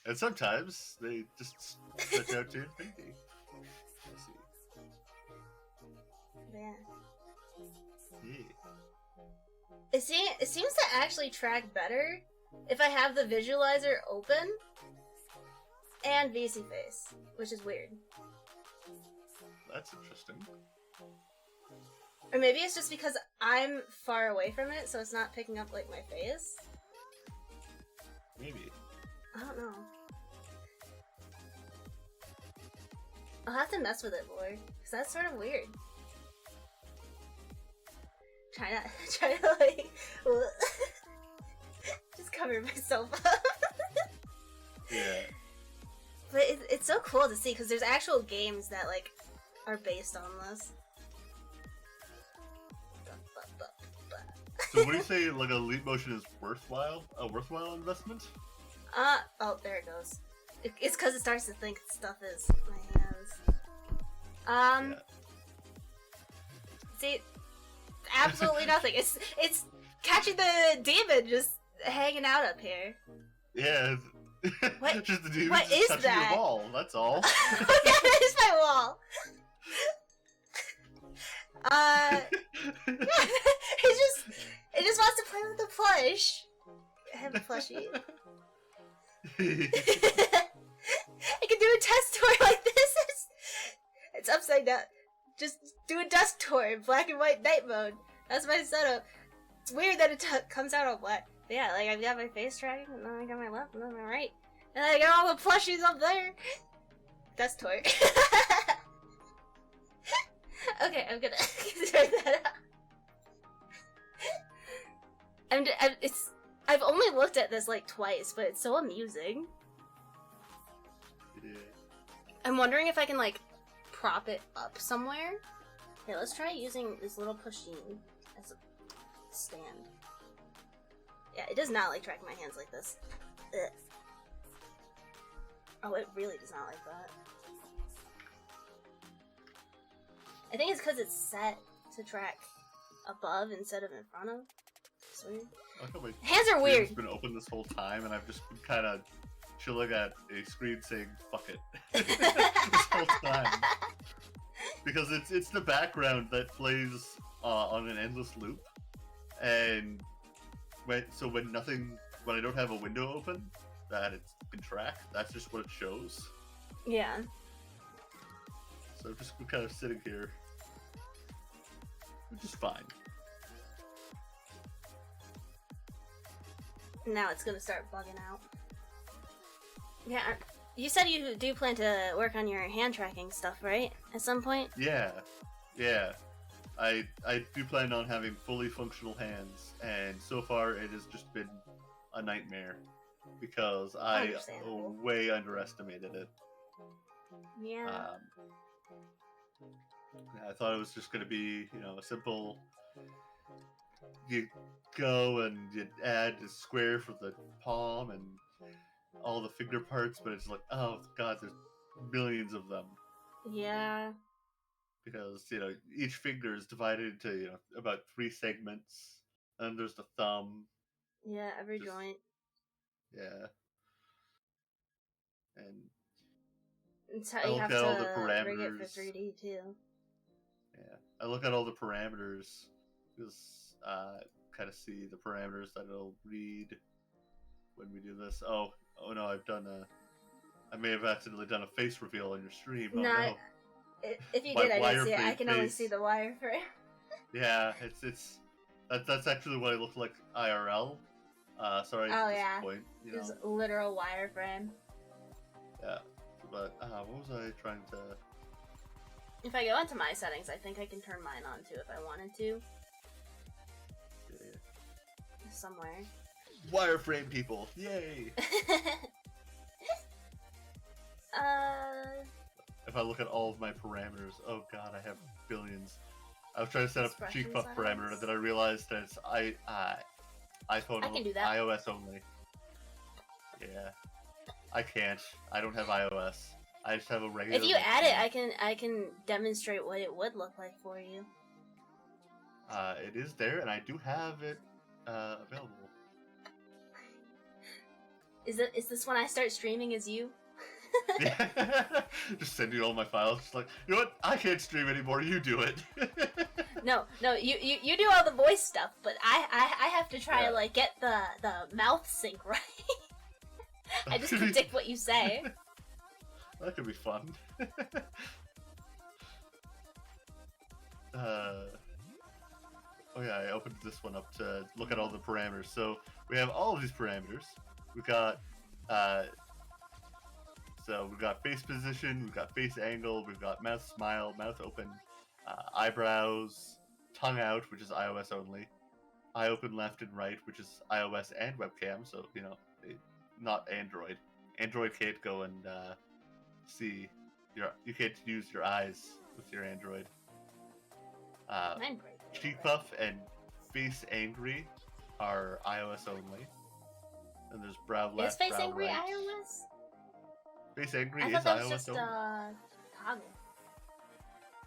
And sometimes they just stretch out to infinity. Let's see. Yeah. Yeah. It seems to actually track better if I have the visualizer open and VC face, which is weird. That's interesting. Or maybe it's just because I'm far away from it, so it's not picking up like my face. Maybe. I don't know. I'll have to mess with it more, because that's sort of weird. Try to like... just cover myself up. Yeah. But it's so cool to see, because there's actual games that, like, are based on this. So what do you say, like, a leap motion is worthwhile? A worthwhile investment? Oh, there it goes. It's because it starts to think stuff is my hands. Yeah. See, absolutely nothing. It's catching the demon just hanging out up here. Yeah. What? Just the demon What just is touching that? your wall, that's all. Yeah, that is my wall. It just wants to play with the plush. I have a plushie. I can do a test tour like this. It's upside down. Just do a dust tour in black and white night mode. That's my setup. It's weird that it comes out all black. But yeah, like I've got my face tracking, and then I got my left, and then my right. And then I got all the plushies up there. Dust tour. Okay, I'm gonna turn that up. I've only looked at this like twice, but it's so amusing. Yeah. I'm wondering if I can like prop it up somewhere. Okay, let's try using this little pusheen as a stand. Yeah, it does not like tracking my hands like this. Ugh. Oh, it really does not like that. I think it's because it's set to track above instead of in front of. It's weird. Hands are weird. It's been open this whole time, and I've just been kind of chilling at a screen saying "fuck it" this whole time because it's the background that plays on an endless loop, and when I don't have a window open that it can track, that's just what it shows. Yeah. So I'm just kind of sitting here, which is fine. Now it's gonna start bugging out. Yeah, you said you do plan to work on your hand tracking stuff, right? At some point? Yeah. Yeah, I do plan on having fully functional hands, and so far it has just been a nightmare because I Understandable. way underestimated it. Yeah. I thought it was just going to be, a simple. You go and you add a square for the palm and all the finger parts, but it's like, oh god, there's millions of them. Yeah. Because each finger is divided into about 3 segments, and there's the thumb. Yeah, every joint. Yeah, and It's how I you look have at all the to rig it for parameters. 3D too. Yeah, I look at all the parameters because kind of see the parameters that it'll read when we do this. Oh no, I may have accidentally done a face reveal on your stream. Oh no. If you did, I didn't see it. I Wireframe can only face. see the wireframe. Yeah, that's actually what I look like IRL. Sorry to disappoint. Just literal wireframe. Yeah, but what was I trying to? If I go into my settings, I think I can turn mine on too if I wanted to. Yeah. Somewhere. Wireframe people, yay! If I look at all of my parameters, oh god, I have billions. I was trying to set up a cheek puff parameter, and then I realized that it's iPhone, I can do that. iOS only. Yeah, I can't. I don't have iOS. I just have a regular. If you add it, I can demonstrate what it would look like for you. It is there, and I do have it available. Is this when I start streaming as you? Yeah. Just send you all my files. Just like, you know what? I can't stream anymore. You do it. No, you do all the voice stuff, but I have to try to like get the mouth sync right. I just predict what you say. That could be fun. Oh yeah, I opened this one up to look at all the parameters. So we have all of these parameters. We got so we've got face position, we've got face angle, we've got mouth smile, mouth open, eyebrows, tongue out, which is iOS only, eye open left and right, which is iOS and webcam, so not Android. Android can't go and see you can't use your eyes with your Android. Cheek puff and face angry are iOS only. And there's brow left, is face brow angry right. iOS? Face angry I is thought that was iOS just only. toggle.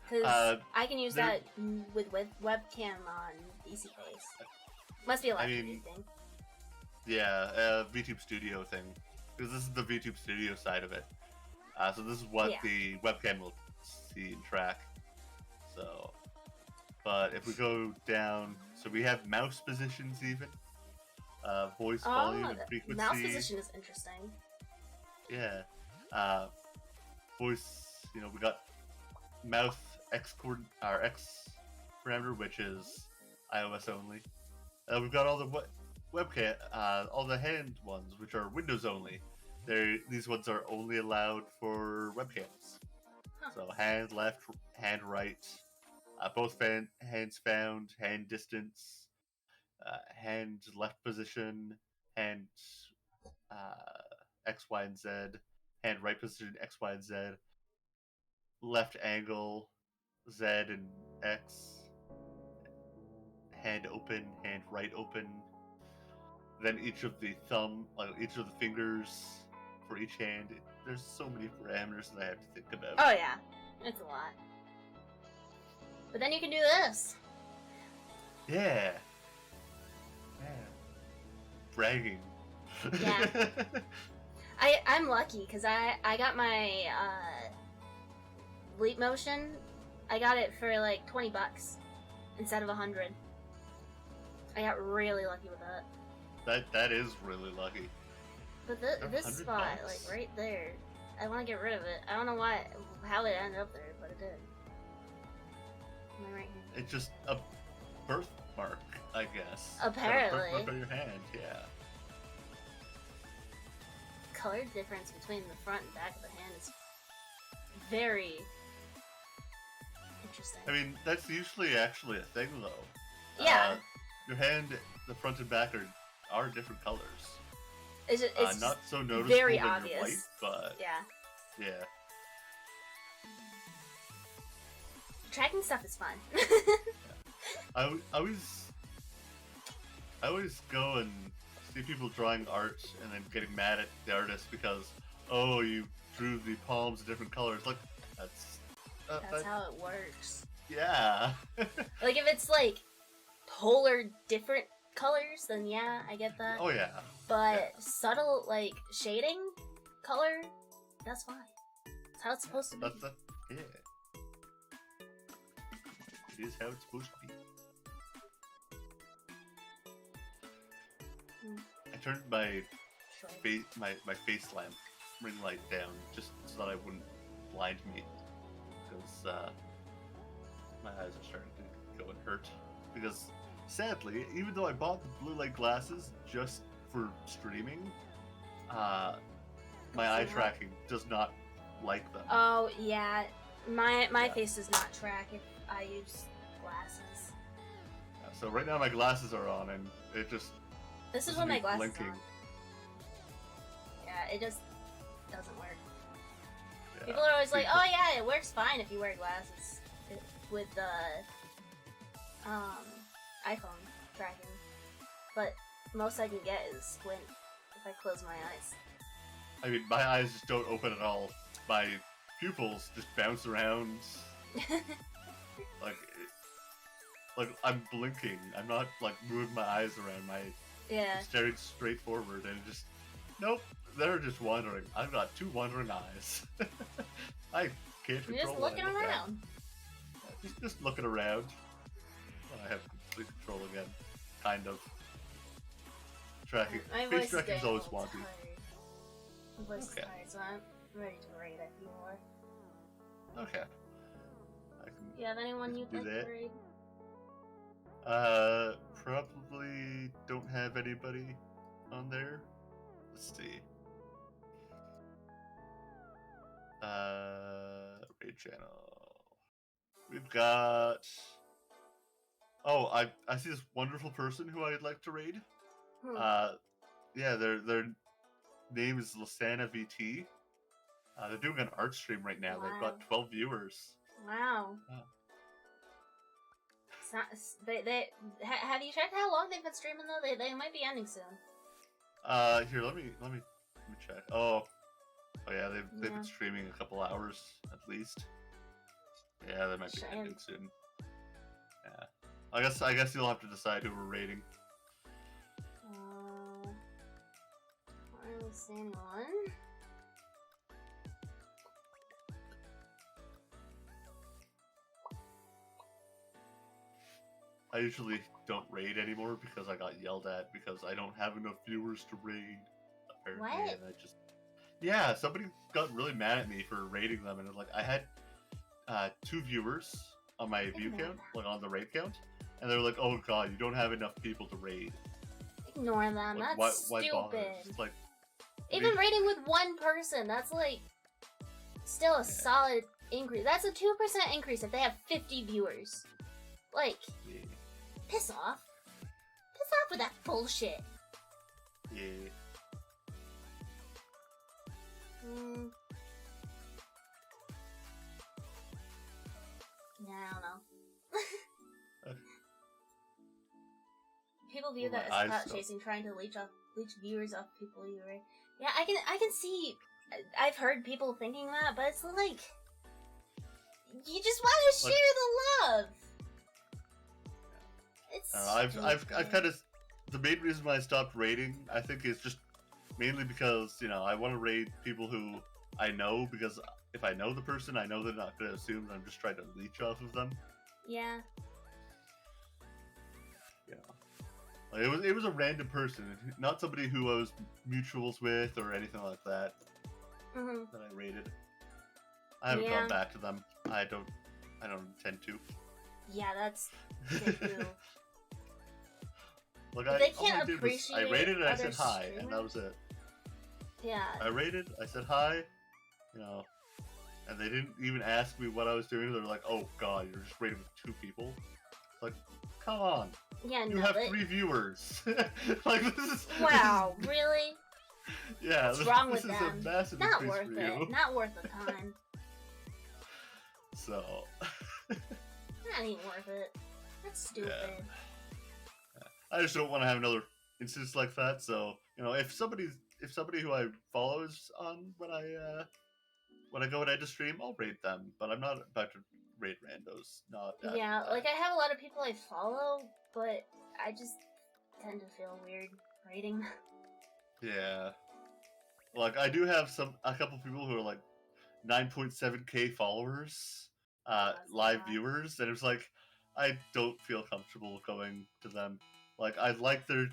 Because I can use there- that with webcam on DC Face. Must be a L2D thing. Yeah, VTube Studio thing. Because this is the VTube Studio side of it. So this is what the webcam will see and track. So, but if we go down, so we have mouse positions even. Voice volume and frequency. Mouse position is interesting. Yeah. Voice, we got mouth X parameter, which is iOS only. We've got all the webcam, all the hand ones, which are Windows only. These ones are only allowed for webcams. Huh. So hand left, hand right, both hands found, hand distance, hand left position, hand X, Y, and Z, hand right position X, Y, and Z, left angle Z and X, hand open, hand right open. Then each of the each of the fingers for each hand. There's so many parameters that I have to think about. Oh yeah, it's a lot. But then you can do this. Yeah. Bragging. Yeah. I'm lucky because I got my Leap Motion. I got it for like $20 instead of $100. I got really lucky with that. That is really lucky. But this spot, like right there, I want to get rid of it. I don't know how it ended up there, but it did. Am I right here? It's just a birthmark, I guess. Apparently. A birthmark on your hand, yeah. Color difference between the front and back of the hand is very interesting. I mean, that's usually actually a thing, though. Yeah. Your hand, the front and back are different colors. It's not so noticeable very when obvious. you're white, but yeah. yeah. Tracking stuff is fun. I always go and see people drawing art and then getting mad at the artist because, oh, you drew the palms of different colors. Like, that's how it works. Yeah. Like, if it's like polar different colors, then yeah, I get that. Oh yeah. But subtle, like, shading color, that's fine. That's how it's supposed to be. Yeah. It is how it's supposed to be. I turned my face lamp ring light down just so that I wouldn't blind me, because my eyes are starting to go and hurt. Because sadly, even though I bought the blue light glasses just for streaming, my eye tracking does not like them. Oh yeah, my face does not track if I use glasses. So right now my glasses are on and it just. This is what my glasses blinking. on. Yeah, it just doesn't work. Yeah. People are always like, "Oh yeah, it works fine if you wear glasses with the iPhone tracking." But most I can get is squint if I close my eyes. I mean, my eyes just don't open at all. My pupils just bounce around. like I'm blinking. I'm not like moving my eyes around. I'm staring straight forward, and just nope. They're just wandering. I've got two wandering eyes. I can't control. You're just looking around. Just looking around. I have complete control again, kind of. Tracking. Face tracking is always wanted. My voice is tired, so I'm ready to raid a few more. Okay. You have anyone you'd like to raid? Probably don't have anybody on there. Let's see. Raid channel. We've got. Oh, I see this wonderful person who I'd like to raid. Yeah, their name is Lasana VT. They're doing an art stream right now. Wow. They've got 12 viewers. Wow. They have you checked how long they've been streaming though? They might be ending soon. Here, let me check. Oh yeah, they've been streaming a couple hours at least. Yeah, they might be ending soon. Yeah, I guess you'll have to decide who we're rating. I don't see anyone. I usually don't raid anymore because I got yelled at because I don't have enough viewers to raid. Apparently, what? And somebody got really mad at me for raiding them, and like I had 2 viewers on my view count, like on the raid count, and they were like, "Oh God, you don't have enough people to raid." Ignore them. Like, that's why stupid. Like, even raiding with one person, that's like still a solid increase. That's a 2% increase if they have 50 viewers. Like. Yeah. Piss off. Piss off with that bullshit. Yeah. Yeah, I don't know. People view that as clout chasing, trying to leech viewers off people you rate. Yeah, I can see. I've heard people thinking that, but it's like you just want to share the love. I've kind of the main reason why I stopped raiding, I think, is just mainly because I want to raid people who I know, because if I know the person, I know they're not going to assume that I'm just trying to leech off of them. Yeah. Like it was a random person, not somebody who I was mutuals with or anything like that. Mm-hmm. That I raided. I haven't gone back to them. I don't intend to. Yeah, that's good. Like they can't appreciate. I rated and I said hi, and that was it. Yeah. I rated. I said hi. and they didn't even ask me what I was doing. They're like, "Oh God, you're just raiding with 2 people." Like, come on. Yeah, You no, have but 3 viewers. Like this is. wow, really? Yeah, What's wrong this with is them? a massive Not increase worth for it. you. Not worth the time. So. Not even worth it. That's stupid. Yeah. I just don't want to have another instance like that. So if somebody who I follow is on when I go and edit stream, I'll raid them. But I'm not about to raid randos. Not that. Yeah, like I have a lot of people I follow, but I just tend to feel weird raiding them. Yeah. Like I do have a couple people who are like 9.7k followers, live viewers, and it's like I don't feel comfortable going to them. Like I like their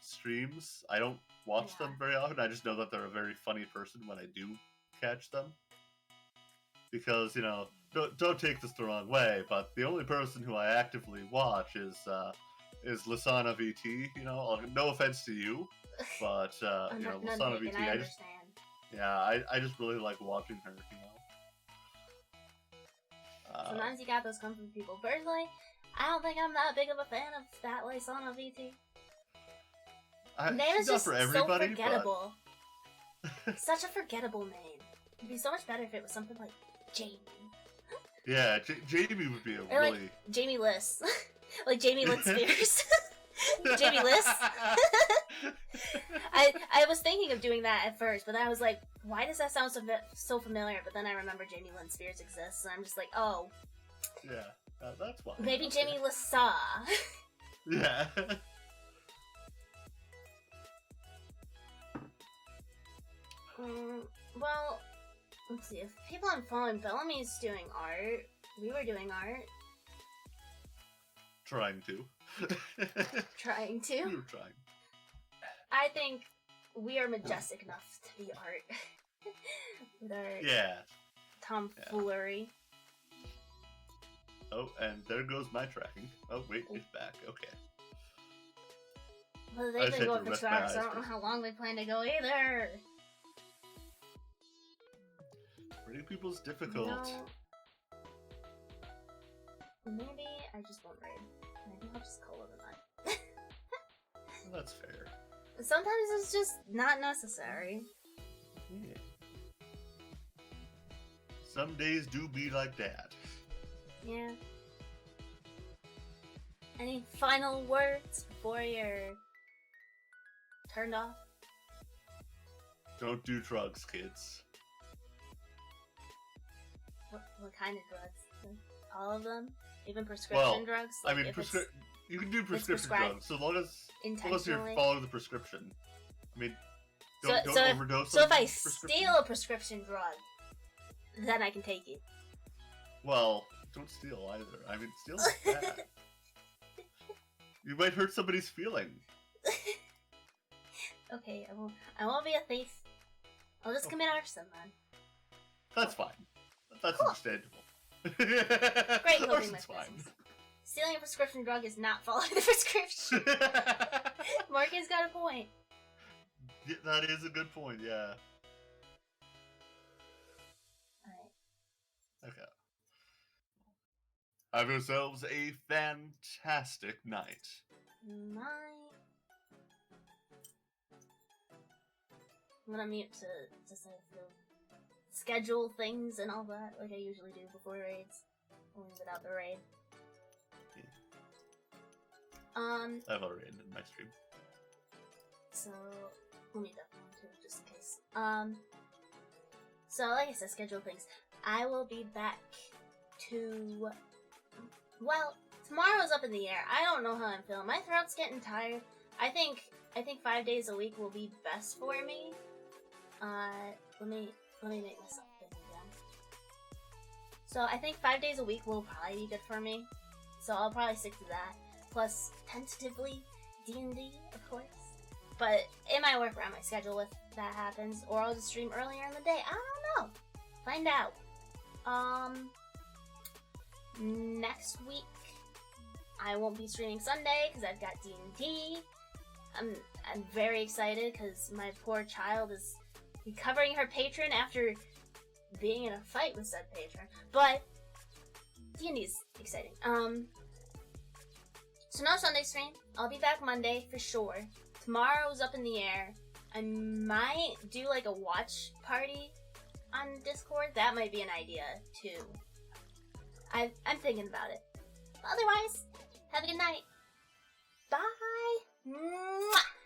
streams. I don't watch them very often. I just know that they're a very funny person when I do catch them. Because don't take this the wrong way, but the only person who I actively watch is Lisana VT. No offense to you, but Lisana VT. I understand. I just really like watching her. Sometimes you got those comfort people. Personally, I don't think I'm that big of a fan of that Lisana VT. Name is just so forgettable. Such a forgettable name. It'd be so much better if it was something like Jamie. Yeah, Jamie would be or really... like Jamie Liss. Like Jamie Lynn Spears. Jamie Liss. I was thinking of doing that at first, but then I was like, why does that sound so familiar? But then I remember Jamie Lynn Spears exists, and I'm just like, oh. Yeah, that's why. Maybe Jamie Lissa. Yeah. Well, let's see. If people I'm following, Bellamy's doing art. We were doing art. Trying to. Trying to? We were trying. I think we are majestic enough to be art. With our tomfoolery. Yeah. Oh, and there goes my tracking. Oh, wait, it's back. Okay. Well, they've been going for 2 hours, so I don't know how long they plan to go either. Raiding people's difficult. Maybe I just won't raid. Maybe I'll just call it a night. Well, that's fair. Sometimes it's just not necessary. Yeah. Some days do be like that. Yeah. Any final words before you're turned off? Don't do drugs, kids. What kind of drugs? All of them? Even prescription drugs? Like I mean, you can do prescription drugs so long as you're following the prescription. I mean, don't overdose. So if I steal a prescription drug, then I can take it. Well, don't steal either. I mean, steal's bad. You might hurt somebody's feelings. Okay, I won't be a thief. I'll just commit arson then. That's fine. That's understandable. Great coping mechanisms. Stealing a prescription drug is not following the prescription. Morgan's got a point. Yeah, that is a good point, yeah. Alright. Okay. Have yourselves a fantastic night. Night. I'm gonna mute to say schedule things and all that, like I usually do before raids. Only without the raid. I've already ended my stream. So let me that one too, just in case. So like I said, schedule things. I will be back to tomorrow's up in the air. I don't know how I'm feeling. My throat's getting tired. I think 5 days a week will be best for me. Let me make myself think again. So I think 5 days a week will probably be good for me. So I'll probably stick to that. Plus, tentatively, D&D, of course. But it might work around my schedule if that happens. Or I'll just stream earlier in the day. I don't know. Find out. Next week, I won't be streaming Sunday because I've got D&D. I'm very excited because my poor child is recovering her patron after being in a fight with said patron. But D&D's exciting. So no Sunday stream. I'll be back Monday for sure. Tomorrow's up in the air. I might do like a watch party on Discord. That might be an idea too. I'm thinking about it. Otherwise, have a good night. Bye. Mwah!